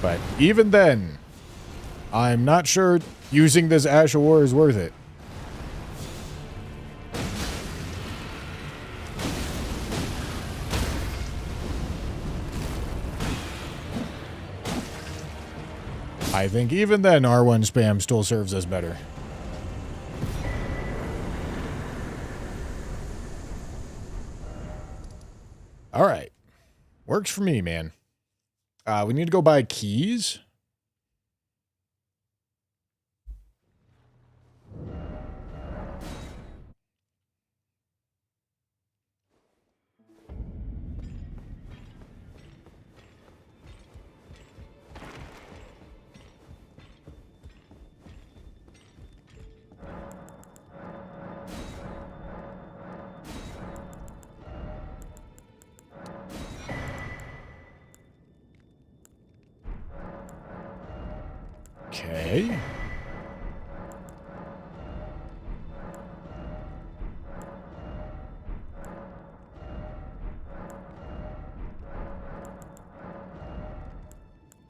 Speaker 1: But even then, I'm not sure using this Ash of War is worth it. I think even then R1 spam still serves us better. Alright. Works for me, man. We need to go buy keys. Okay.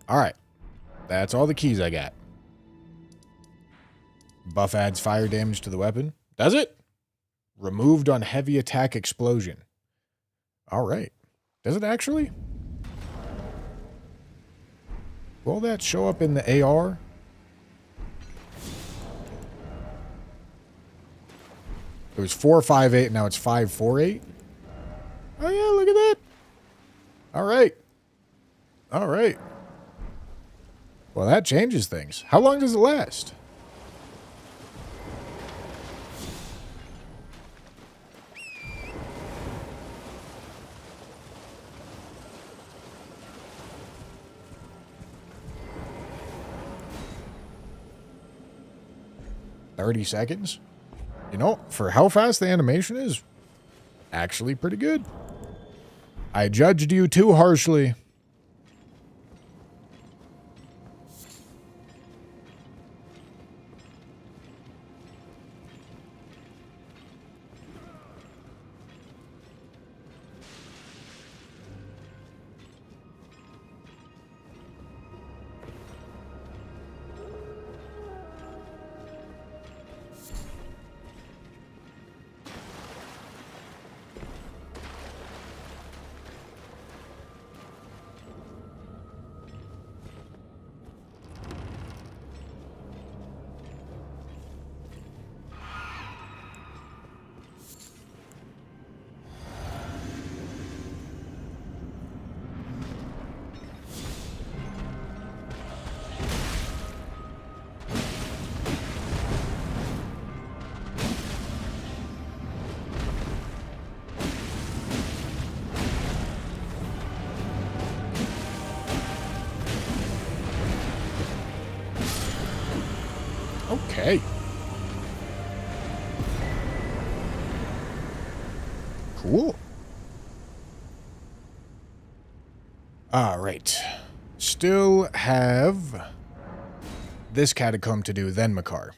Speaker 1: Alright. That's all the keys I got. Buff adds fire damage to the weapon. Does it? Removed on heavy attack explosion. Alright. Does it actually? Will that show up in the AR? It was 458, now it's 548. Oh yeah, look at that. Alright. Alright. Well, that changes things. How long does it last? $30 seconds? You know, for how fast the animation is, actually pretty good. I judged you too harshly. Okay. Cool. All right. Still have this catacomb to do, then Makar.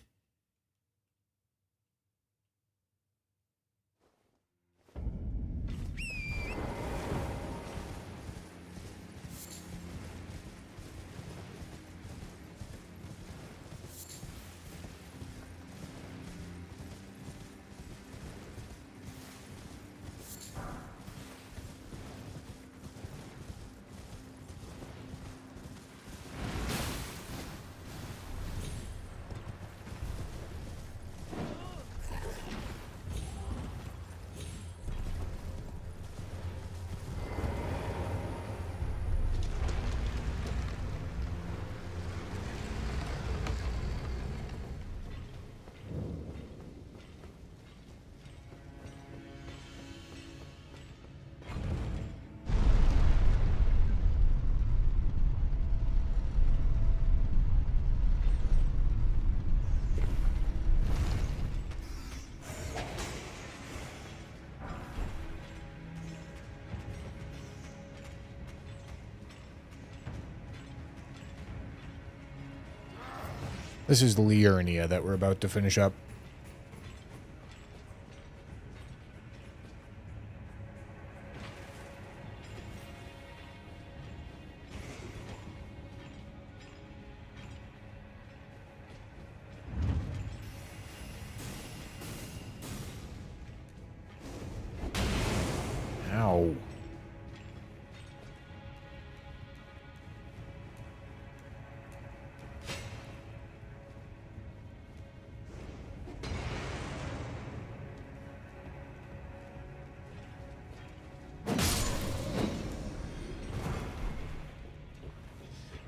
Speaker 1: This is Liurnia that we're about to finish up.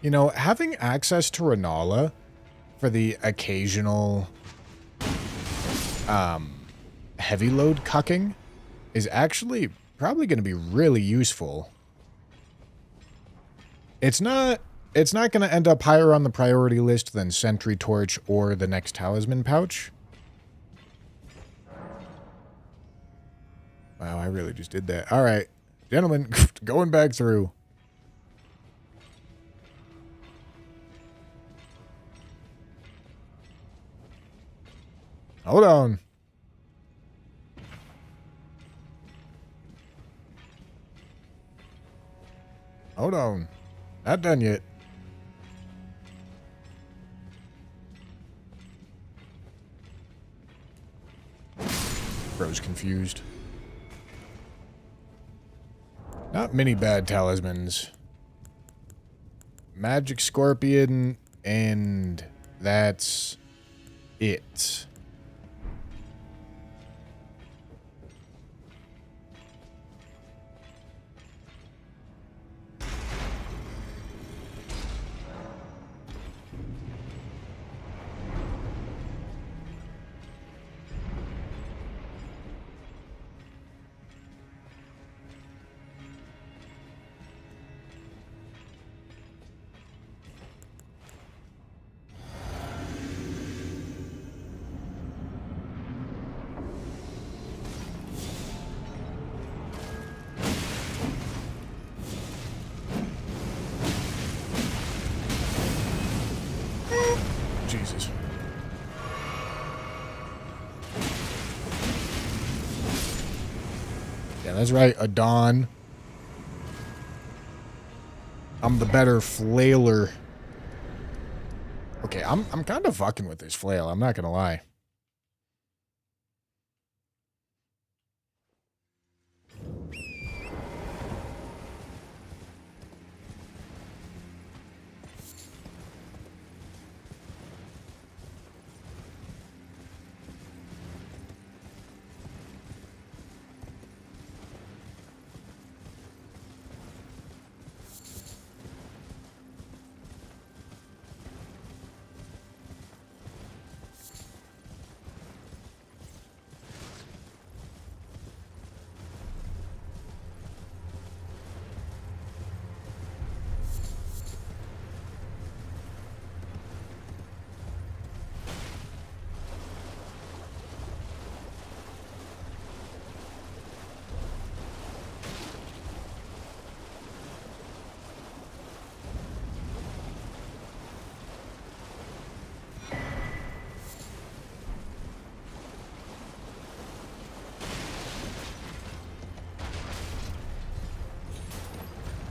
Speaker 1: You know, having access to Renala for the occasional heavy load cucking is actually probably going to be really useful. It's not going to end up higher on the priority list than Sentry Torch or the next Talisman Pouch. Wow, I really just did that. All right, gentlemen, going back through. Hold on. Hold on. Not done yet. Bro's confused. Not many bad talismans. Magic Scorpion, and that's it. Jesus. Yeah, that's right, Adon. I'm the better flailer. Okay, I'm kind of fucking with this flail, I'm not gonna lie.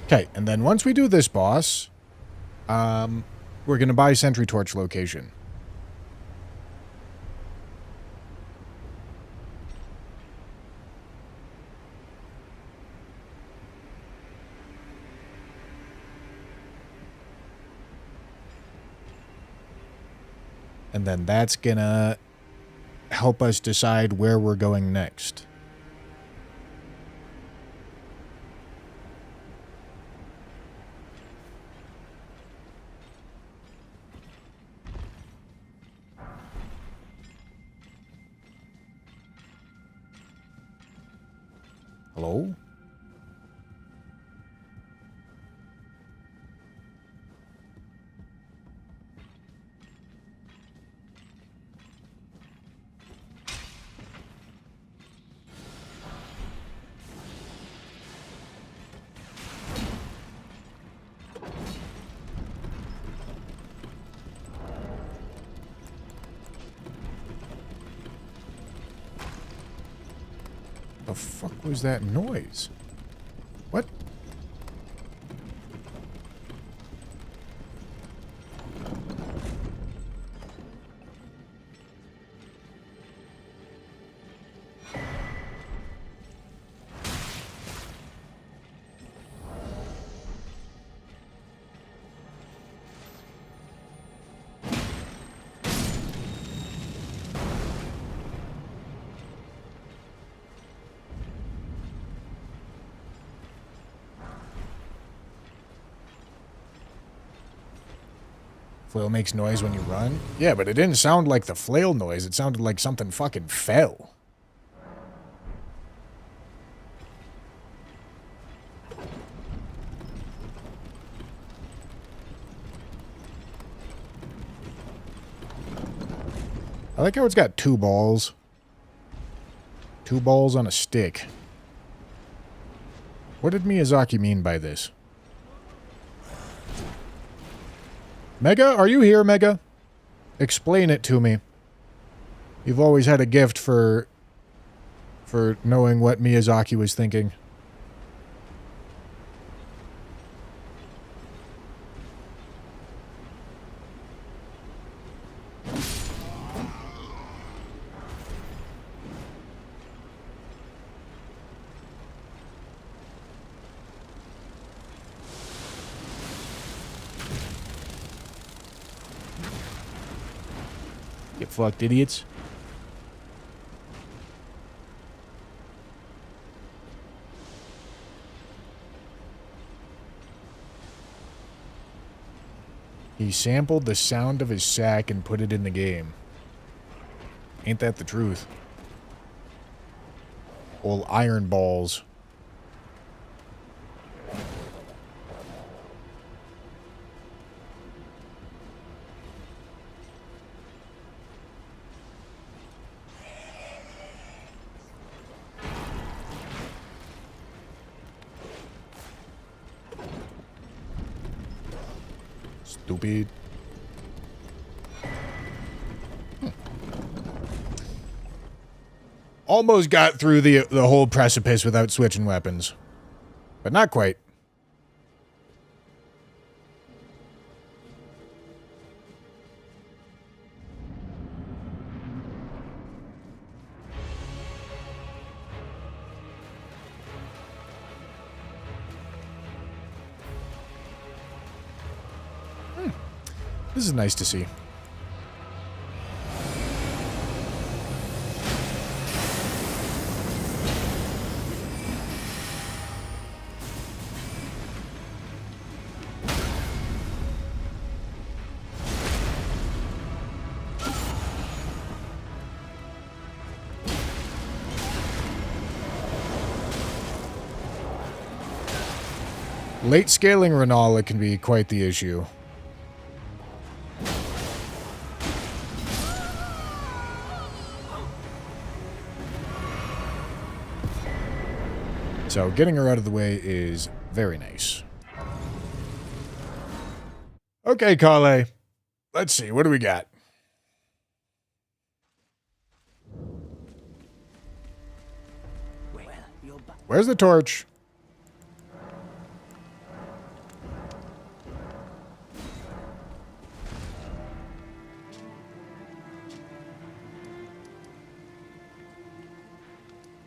Speaker 1: Okay, and then once we do this boss, we're going to buy Sentry Torch location. And then that's going to help us decide where we're going next. Hello? The fuck was that noise? What? Flail makes noise when you run? Yeah, but it didn't sound like the flail noise. It sounded like something fucking fell. I like how it's got 2 balls. 2 balls on a stick. What did Miyazaki mean by this? Mega, are you here, Mega? Explain it to me. You've always had a gift for knowing what Miyazaki was thinking. Get fucked, idiots. He sampled the sound of his sack and put it in the game. Ain't that the truth? Old iron balls. Stupid. Almost got through the whole precipice without switching weapons. But not quite. This is nice to see. Late scaling Renala can be quite the issue. So getting her out of the way is very nice. Okay, Kale. Let's see, what do we got? Where's the torch?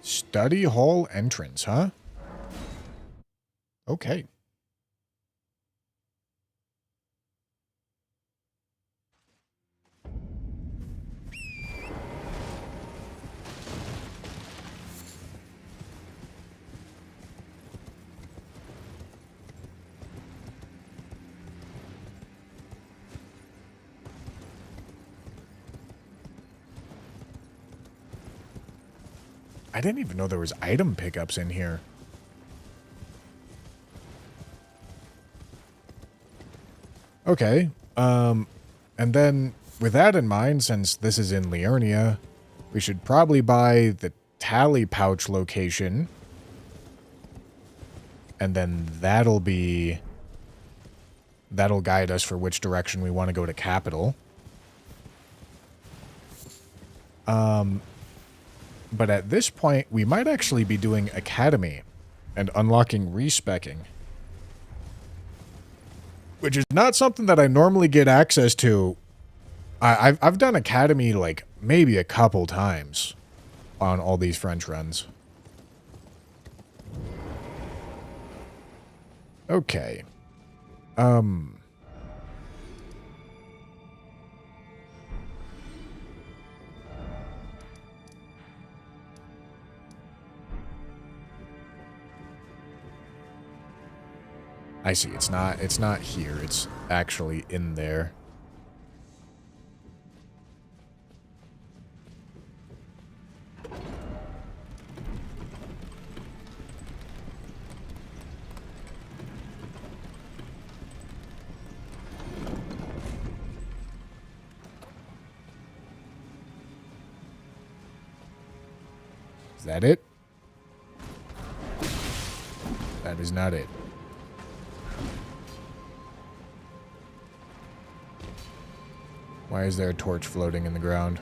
Speaker 1: Study hall entrance, huh? Okay. I didn't even know there was item pickups in here. Okay. And then with that in mind, since this is in Liurnia, we should probably buy the tally pouch location. And then that'll guide us for which direction we want to go to Capital. But at this point, we might actually be doing Academy and unlocking respecking. Which is not something that I normally get access to. I've done Academy like maybe a couple times on all these French runs. Okay. I see. It's not here. It's actually in there. that it? That is not it. Why is there a torch floating in the ground?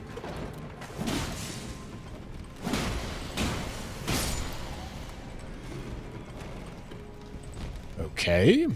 Speaker 1: Okay.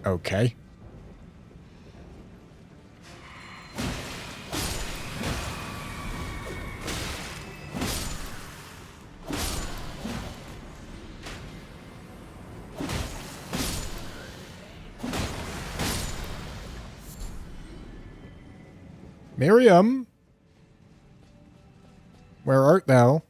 Speaker 1: Okay. Miriam, where art thou?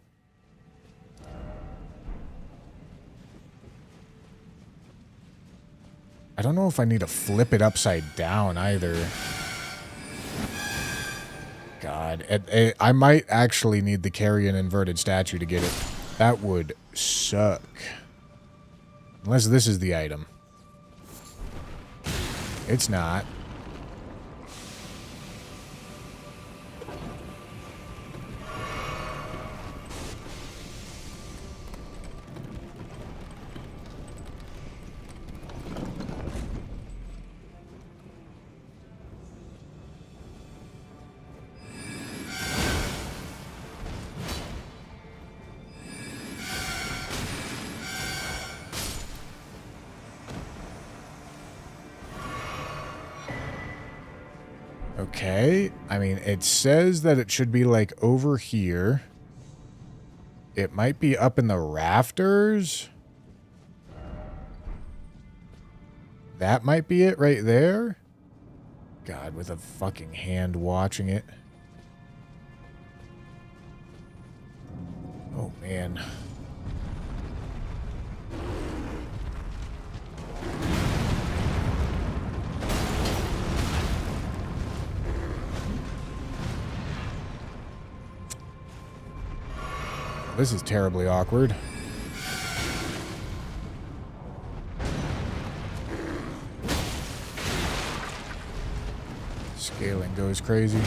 Speaker 1: I don't know if I need to flip it upside down either. God, I might actually need to carry an inverted statue to get it. That would suck. Unless this is the item. It's not. Okay, I mean, it says that it should be, like, over here. It might be up in the rafters. That might be it right there. God, with a fucking hand watching it. Oh, man. This is terribly awkward. Scaling goes crazy.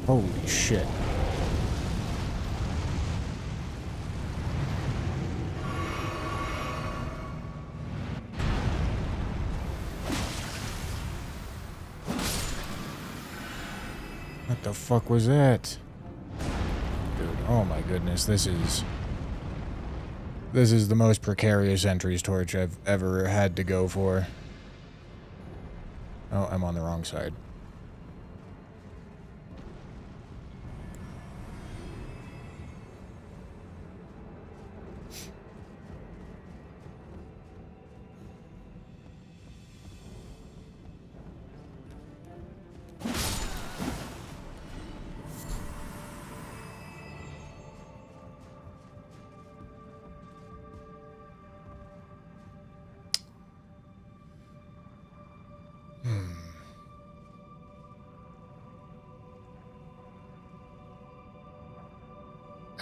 Speaker 1: Holy shit. What the fuck was that? Dude, oh my goodness, this is the most precarious entries torch I've ever had to go for. Oh, I'm on the wrong side.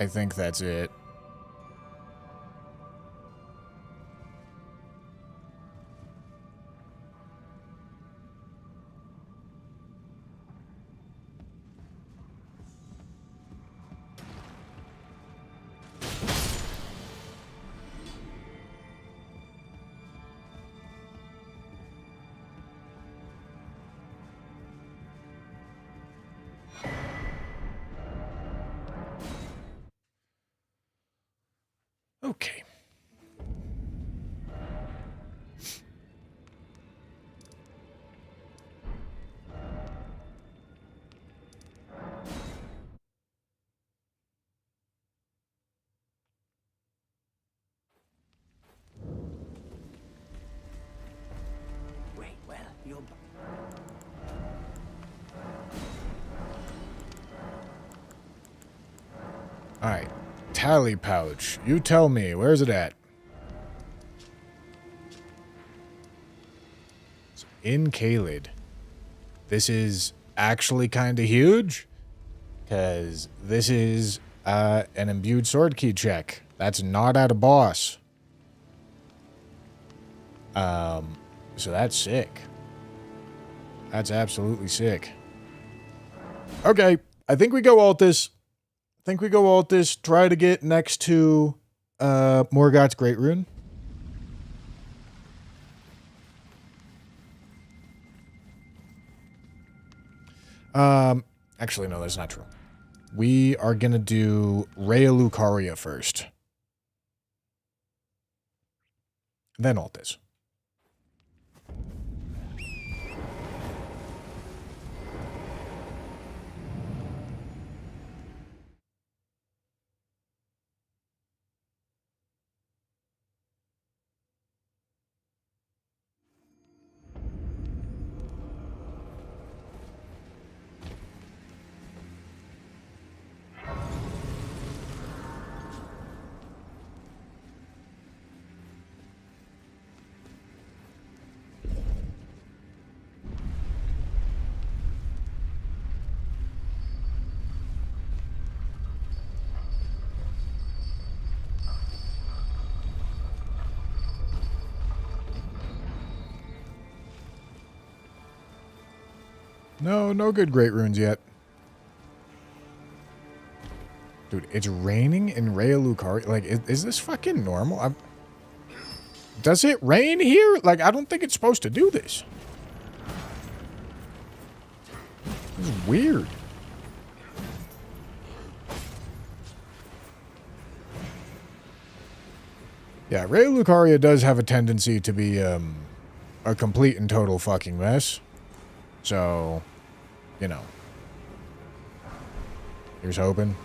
Speaker 1: I think that's it. Okay.
Speaker 2: Wait, well, you're...
Speaker 1: Alright. Tally pouch. You tell me. Where's it at? It's in Kaled. This is actually kind of huge. Because this is an imbued sword key check. That's not at a boss. So that's sick. That's absolutely sick. Okay. I think we go Altus. Try to get next to Morgoth's Great Rune. Actually, no, that's not true. We are going to do Rhea Lucaria first. Then Altus. No good Great Runes yet. Dude, it's raining in Rhea Lucaria. Like, is this fucking normal? Does it rain here? Like, I don't think it's supposed to do this. This is weird. Yeah, Rhea Lucaria does have a tendency to be a complete and total fucking mess. So, you know. Here's hoping.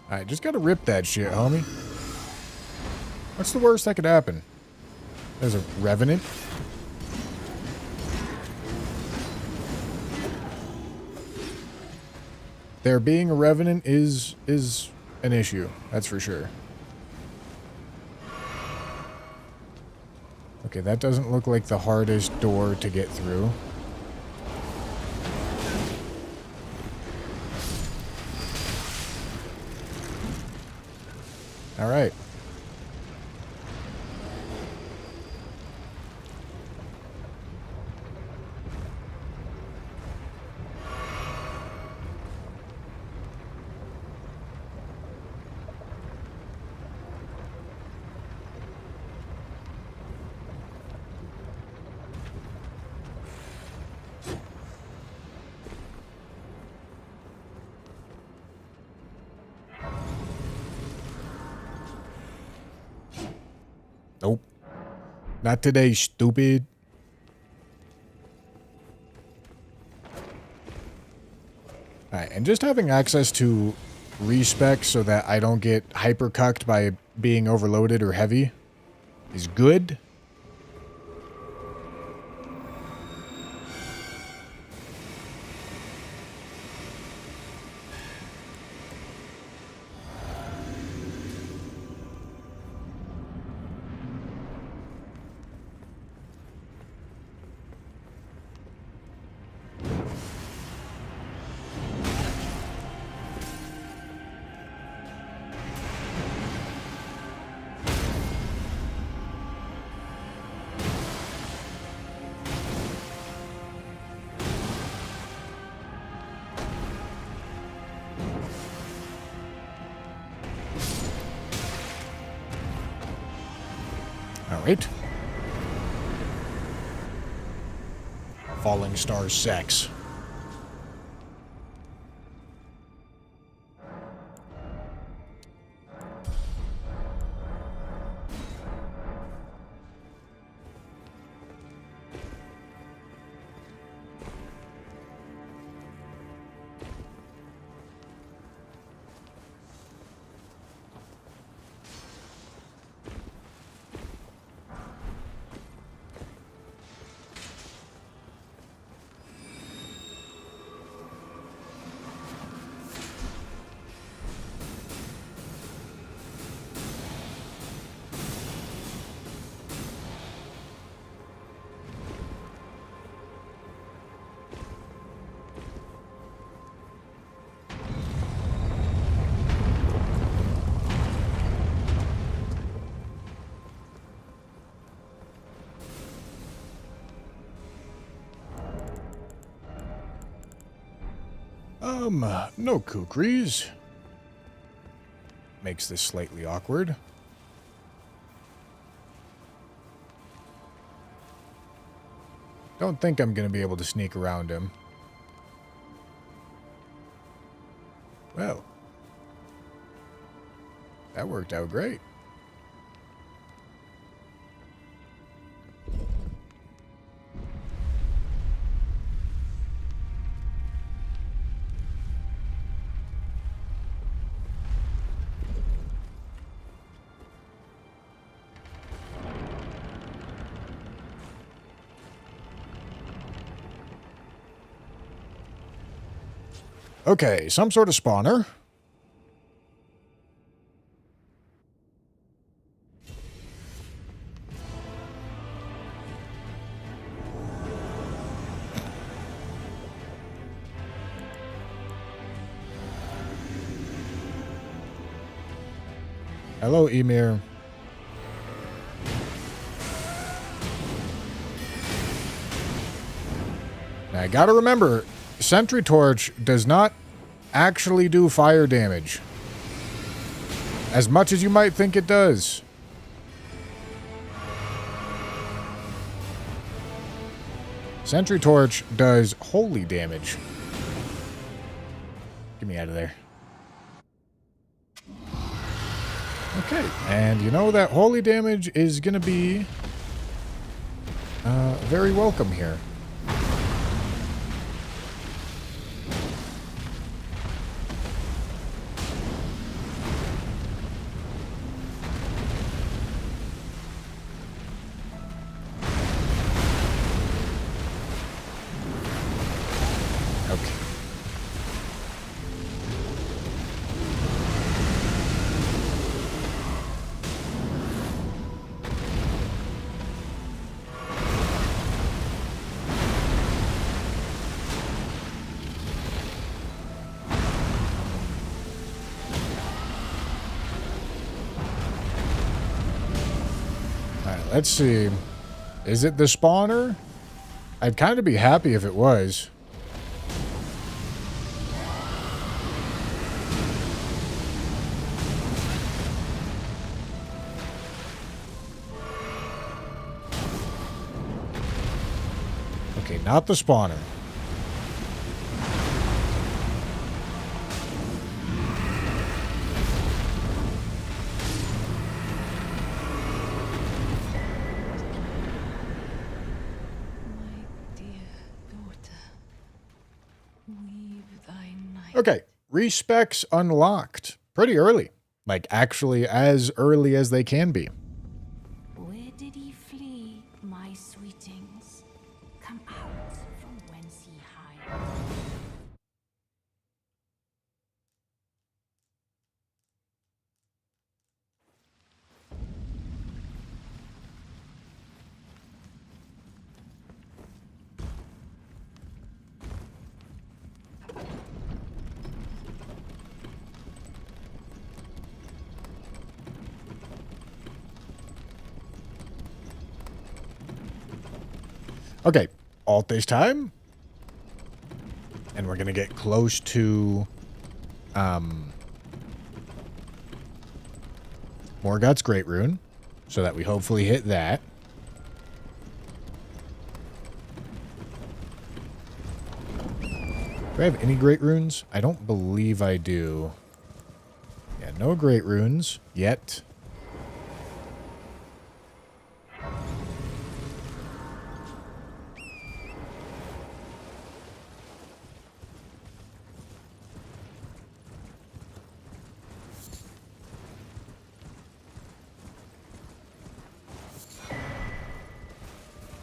Speaker 1: Alright, just gotta rip that shit, homie. What's the worst that could happen? There's a Revenant. There being a Revenant is an issue, that's for sure. Okay, that doesn't look like the hardest door to get through. All right. Nope. Not today, stupid. Alright, and just having access to respec so that I don't get hyper-cucked by being overloaded or heavy is good. Alright. Falling Star Sex. No kukris. Makes this slightly awkward. Don't think I'm gonna be able to sneak around him. Well, that worked out great. Okay, some sort of spawner. Hello, Emir. Now, I gotta remember, Sentry Torch does not actually do fire damage. As much as you might think it does. Sentry Torch does holy damage. Get me out of there. Okay, and you know that holy damage is gonna be very welcome here. Let's see. Is it the spawner? I'd kind of be happy if it was. Okay, not the spawner.
Speaker 5: My dear daughter, weave thy night.
Speaker 1: Okay, respecs unlocked. Pretty early. Like, actually as early as they can be.
Speaker 4: Where did he flee, my sweetings? Come out from whence he hides.
Speaker 1: Okay, alt this time. And we're going to get close to Morgoth's Great Rune, so that we hopefully hit that. Do I have any Great Runes? I don't believe I do. Yeah, no Great Runes yet.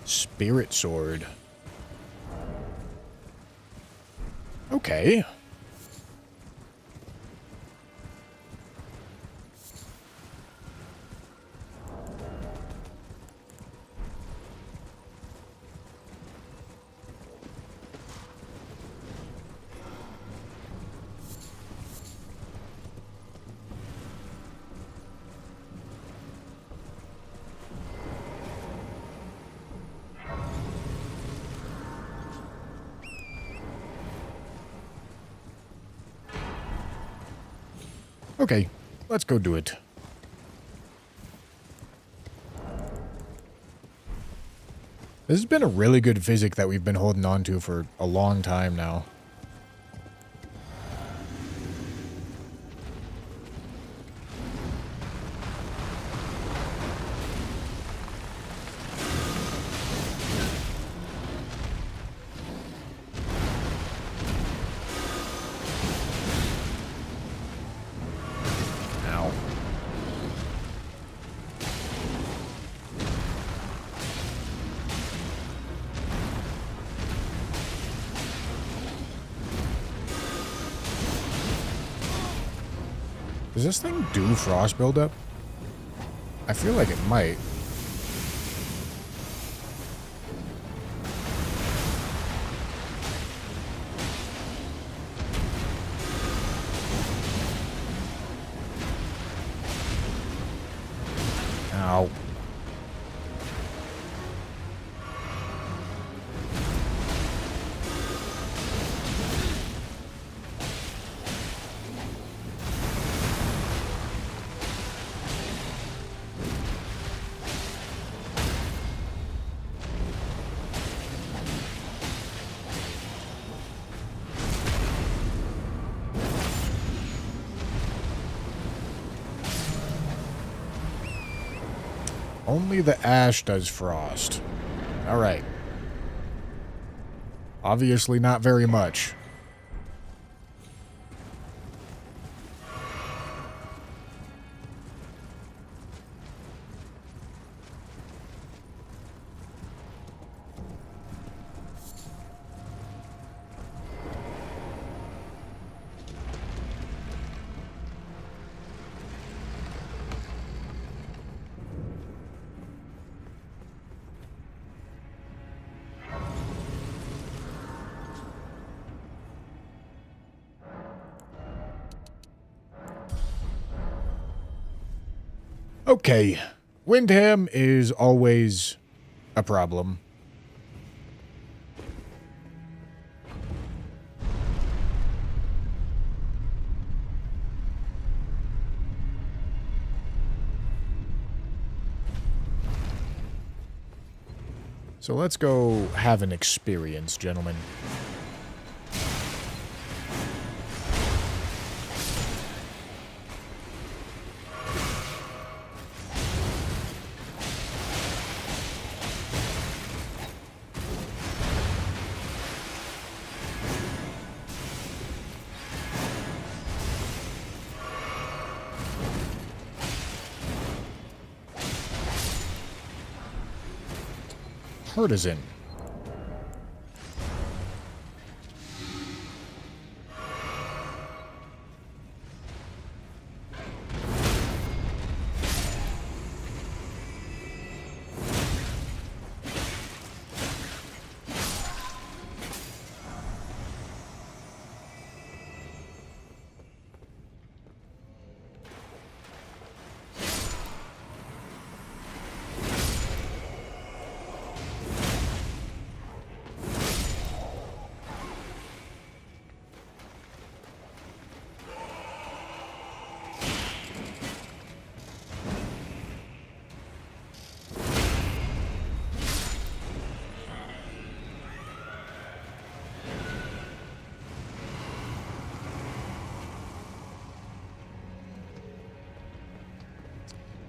Speaker 1: Spirit Sword. Okay. Okay, let's go do it. This has been a really good physic that we've been holding on to for a long time now. Ow. Does this thing do frost buildup? I feel like it might. Ow. Only the ash does frost. Alright. Obviously not very much. Okay. Windham is always a problem. So let's go have an experience, gentlemen. partisan.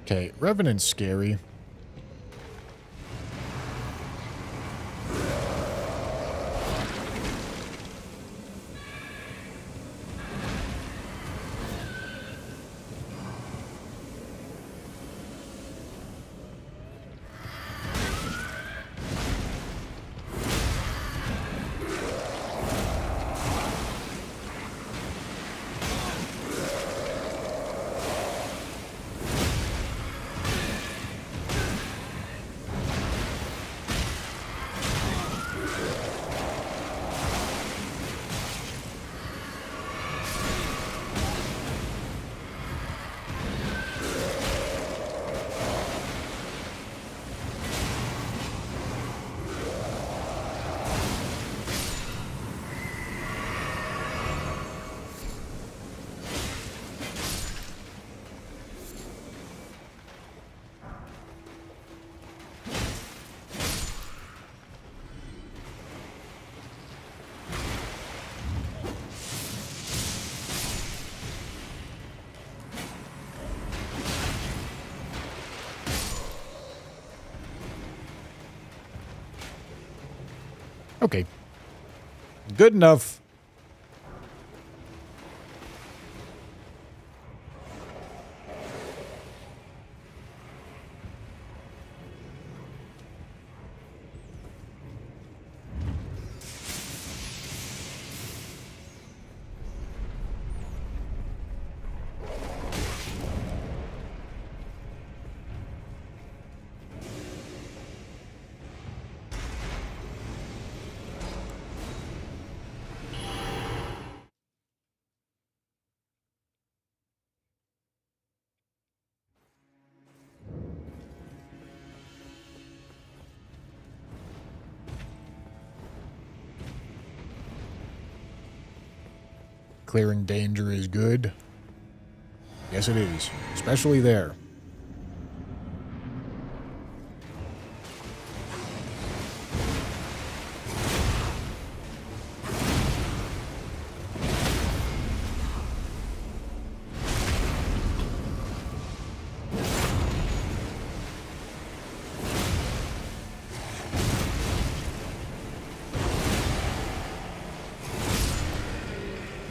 Speaker 1: Okay, Revenant's scary. Okay. Good enough. Clearing danger is good. Yes, it is. Especially there.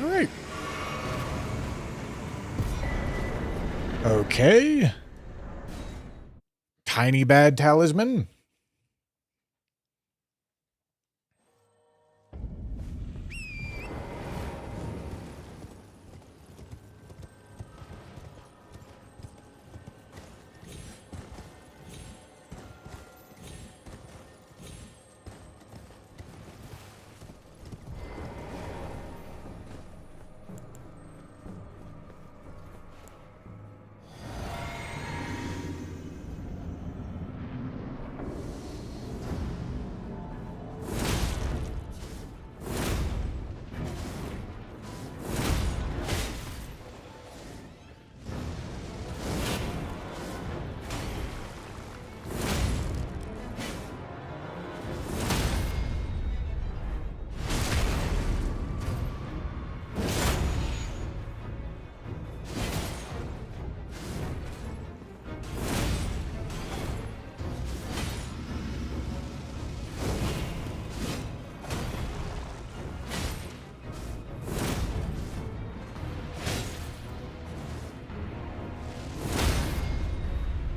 Speaker 1: All right. Okay. Tiny bad talisman.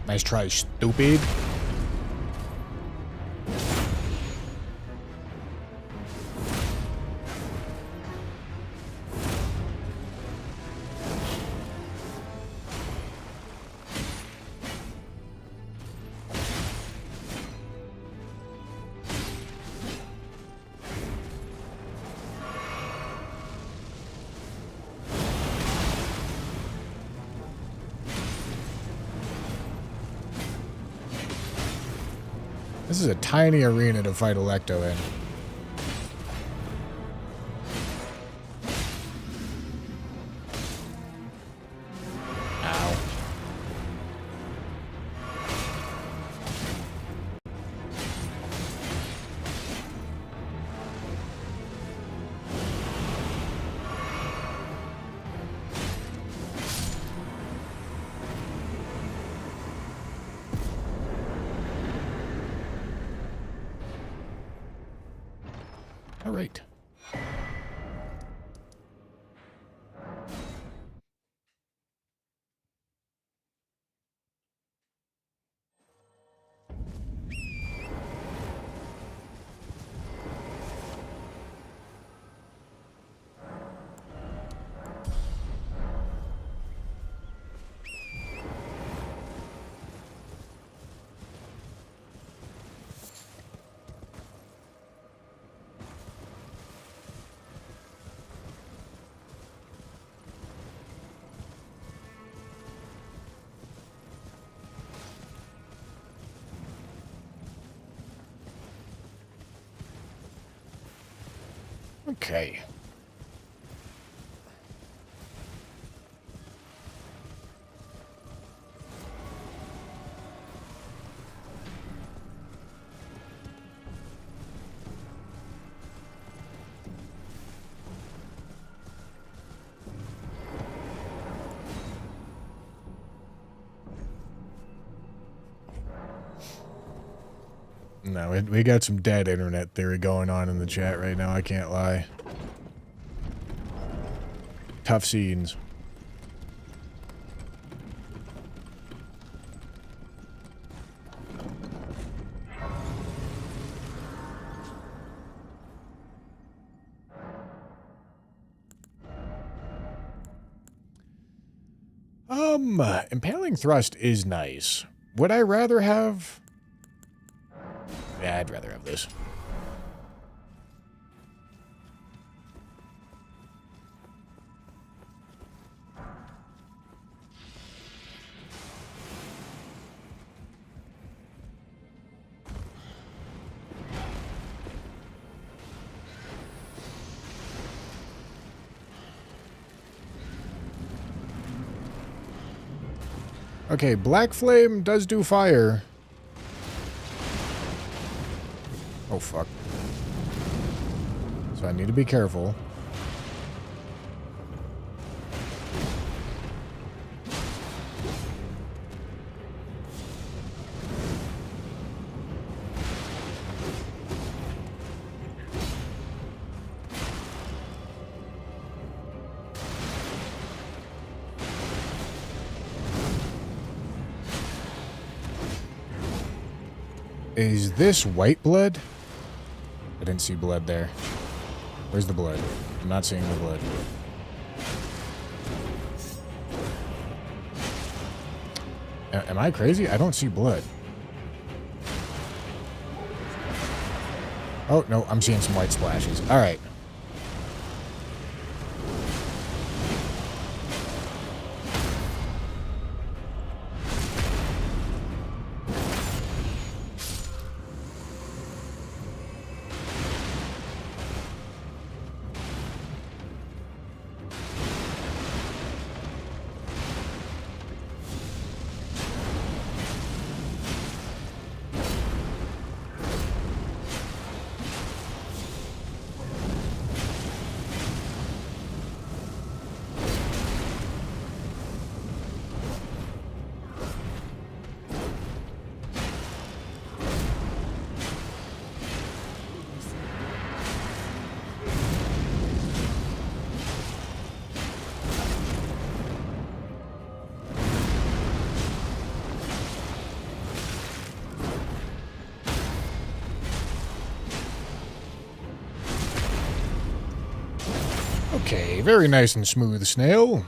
Speaker 1: Nice try, stupid. This is a tiny arena to fight Electo in. Ow. All right. Okay. No, we got some dead internet theory going on in the chat right now, I can't lie. Tough scenes. Impaling thrust is nice. Would I rather have... Yeah, I'd rather have this. Okay, Black Flame does do fire. Oh, fuck. So I need to be careful. Is this white blood? I didn't see blood there. Where's the blood? I'm not seeing the blood. Am I crazy? I don't see blood. Oh, no, I'm seeing some white splashes. All right. Okay, very nice and smooth, snail.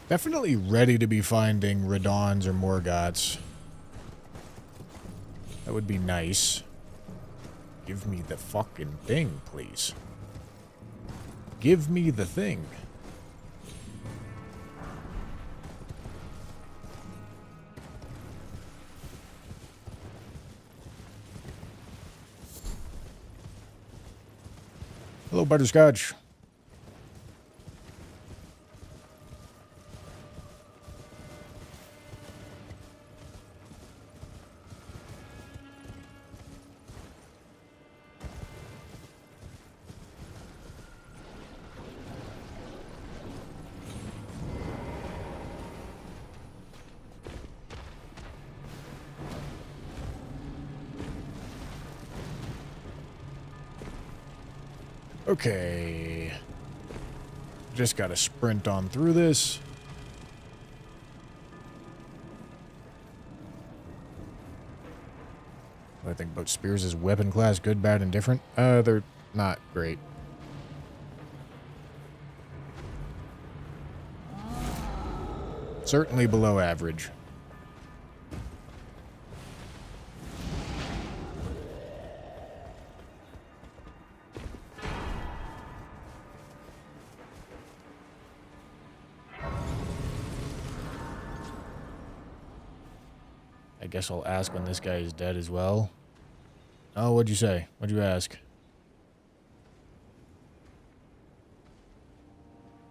Speaker 1: Definitely ready to be finding Radons or Morgoths. That would be nice. Give me the fucking thing, please. Give me the thing. Hello, Butterscotch. Okay. Just gotta sprint on through this. What do I think about Spears' weapon class? Good, bad, and different? They're not great. Certainly below average. I guess I'll ask when this guy is dead as well. Oh, what'd you say? What'd you ask? You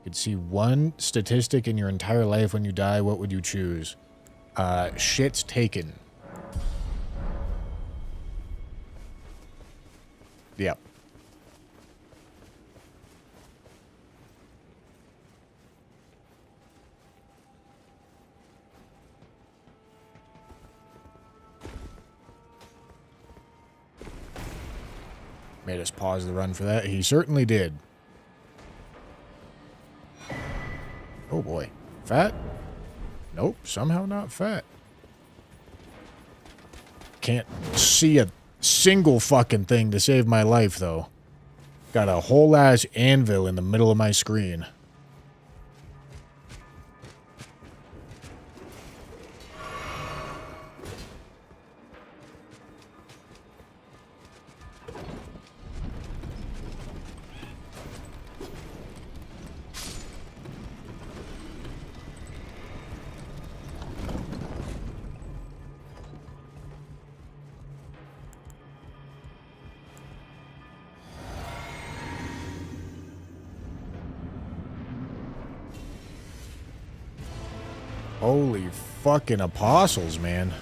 Speaker 1: could see one statistic in your entire life when you die. What would you choose? Shit's taken. Yep. Made us pause the run for that. He certainly did. Oh boy. Fat? Nope, somehow not fat. Can't see a single fucking thing to save my life, though. Got a whole ass anvil in the middle of my screen. Holy fucking apostles, man.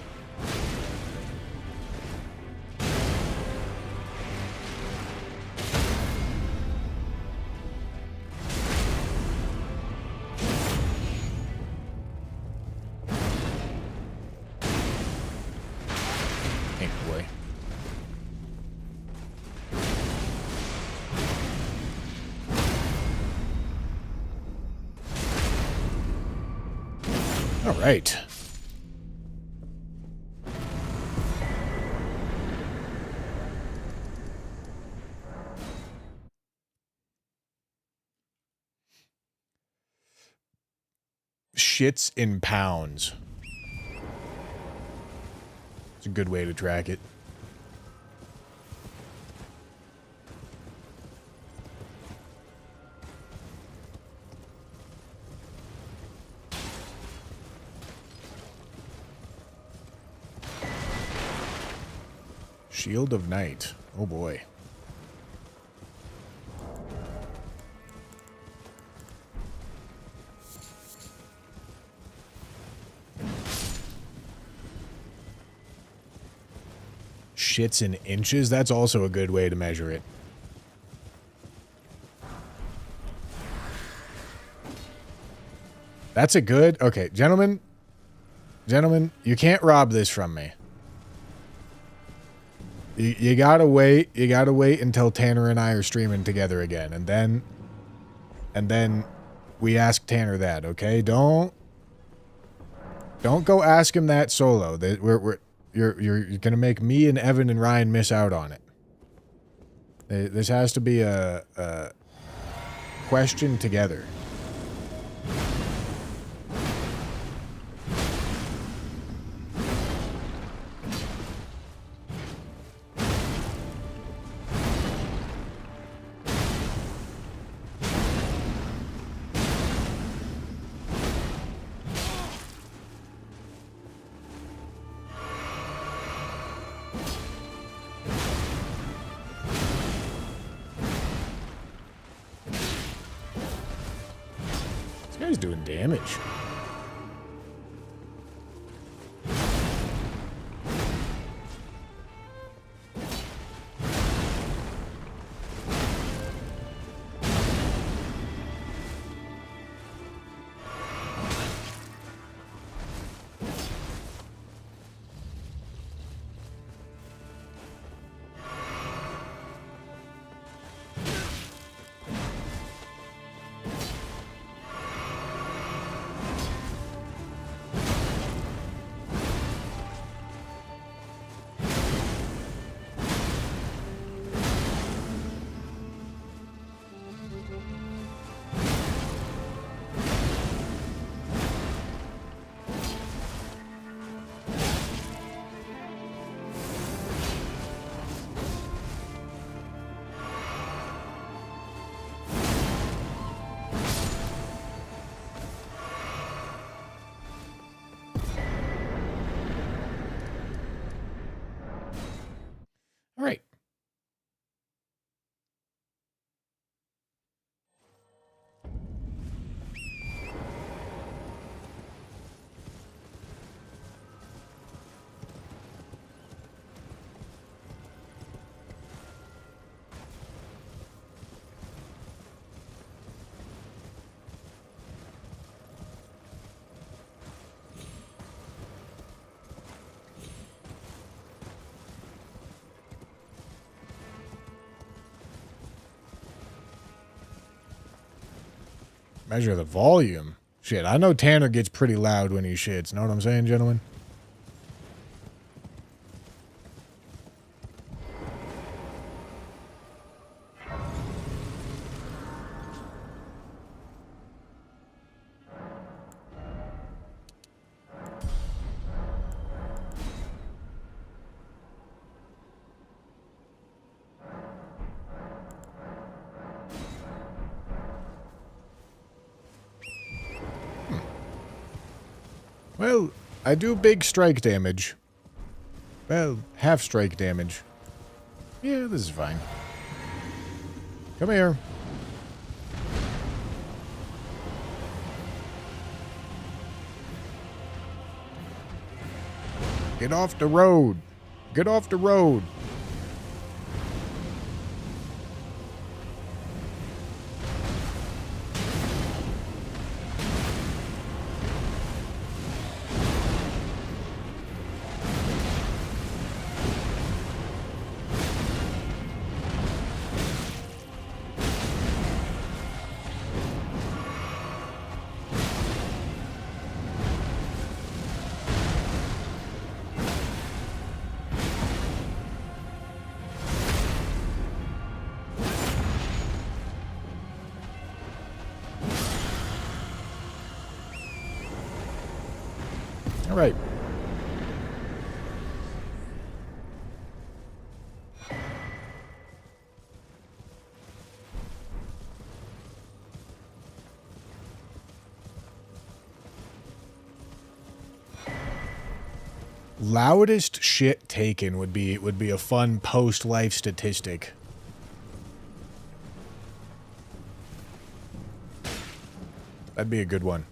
Speaker 1: Hey, boy. All right. Shits in pounds. It's a good way to track it. Shield of Night. Oh boy. Shits in inches? That's also a good way to measure it. That's a good... Okay, gentlemen. Gentlemen, you can't rob this from me. You gotta wait. You gotta wait until Tanner and I are streaming together again, and then we ask Tanner that. Okay? Don't go ask him that solo. You're gonna make me and Evan and Ryan miss out on it. This has to be a question together. Guy's doing damage. All right. Measure the volume. Shit, I know Tanner gets pretty loud when he shits. Know what I'm saying, gentlemen? Well, I do big strike damage. Well, half strike damage. Yeah, this is fine. Come here. Get off the road. Get off the road. All right. Loudest shit taken would be a fun post-life statistic. That'd be a good one.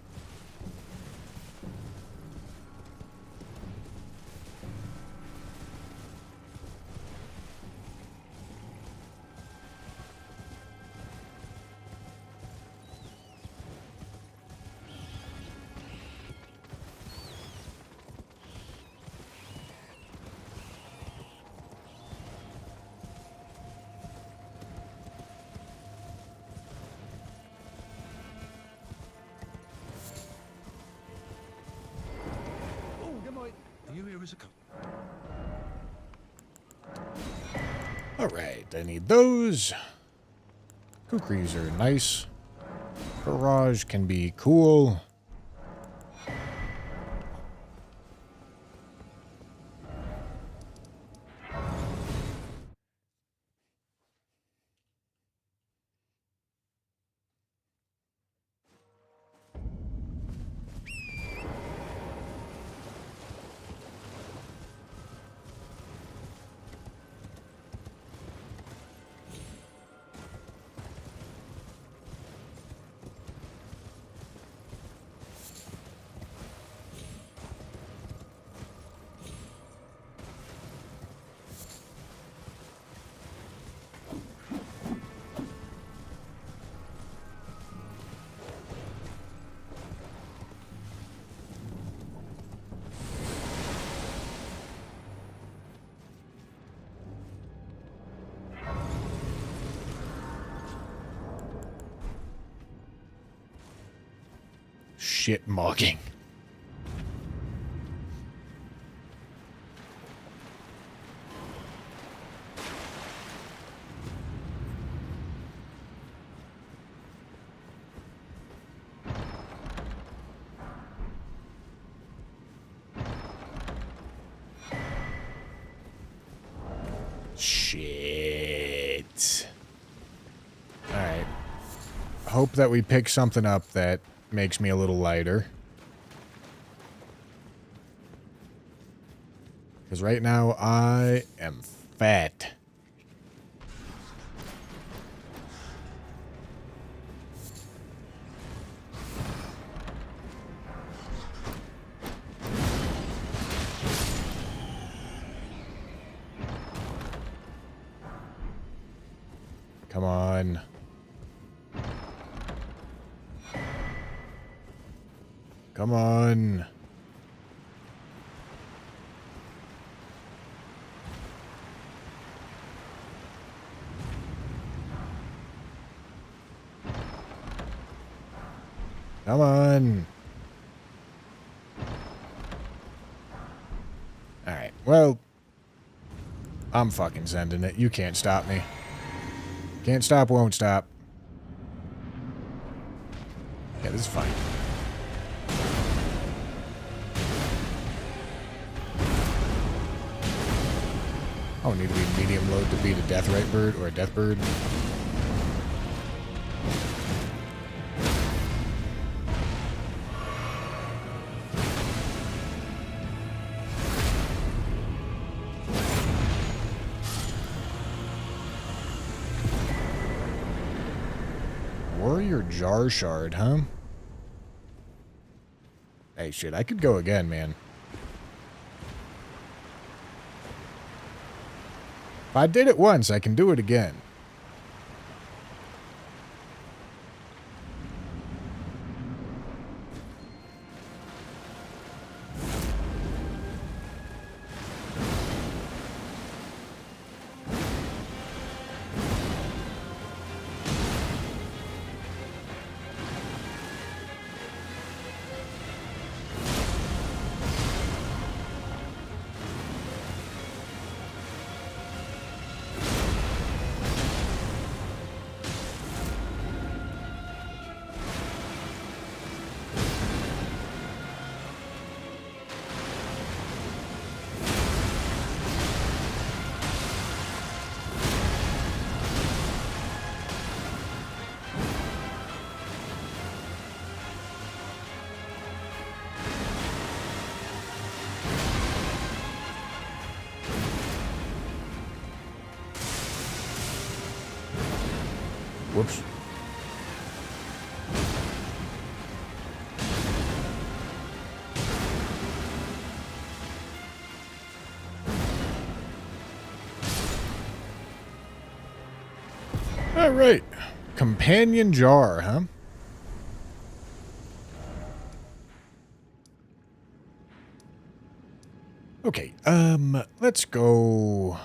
Speaker 1: Alright, I need those. Kukris are nice. Barrage can be cool. shit mugging. Shit. Alright. Hope that we pick something up that makes me a little lighter. Because right now I am fat. Come on. Come on. Come on. Alright, well, I'm fucking sending it. You can't stop me. Can't stop, won't stop. Yeah, this is fine. I don't need to be medium load to beat a death right bird or a death bird. Warrior jar shard, huh? Hey, shit, I could go again, man. If I did it once, I can do it again. Whoops. All right. Companion jar, huh? Okay, let's go...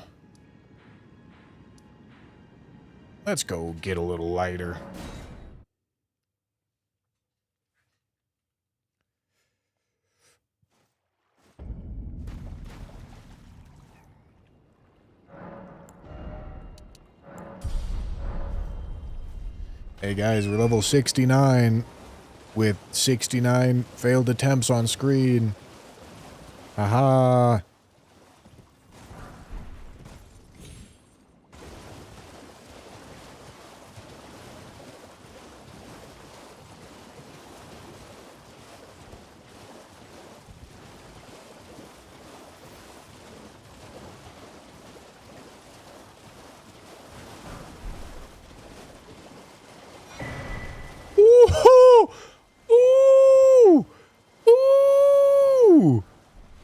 Speaker 1: Let's go get a little lighter. Hey guys, we're level 69 with 69 failed attempts on screen. Haha. Ooh! Ooh! Ooh!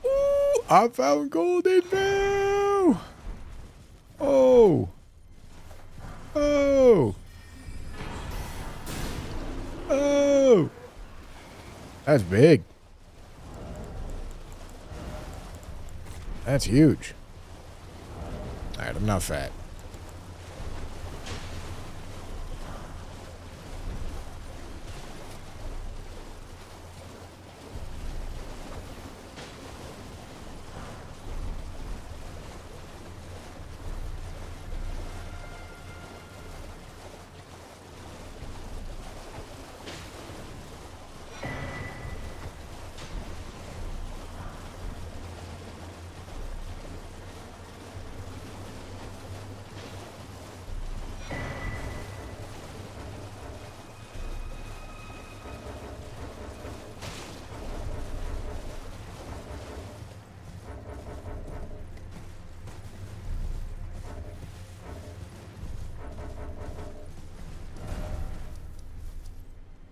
Speaker 1: Ooh! I found golden bow! Oh! Oh! Oh! That's big. That's huge. Alright, I'm not fat.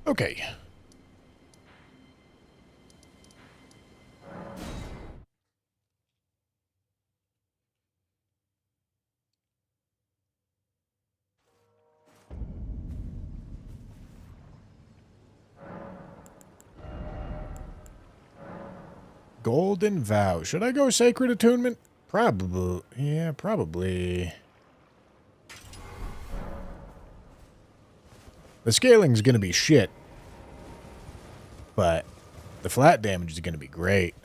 Speaker 1: Okay. Golden Vow. Should I go Sacred Attunement? Probably. Yeah, probably. The scaling's going to be shit. But the flat damage is going to be great.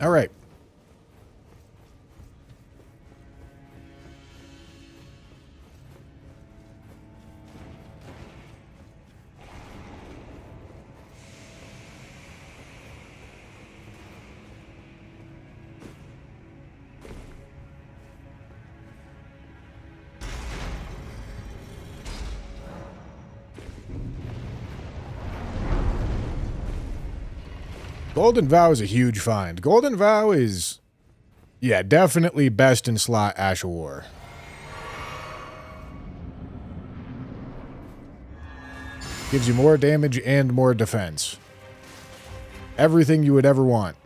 Speaker 1: All right. Golden Vow is a huge find. Golden Vow is, yeah, definitely best in slot Ash of War. Gives you more damage and more defense. Everything you would ever want.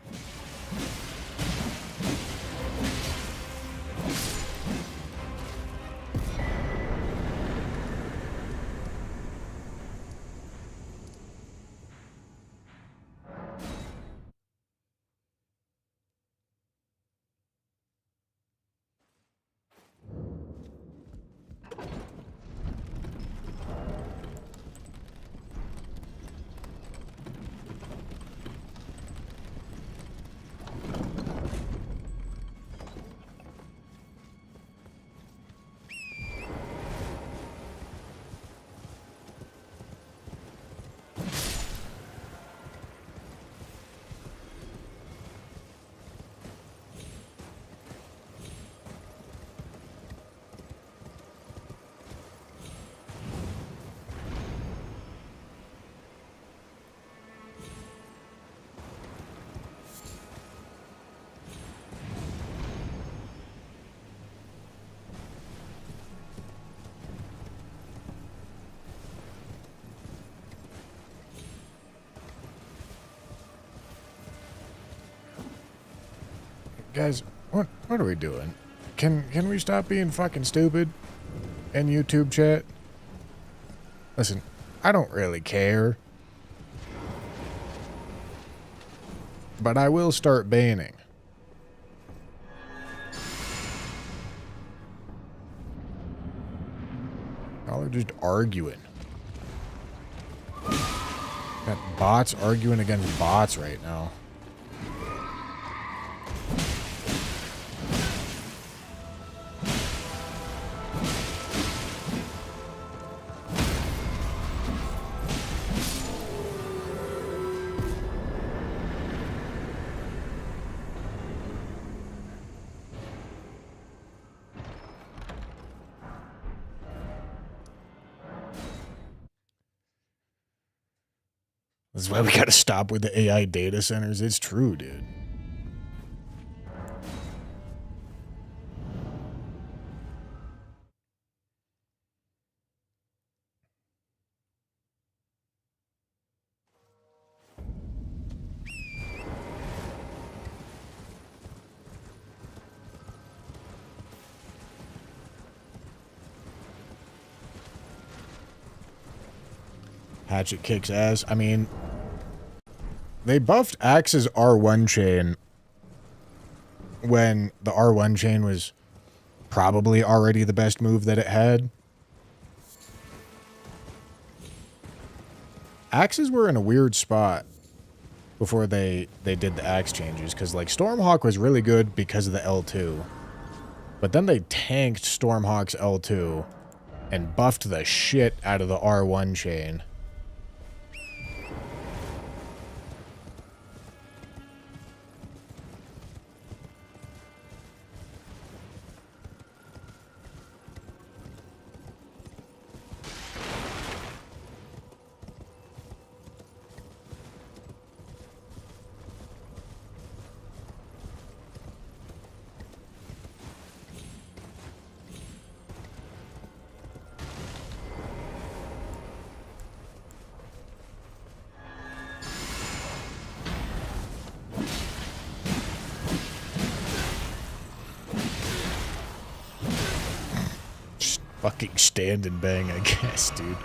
Speaker 1: Guys, what are we doing? Can we stop being fucking stupid in YouTube chat? Listen, I don't really care. But I will start banning. Y'all are just arguing. Got bots arguing against bots right now. This is why we gotta stop with the AI data centers. It's true, dude. Hatchet kicks ass. I mean, they buffed Axe's R1 chain when the R1 chain was probably already the best move that it had. Axes were in a weird spot before they did the axe changes, because like Stormhawk was really good because of the L2. But then they tanked Stormhawk's L2 and buffed the shit out of the R1 chain. Fucking stand and bang, I guess, dude.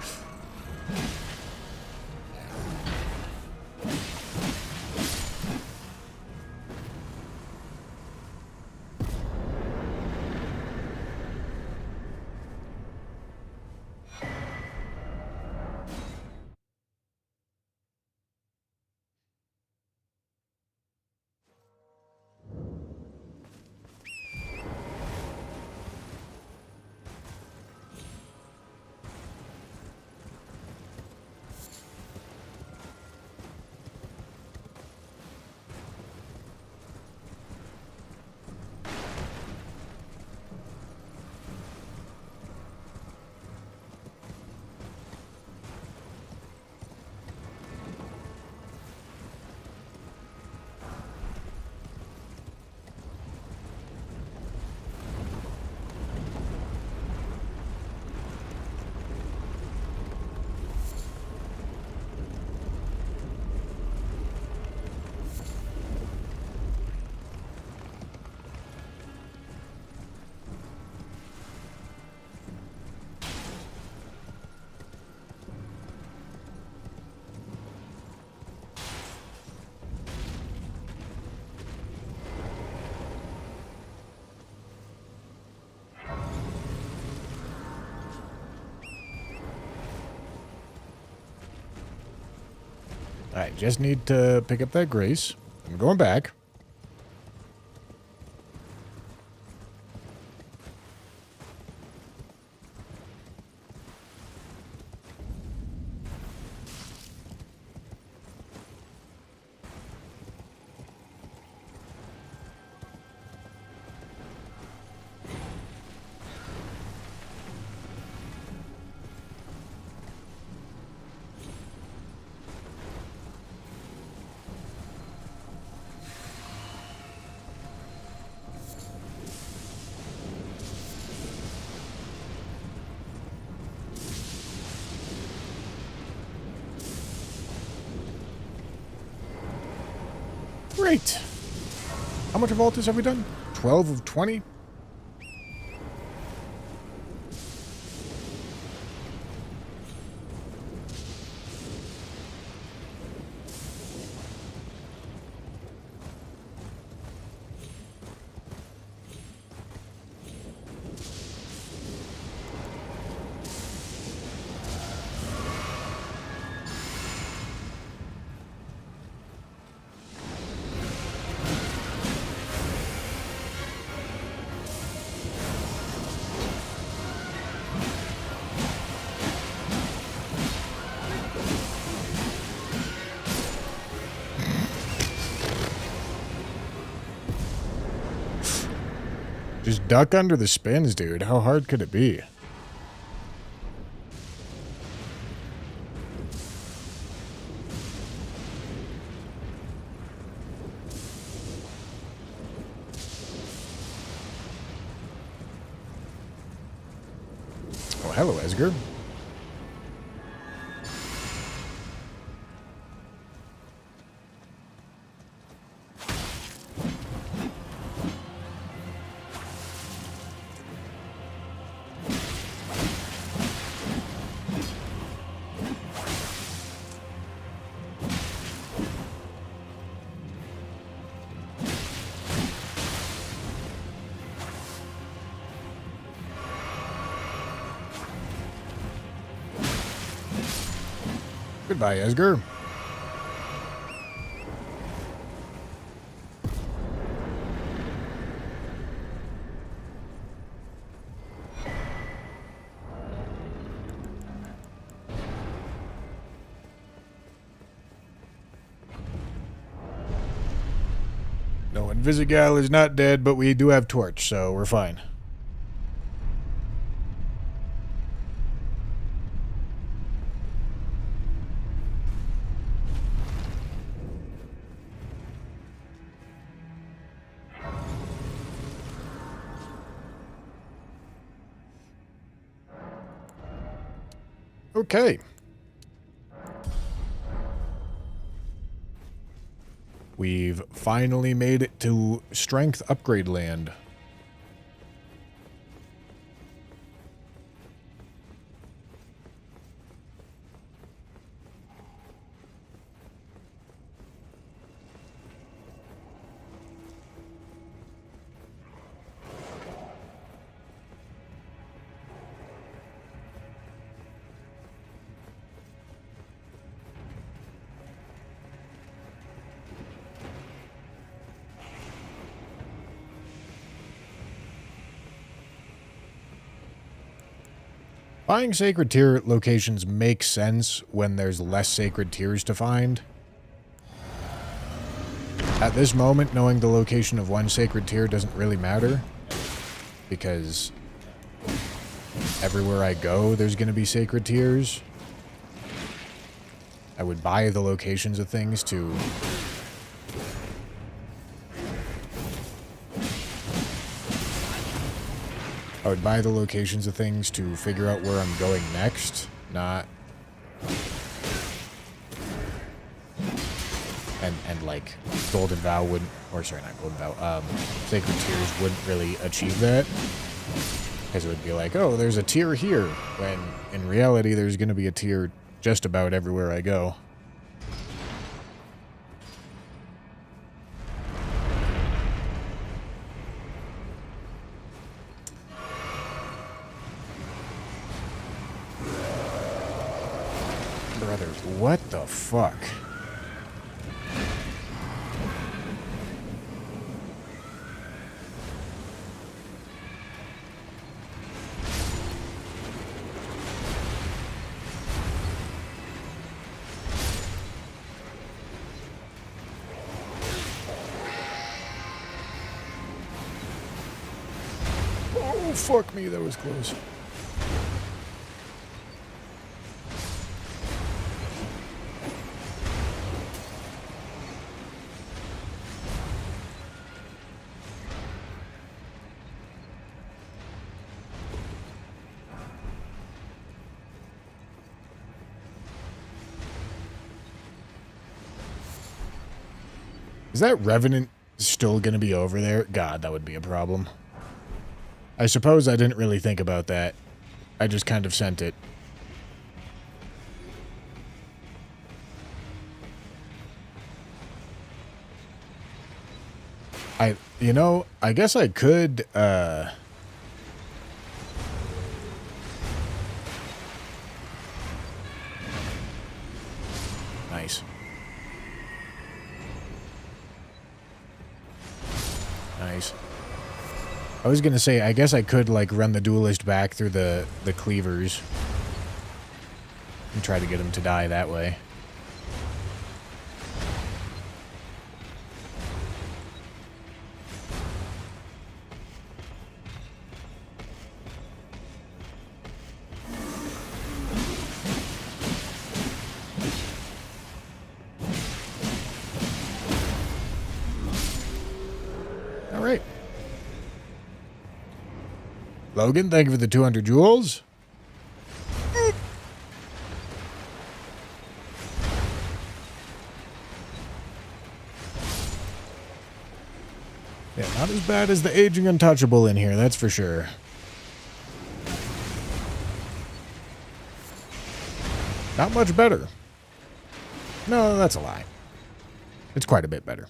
Speaker 1: Alright, just need to pick up that grace. I'm going back. Great. How much of Altus have we done? 12 of 20? Just duck under the spins, dude. How hard could it be? Oh, hello, Esger. Goodbye, Esger. No, Invisigal is not dead, but we do have Torch, so we're fine. Okay. We've finally made it to Strength Upgrade Land. Buying Sacred Tier locations makes sense when there's less Sacred Tiers to find. At this moment, knowing the location of one Sacred Tier doesn't really matter, because everywhere I go, there's going to be Sacred Tiers. I would buy the locations of things to... I would buy the locations of things to figure out where I'm going next, not... And like, Golden Vow wouldn't... Or, sorry, not Golden Vow. Sacred Tiers wouldn't really achieve that. Because it would be like, oh, there's a tier here. When, in reality, there's going to be a tier just about everywhere I go. Brother, what the fuck? Oh, fuck me, that was close. Is that Revenant still going to be over there? God, that would be a problem. I suppose I didn't really think about that. I just kind of sent it. You know, I guess I could, Nice. Nice. I was gonna say, I guess I could, like, run the duelist back through the cleavers. And try to get him to die that way. Logan, thank you for the 200 jewels. Yeah, not as bad as the aging untouchable in here, that's for sure. Not much better. No, that's a lie. It's quite a bit better.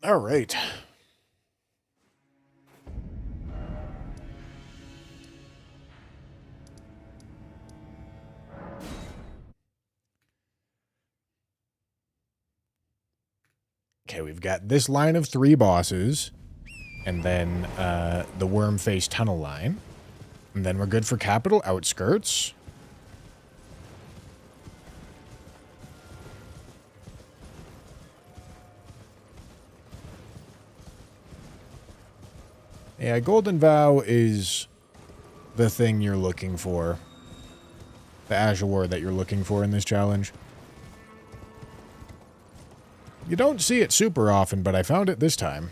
Speaker 1: All right. Okay, we've got this line of 3 bosses, and then the worm face tunnel line. And then we're good for capital outskirts. Yeah, Golden Vow is the thing you're looking for. The Azure that you're looking for in this challenge. You don't see it super often, but I found it this time.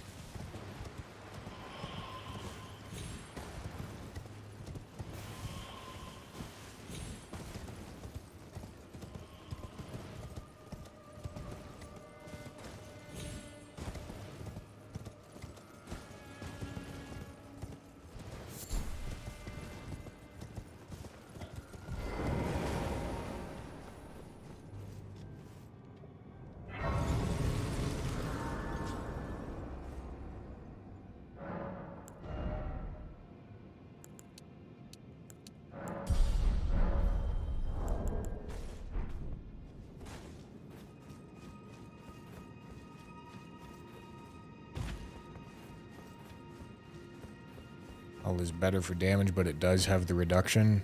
Speaker 1: All is better for damage, but it does have the reduction.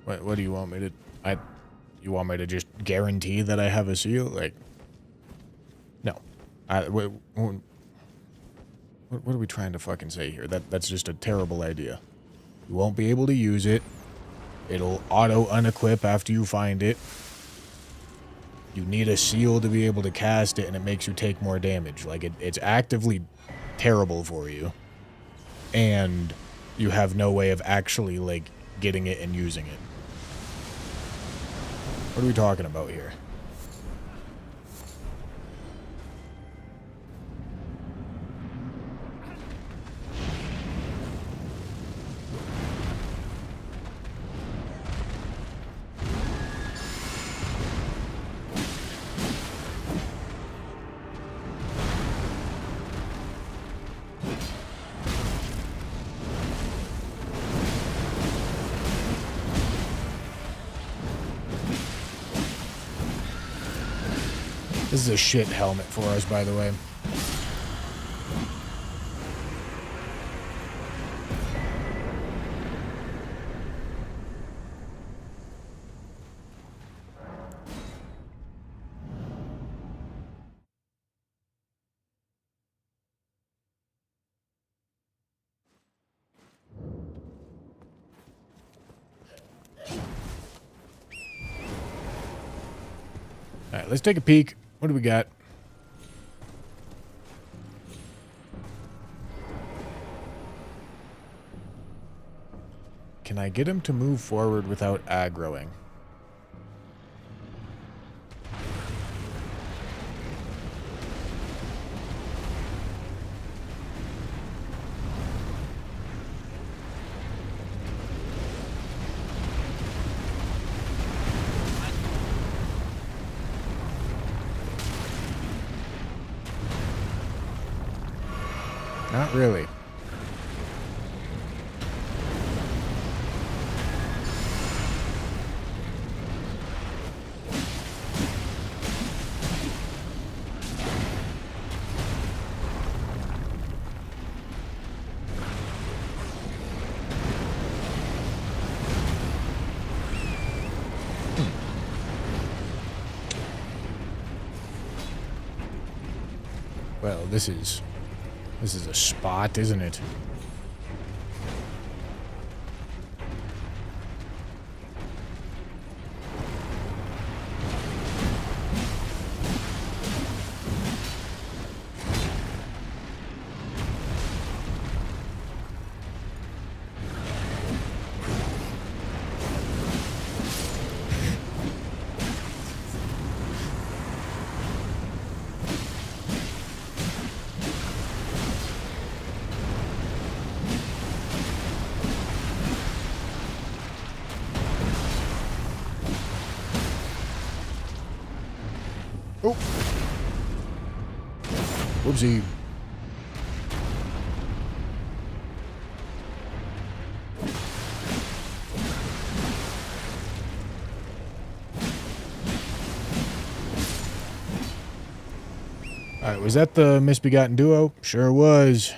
Speaker 1: What do you want me to... You want me to just guarantee that I have a seal? Like... No. What are we trying to fucking say here? That's just a terrible idea. You won't be able to use it. It'll auto-unequip after you find it. You need a seal to be able to cast it, and it makes you take more damage. Like, it's actively terrible for you. And you have no way of actually, like, getting it and using it. What are we talking about here? This is a shit helmet for us, by the way. All right, let's take a peek. What do we got? Can I get him to move forward without aggroing? Not really. Well, this is a spot, isn't it? Oh. Whoopsie. Alright, was that the misbegotten duo? Sure was.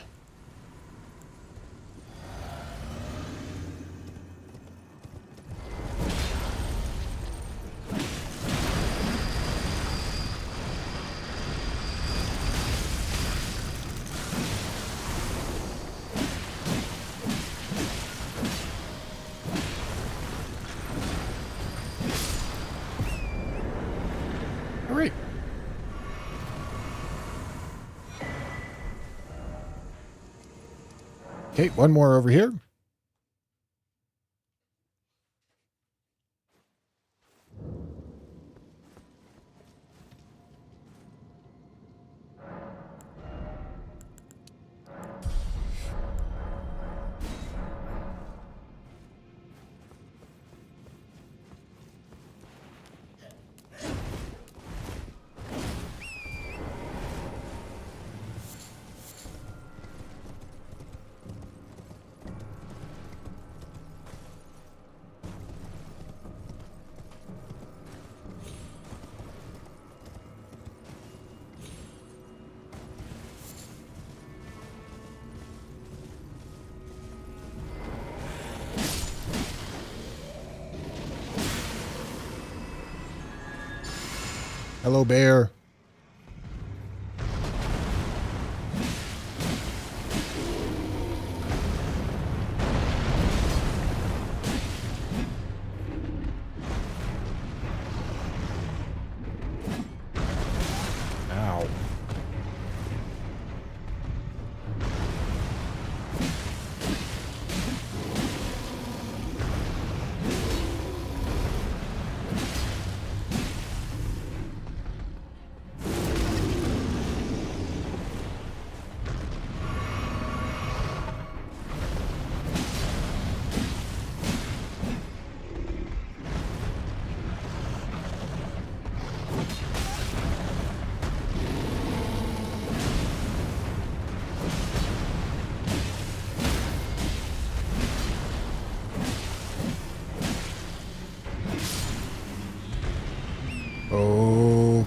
Speaker 1: Alright. Okay, one more over here. Hello, bear. Ow.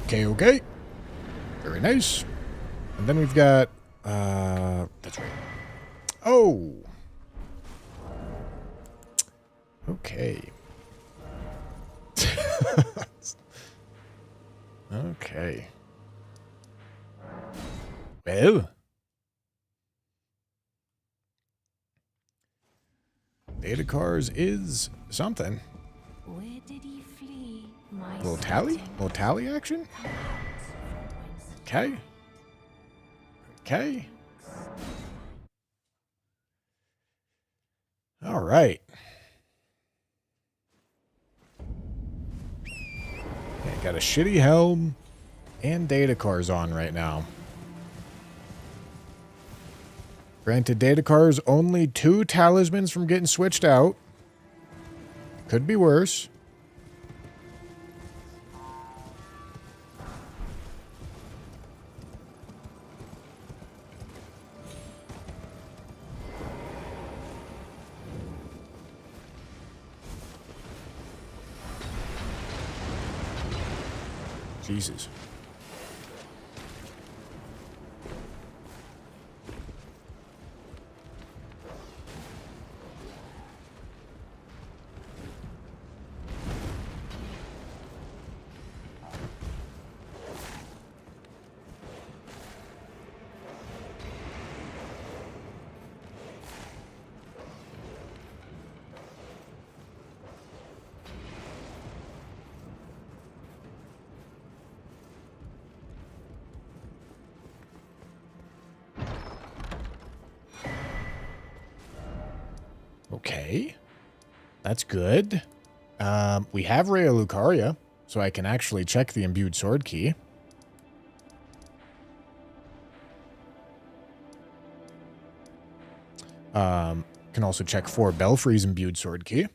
Speaker 1: Okay, okay. Very nice. And then we've got, that's right. Oh! Okay. Okay. Well. Data cars is something.
Speaker 4: Where did he flee? My
Speaker 1: Little tally?
Speaker 4: sighting.
Speaker 1: Little tally action?
Speaker 4: Come out from whence
Speaker 1: Okay. Okay. All right. Okay, got a shitty helm and data cars on right now. Granted, data cars only 2 talismans from getting switched out. Could be worse. Jesus. Okay. That's good. We have Rhea Lucaria, so I can actually check the imbued sword key. Can also check for Belfry's imbued sword key.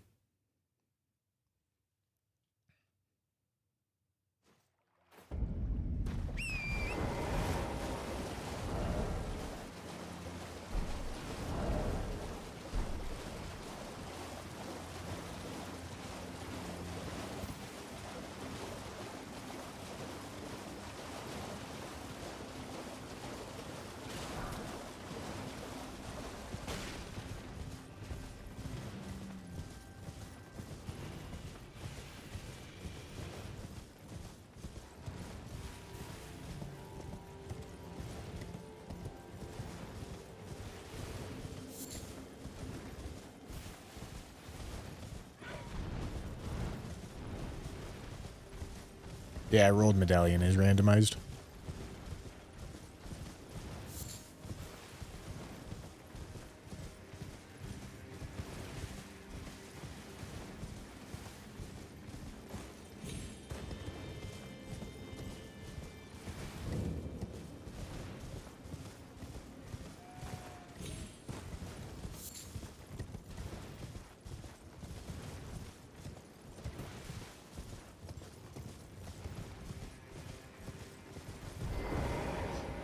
Speaker 1: Yeah, rolled medallion is randomized.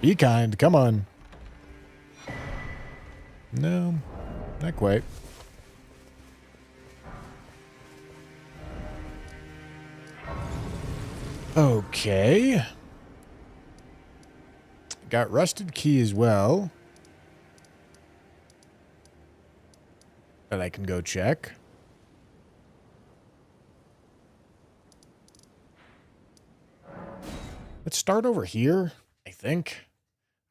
Speaker 1: Be kind, come on. No, not quite. Okay. Got rusted key as well. That I can go check. Let's start over here, I think.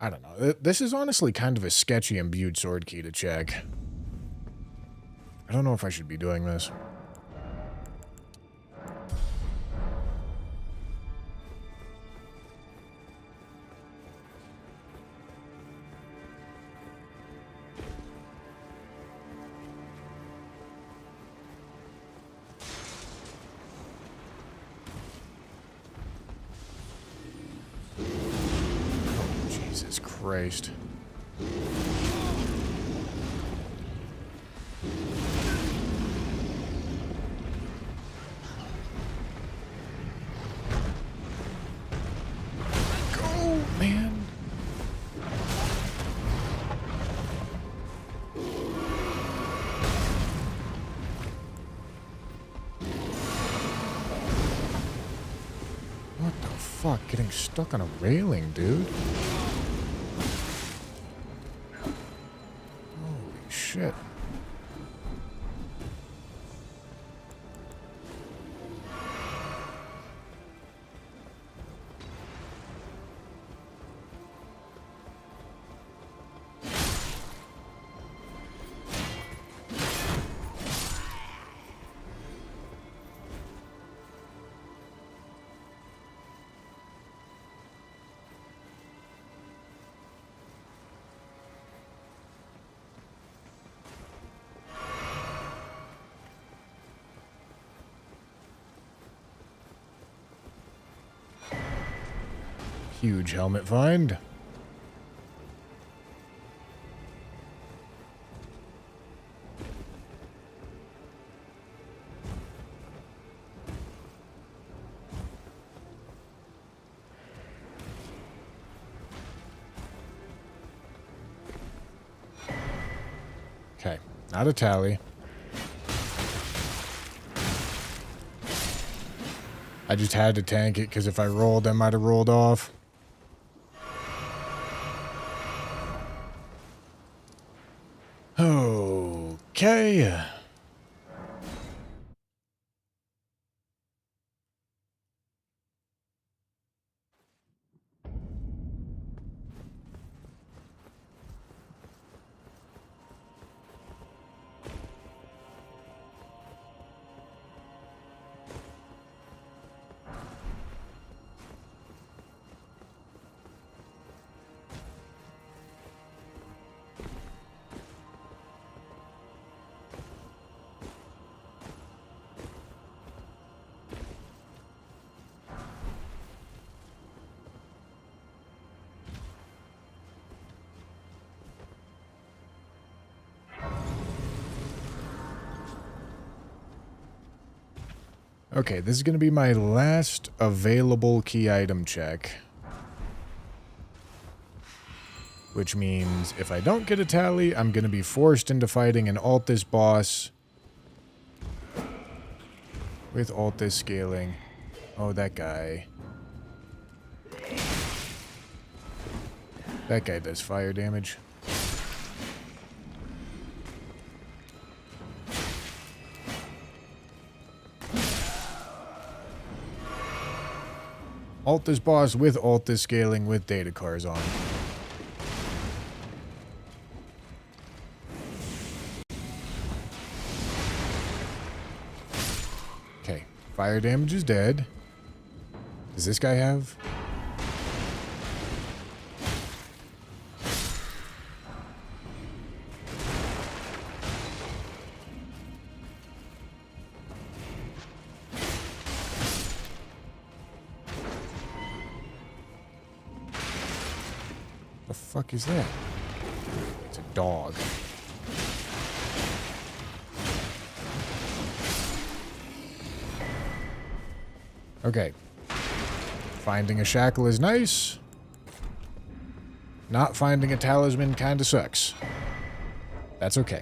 Speaker 1: I don't know. This is honestly kind of a sketchy imbued sword key to check. I don't know if I should be doing this. Jesus Christ. Go, man. What the fuck? Getting stuck on a railing, dude. Holy shit. Huge helmet find. Okay, not a tally. I just had to tank it because if I rolled, I might have rolled off. Okay. Okay, this is going to be my last available key item check. Which means if I don't get a tally, I'm going to be forced into fighting an Altus boss with Altus scaling. Oh, that guy. That guy does fire damage. Altus boss with Altus scaling with data cars on. Okay, fire damage is dead. Does this guy have? The fuck is that? It's a dog. Okay. Finding a shackle is nice. Not finding a talisman kinda sucks. That's okay.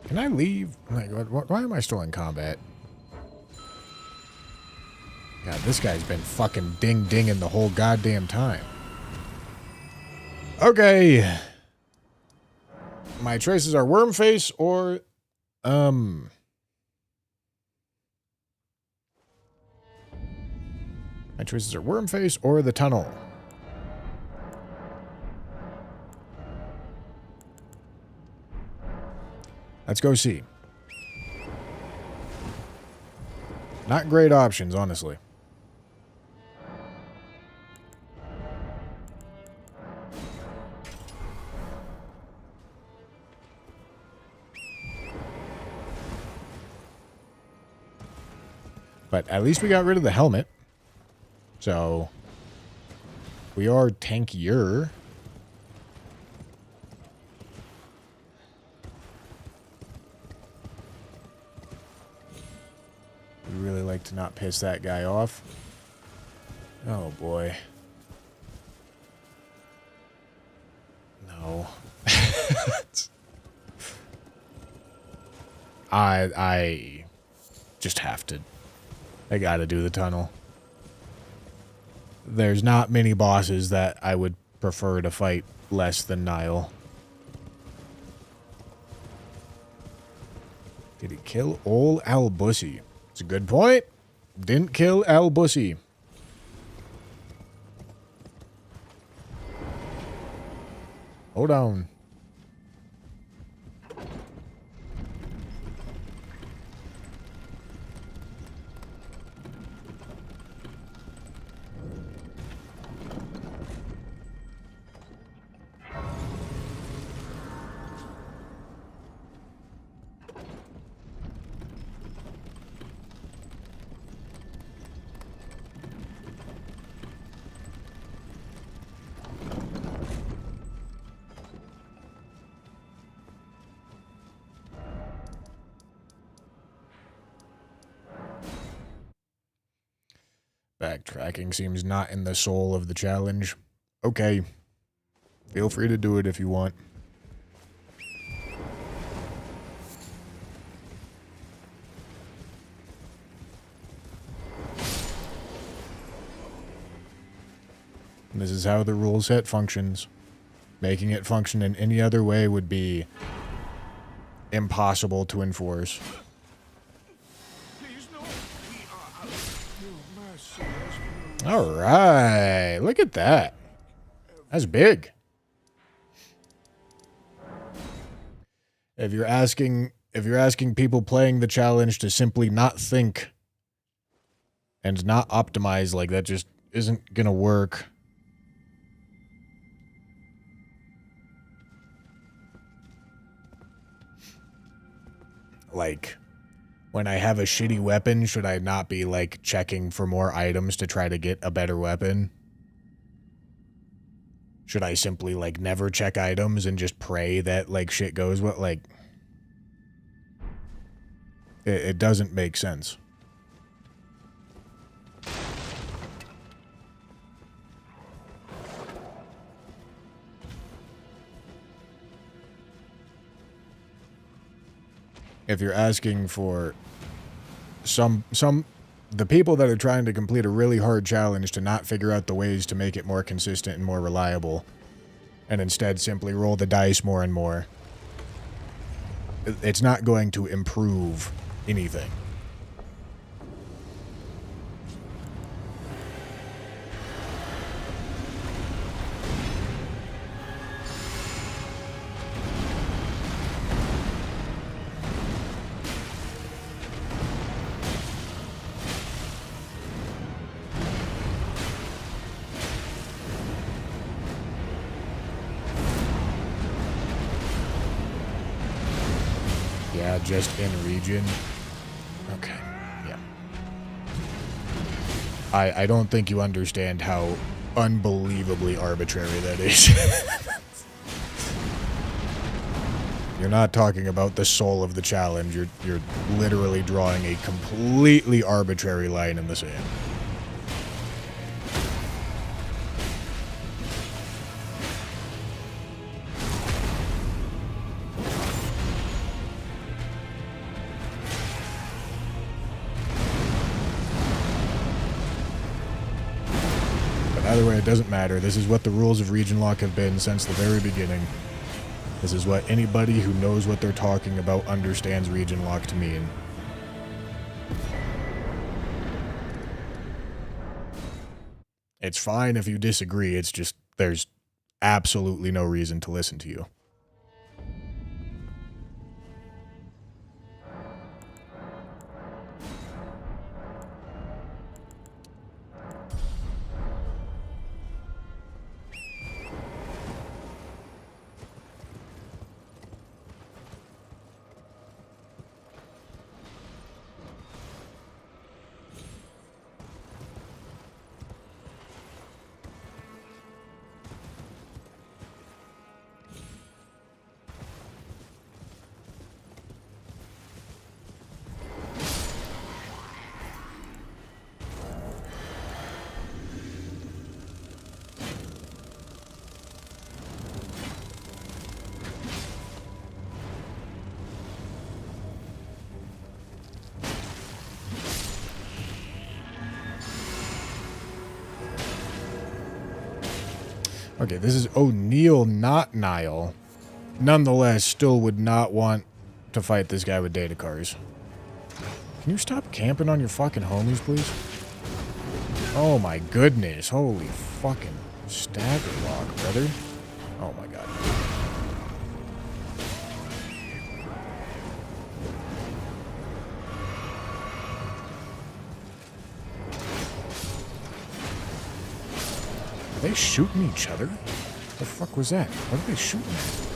Speaker 1: Can I leave? Like, why am I still in combat? God, this guy's been fucking ding-dinging the whole goddamn time. Okay. My choices are Wormface or, My choices are Wormface or the tunnel. Let's go see. Not great options, honestly. But at least we got rid of the helmet. So we are tankier. We'd really like to not piss that guy off. Oh boy. No. I just have to. I gotta do the tunnel. There's not many bosses that I would prefer to fight less than Nile. Did he kill old Al-Bussi? It's a good point. Didn't kill Al-Bussi. Hold on. Backtracking seems not in the soul of the challenge. Okay. Feel free to do it if you want. This is how the rule set functions. Making it function in any other way would be impossible to enforce. All right, look at that. That's big. If you're asking people playing the challenge to simply not think and not optimize, like, that just isn't gonna work. Like, when I have a shitty weapon, should I not be, like, checking for more items to try to get a better weapon? Should I simply, like, never check items and just pray that, like, shit goes well? Like, it doesn't make sense. If you're asking for some the people that are trying to complete a really hard challenge to not figure out the ways to make it more consistent and more reliable, and instead simply roll the dice more and more, it's not going to improve anything. Yeah, just in region. Okay, yeah. I don't think you understand how unbelievably arbitrary that is. You're not talking about the soul of the challenge. You're literally drawing a completely arbitrary line in the sand. Either way, it doesn't matter. This is what the rules of region lock have been since the very beginning. This is what anybody who knows what they're talking about understands region lock to mean. It's fine if you disagree, it's just there's absolutely no reason to listen to you. Okay, this is O'Neill, not Nile. Nonetheless, still would not want to fight this guy with data cars. Can you stop camping on your fucking homies, please? Oh my goodness. Holy fucking stagger lock, brother. Oh my god. Are they shooting each other? The fuck was that? What are they shooting at?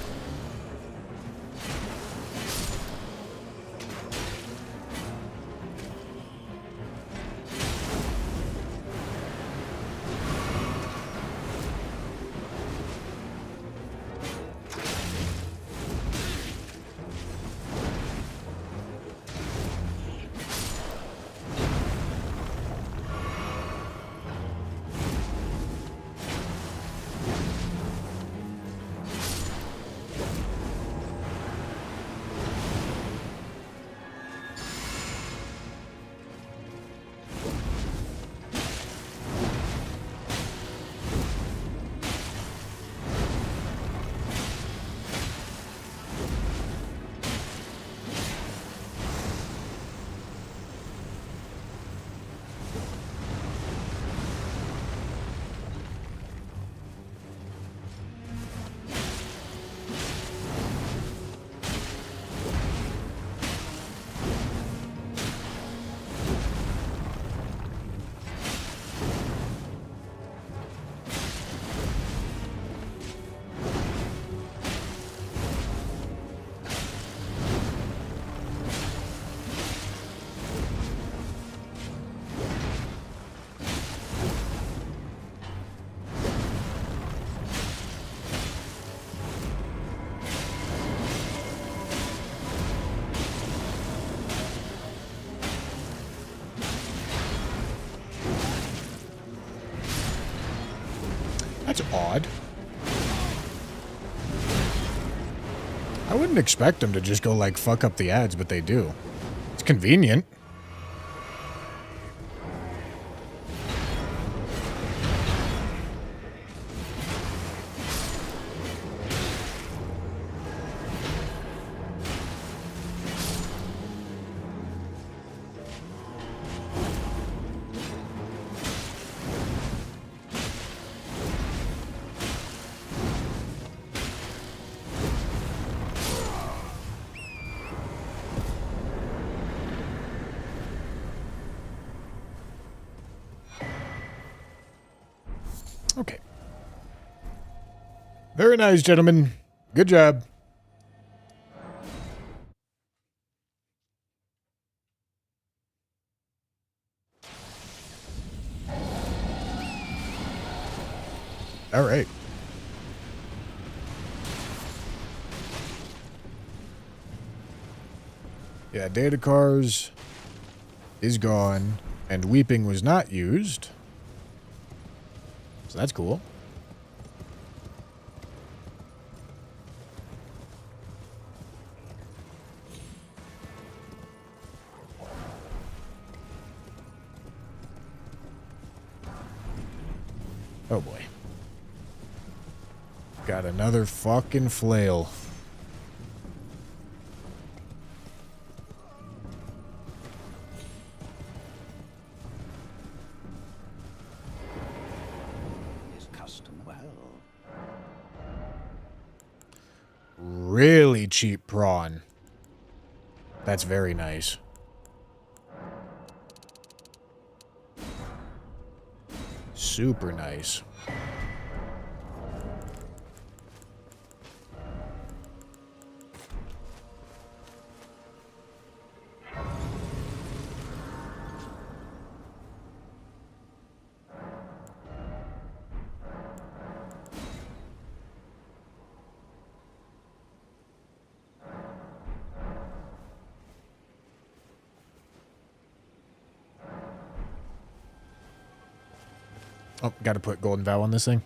Speaker 1: That's odd. I wouldn't expect them to just go, like, fuck up the ads, but they do. It's convenient. Very nice, gentlemen. Good job. All right. Yeah, data cars is gone, and weeping was not used. So that's cool. Oh boy. Got another fucking flail.
Speaker 3: His custom well.
Speaker 1: Really cheap prawn. That's very nice. Super nice. Oh, gotta put golden vow on this thing.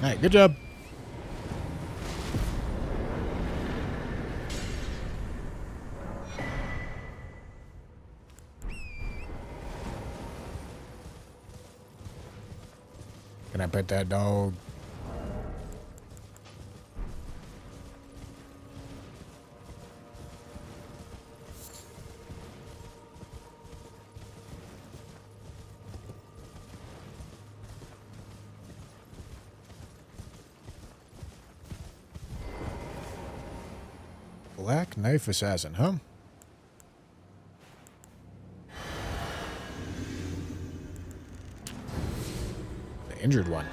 Speaker 1: All right, good job. Can I pet that dog? Black Knife Assassin, huh? The injured one.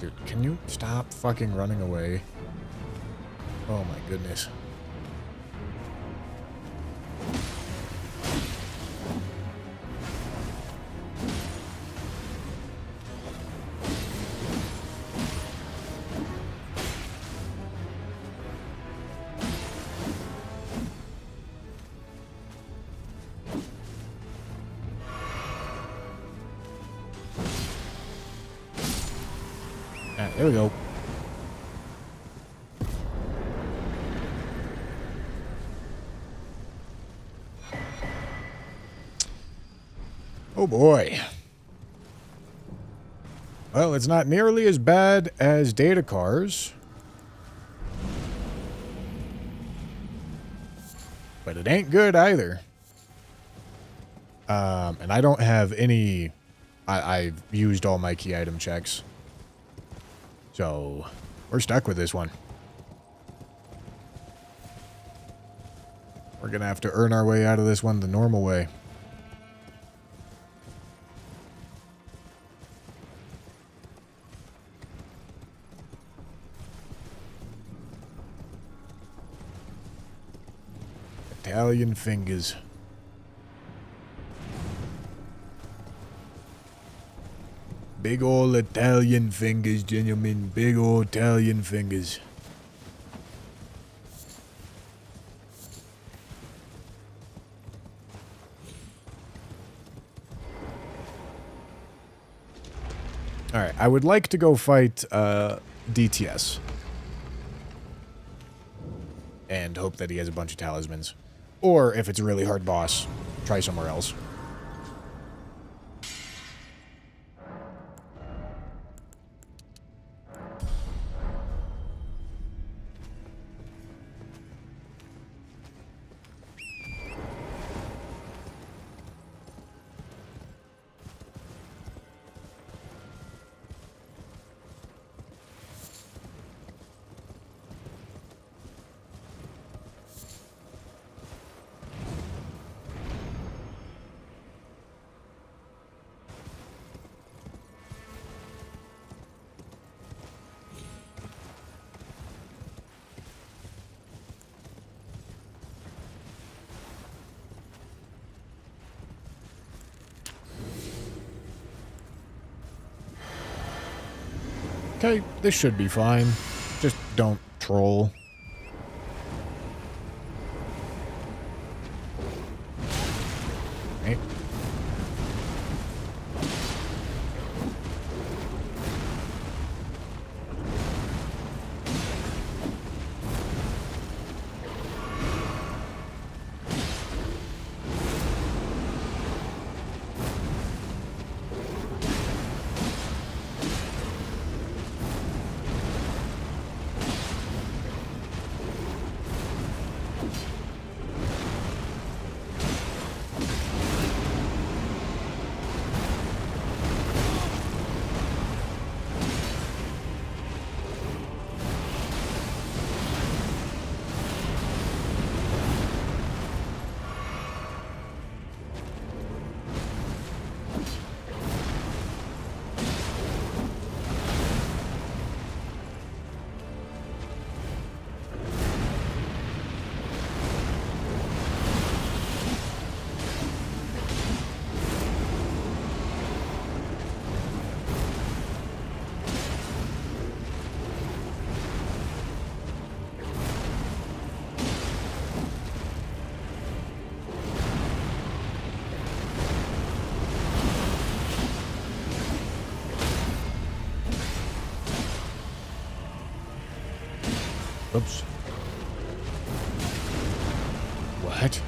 Speaker 1: Dude, can you stop fucking running away? Oh my goodness. Alright, there we go. Oh boy. Well, it's not nearly as bad as data cars. But it ain't good either. And I don't have any... I've used all my key item checks. So, we're stuck with this one. We're going to have to earn our way out of this one the normal way. Italian fingers. Big ol' Italian fingers, gentlemen. Big ol' Italian fingers. Alright, I would like to go fight DTS. And hope that he has a bunch of talismans. Or, if it's a really hard boss, try somewhere else. Okay, this should be fine. Just don't troll. Right. Oops. What?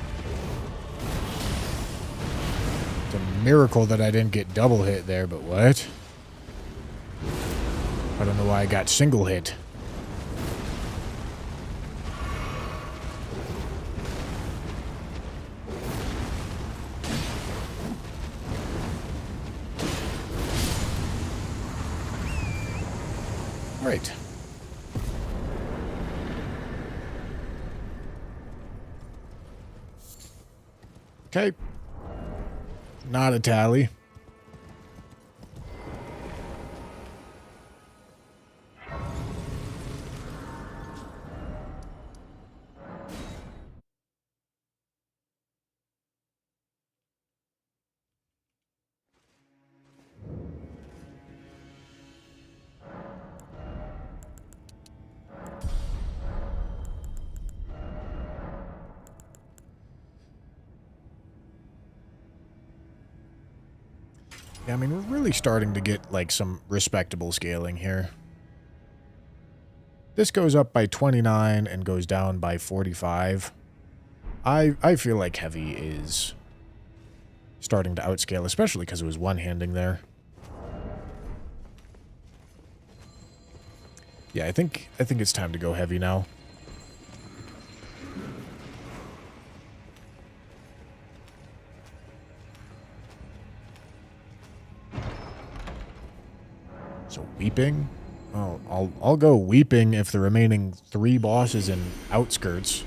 Speaker 1: It's a miracle that I didn't get double hit there, but what? I don't know why I got single hit. Right. Okay. Not a tally. Yeah, I mean, we're really starting to get, like, some respectable scaling here. This goes up by 29 and goes down by 45. I feel like heavy is starting to outscale, especially because it was one-handing there. Yeah, I think it's time to go heavy now. So, weeping. Oh, I'll go weeping if the remaining 3 bosses in Outskirts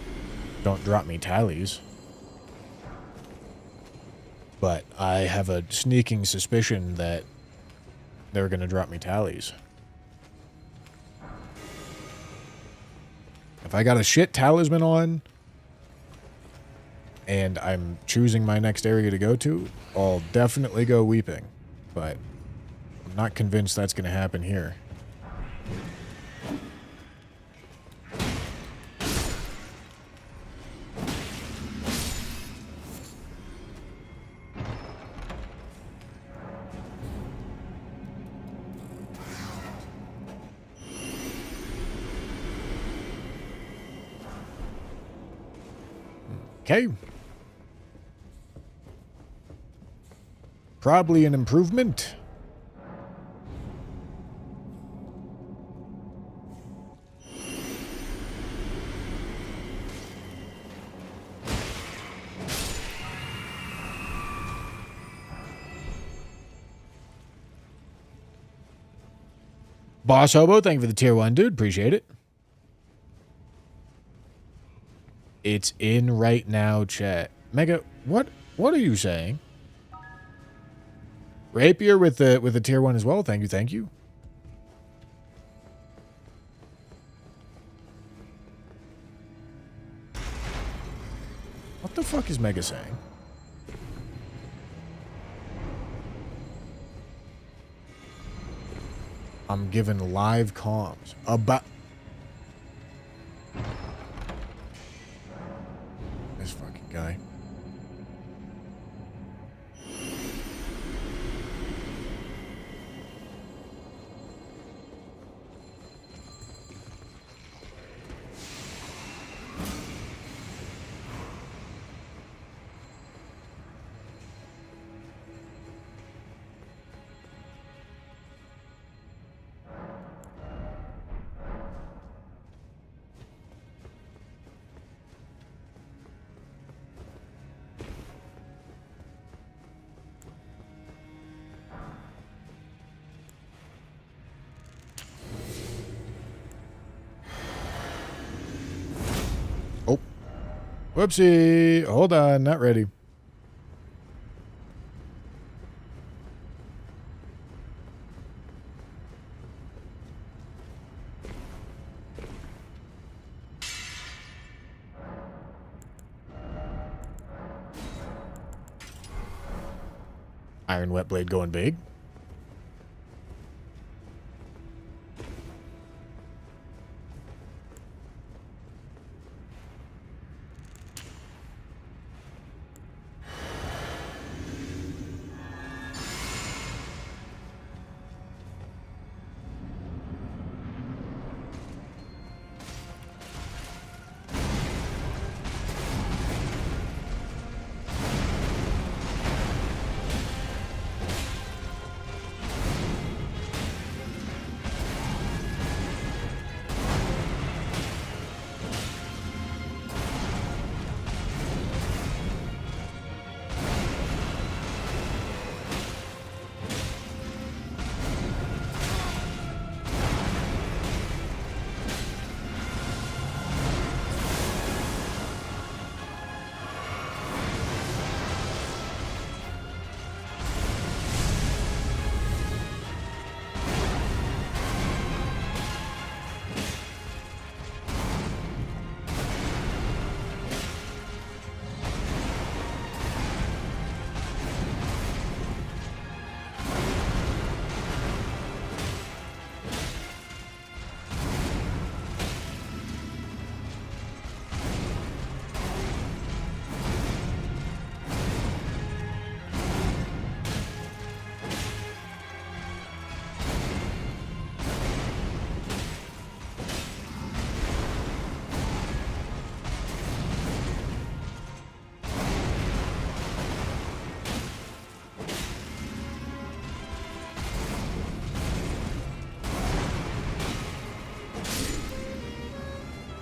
Speaker 1: don't drop me tallies. But I have a sneaking suspicion that they're going to drop me tallies. If I got a shit talisman on and I'm choosing my next area to go to, I'll definitely go weeping. But I'm not convinced that's going to happen here. Okay. Probably an improvement. Boss Hobo, thank you for the tier 1, dude. Appreciate it. It's in right now, chat. Mega, what are you saying? Rapier with the tier 1 as well. Thank you, thank you. What the fuck is Mega saying? I'm given live comms about this fucking guy. Whoopsie. Hold on. Not ready. Iron Wet Blade going big.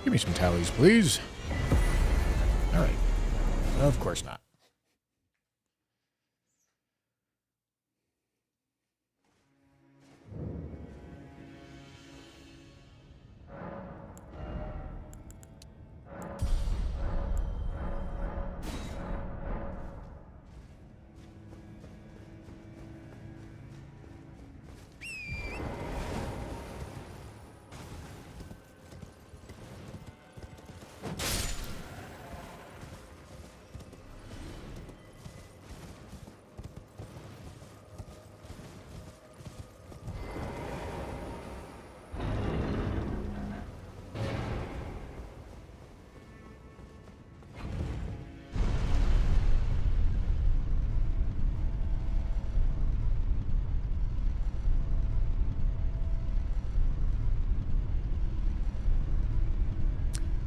Speaker 1: Give me some tallies, please. All right. Of course not.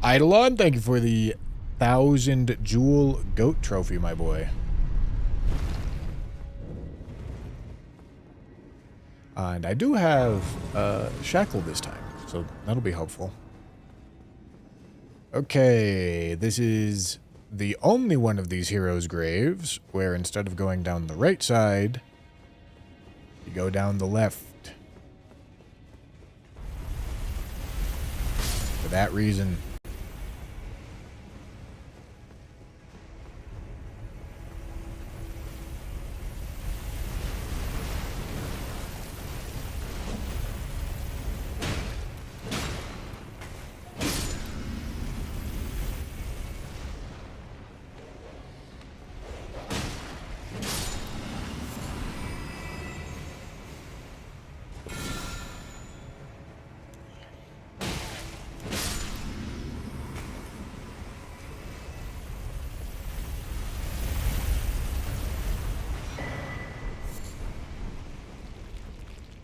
Speaker 1: Eidolon, thank you for the 1,000 jewel goat trophy, my boy. And I do have Shackle this time, so that'll be helpful. Okay, this is the only one of these heroes' graves where instead of going down the right side, you go down the left. For that reason.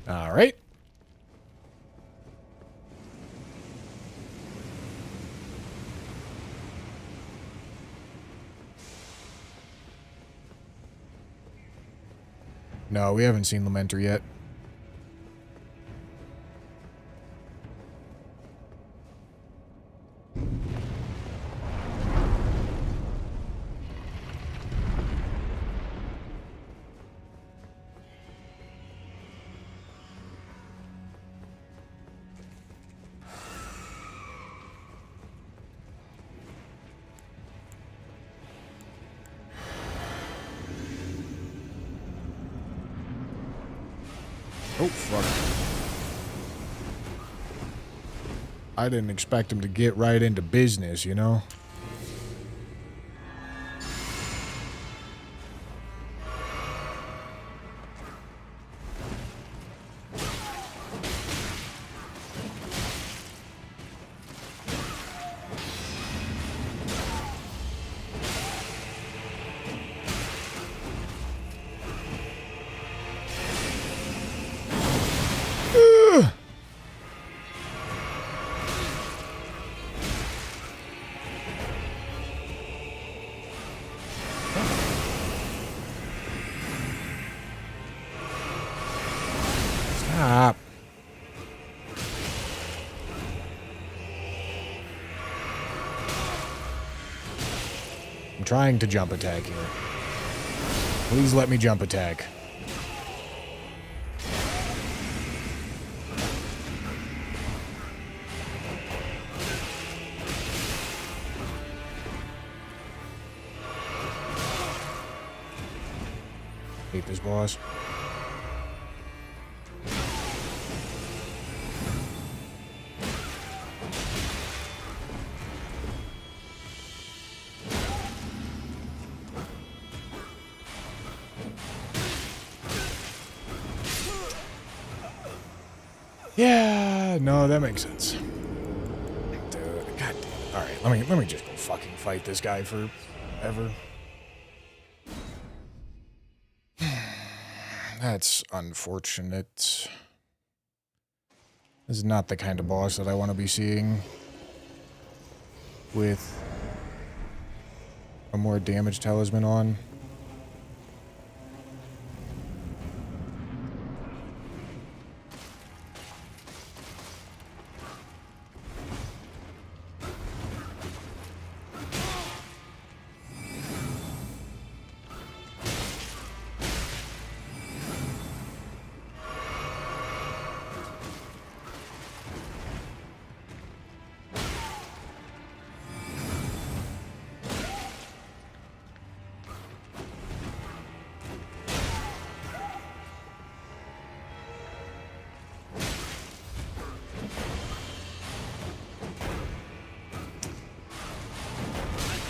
Speaker 1: All right. No, we haven't seen Lamenter yet. Oh, fuck. I didn't expect him to get right into business, you know? Stop. I'm trying to jump attack here. Please let me jump attack. Hate this boss. Yeah, no, that makes sense. Dude, god damn. Alright, let me just go fucking fight this guy forever. That's unfortunate. This is not the kind of boss that I want to be seeing with a more damage talisman on.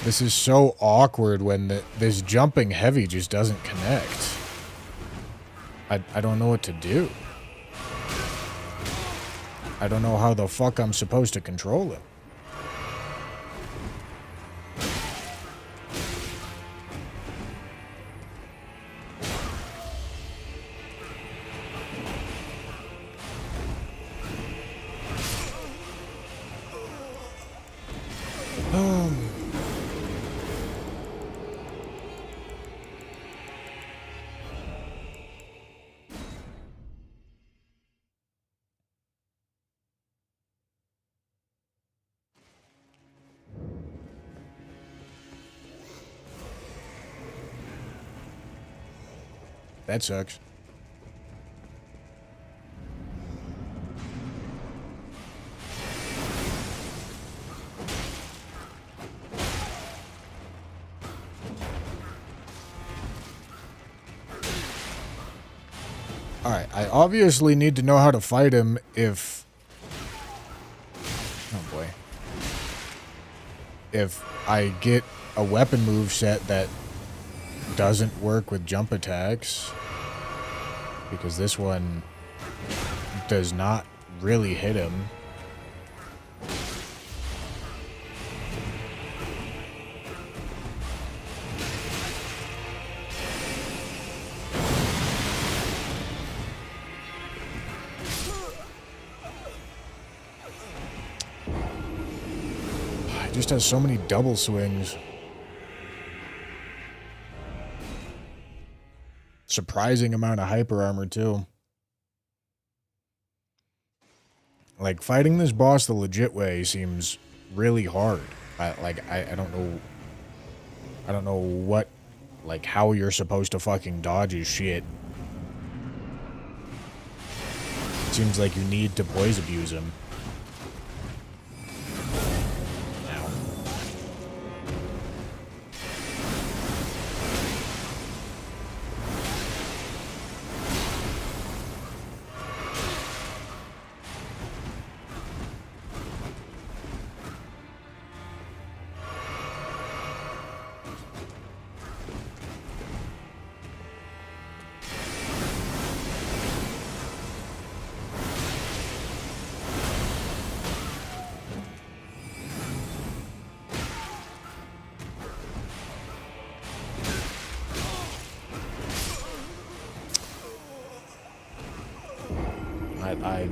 Speaker 1: This is so awkward when this jumping heavy just doesn't connect. I don't know what to do. I don't know how the fuck I'm supposed to control it. that sucks. Alright, I obviously need to know how to fight him if... Oh boy. If I get a weapon move set that doesn't work with jump attacks. Because this one does not really hit him. It just has so many double swings. Surprising amount of hyper armor too. Like, fighting this boss the legit way seems really hard. I don't know what, like, how you're supposed to fucking dodge his shit. It seems like you need to poise abuse him.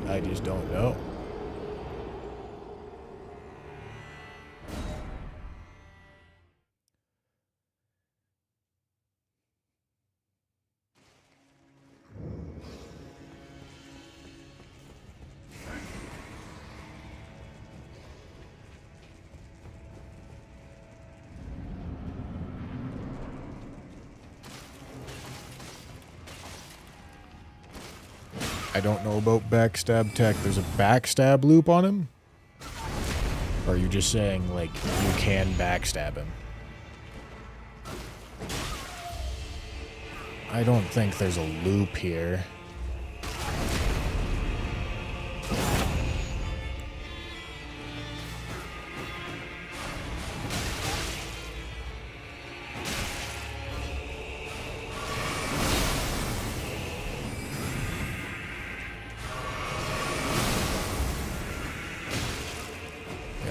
Speaker 1: I just don't know. I don't know about backstab tech. There's a backstab loop on him? Or are you just saying, like, you can backstab him? I don't think there's a loop here.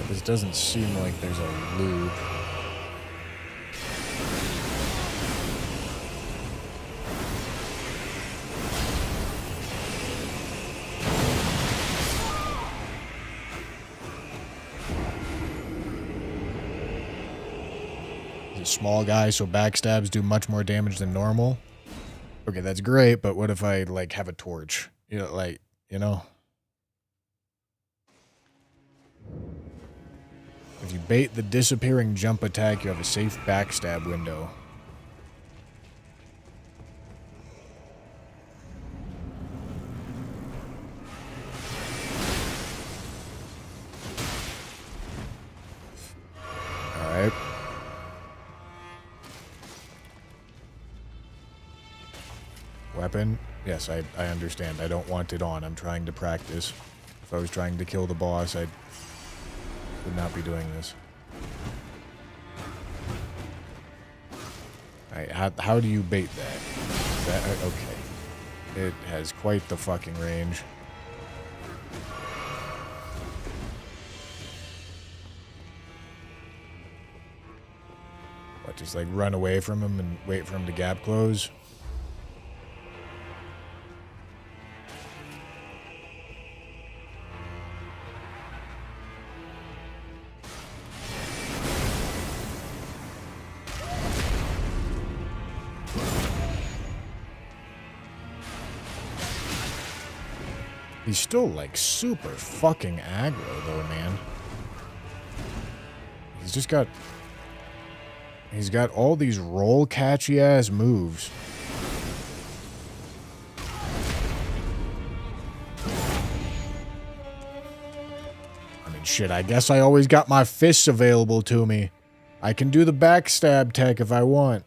Speaker 1: This doesn't seem like there's a loop. He's a small guy, so backstabs do much more damage than normal. Okay, that's great, but what if I, like, have a torch? You know, like, you know? If you bait the disappearing jump attack, you have a safe backstab window. Alright. Weapon? Yes, I understand. I don't want it on. I'm trying to practice. If I was trying to kill the boss, I would not be doing this. Alright, how do you bait that? Okay. It has quite the fucking range. What, just like run away from him and wait for him to gap close? He's still, like, super fucking aggro, though, man. He's just got... He's got all these roll catchy-ass moves. And shit, I guess I always got my fists available to me. I can do the backstab tech if I want.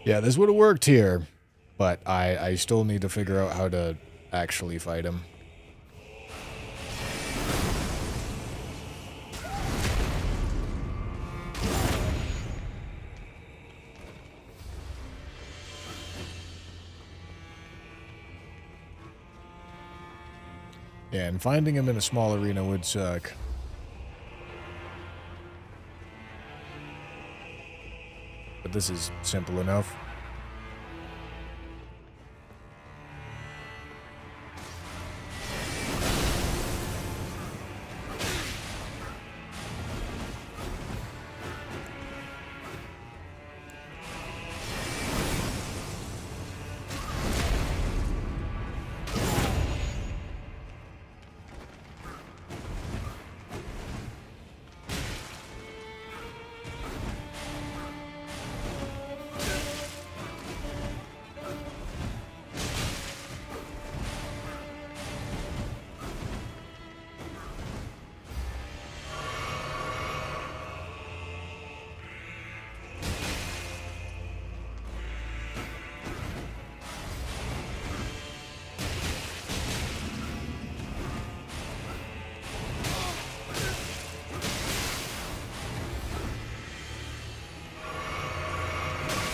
Speaker 1: Yeah, this would have worked here, but I still need to figure out how to actually fight him. Yeah, and finding him in a small arena would suck. But this is simple enough.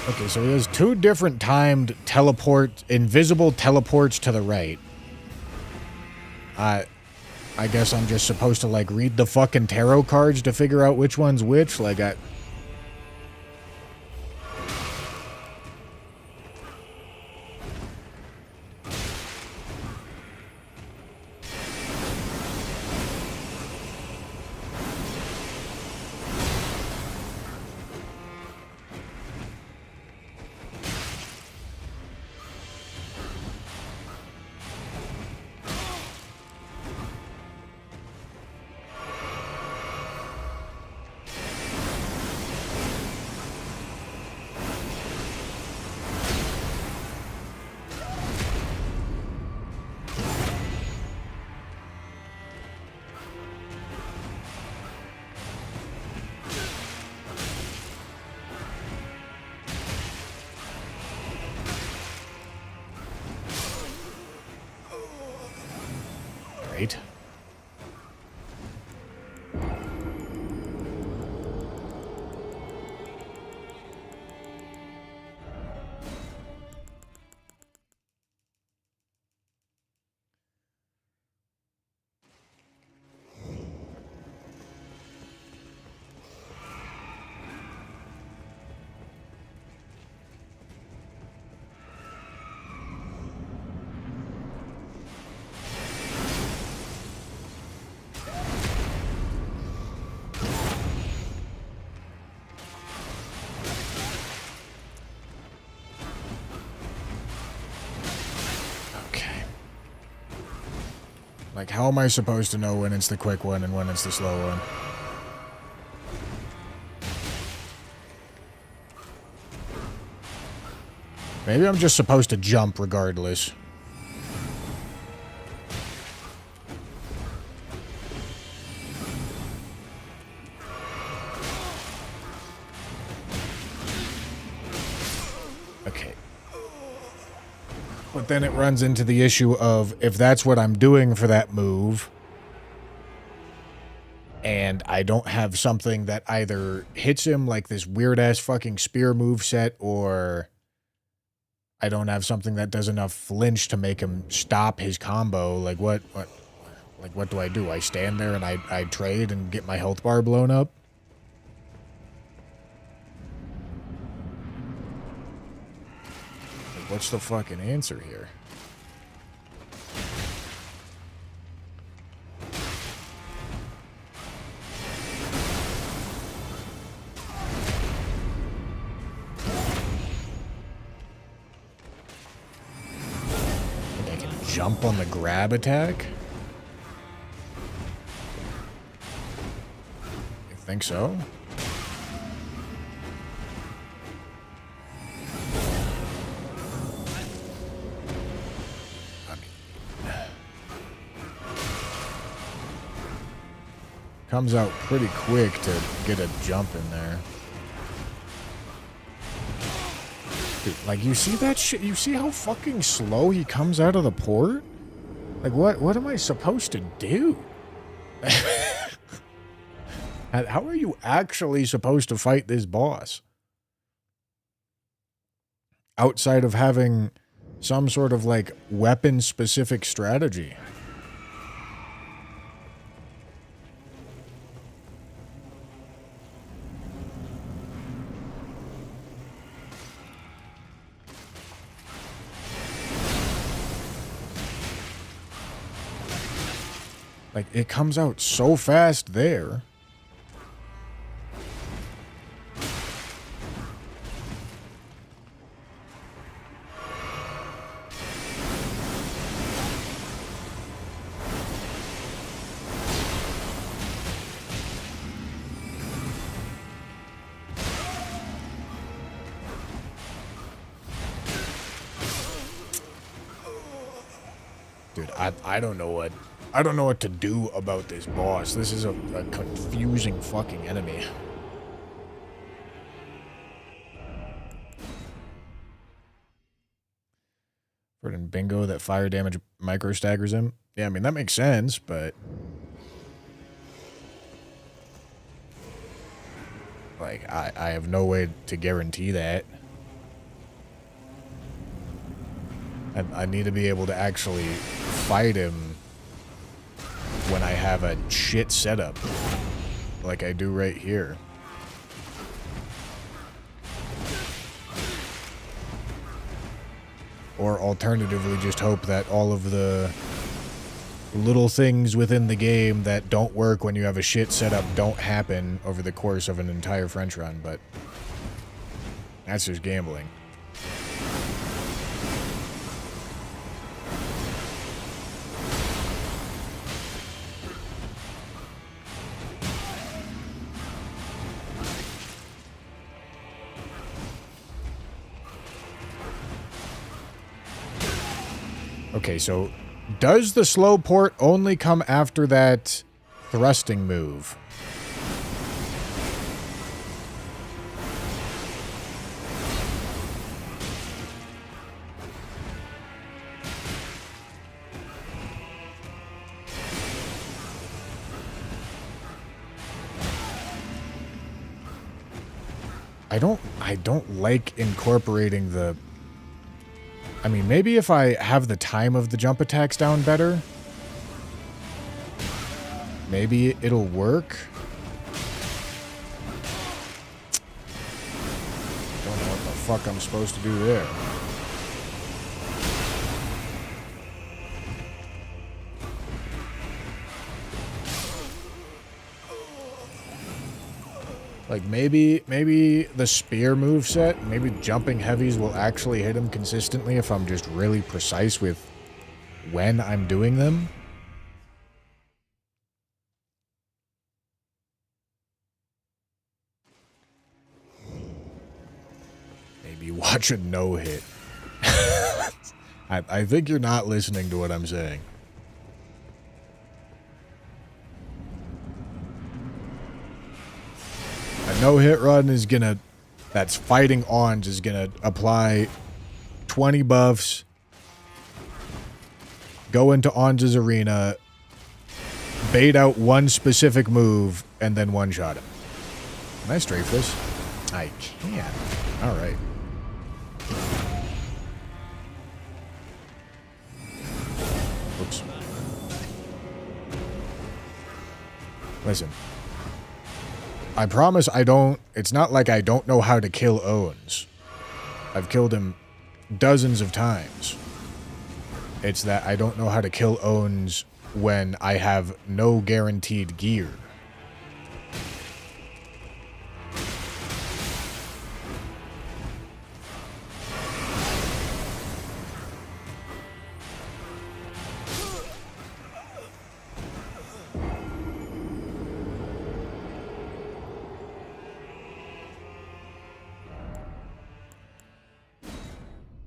Speaker 1: Okay, so he has two different timed invisible teleports to the right. I guess I'm just supposed to, like, read the fucking tarot cards to figure out which one's which? Like, right. Like, how am I supposed to know when it's the quick one and when it's the slow one? Maybe I'm just supposed to jump regardless. Okay. But then it runs into the issue of, if that's what I'm doing for that move, and I don't have something that either hits him like this weird-ass fucking spear move set, or I don't have something that does enough flinch to make him stop his combo, like what do I do? I stand there and I trade and get my health bar blown up? what's the fucking answer here? I can jump on the grab attack? You think so? Comes out pretty quick to get a jump in there. Dude, like, you see that shit? You see how fucking slow he comes out of the port? Like, what am I supposed to do? How are you actually supposed to fight this boss? Outside of having some sort of, like, weapon-specific strategy. Like, it comes out so fast there. Dude, I don't know what to do about this boss. This is a confusing fucking enemy. Heard in bingo that fire damage micro staggers him. Yeah, I mean that makes sense, but like I have no way to guarantee that. I need to be able to actually fight him when I have a shit setup, like I do right here. Or alternatively, just hope that all of the little things within the game that don't work when you have a shit setup don't happen over the course of an entire French run, but that's just gambling. Okay, so does the slow port only come after that thrusting move? I don't like incorporating the... I mean, maybe if I have the time of the jump attacks down better, maybe it'll work. Don't know what the fuck I'm supposed to do there. Like, maybe the spear moveset, maybe jumping heavies will actually hit him consistently if I'm just really precise with when I'm doing them. Maybe watch a no-hit. I think you're not listening to what I'm saying. A no-hit run is gonna... That's fighting Ons is gonna apply 20 buffs, go into Ons' arena, bait out one specific move, and then one-shot him. Can I strafe this? I can. Alright. Oops. Listen. I promise I don't... It's not like I don't know how to kill Ons. I've killed him dozens of times. It's that I don't know how to kill Owns when I have no guaranteed gear.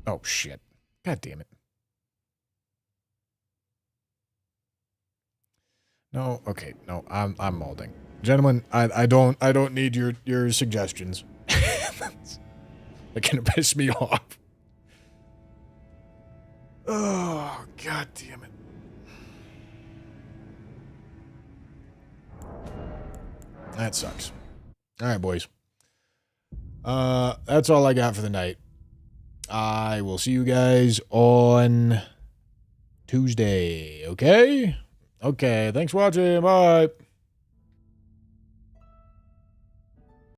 Speaker 1: Oh shit. God damn it. No, okay, no, I'm molding. Gentlemen, I don't need your suggestions. That can piss me off. Oh, god damn it. That sucks. Alright, boys. That's all I got for the night. I will see you guys on Tuesday, okay? Okay, thanks for watching. Bye.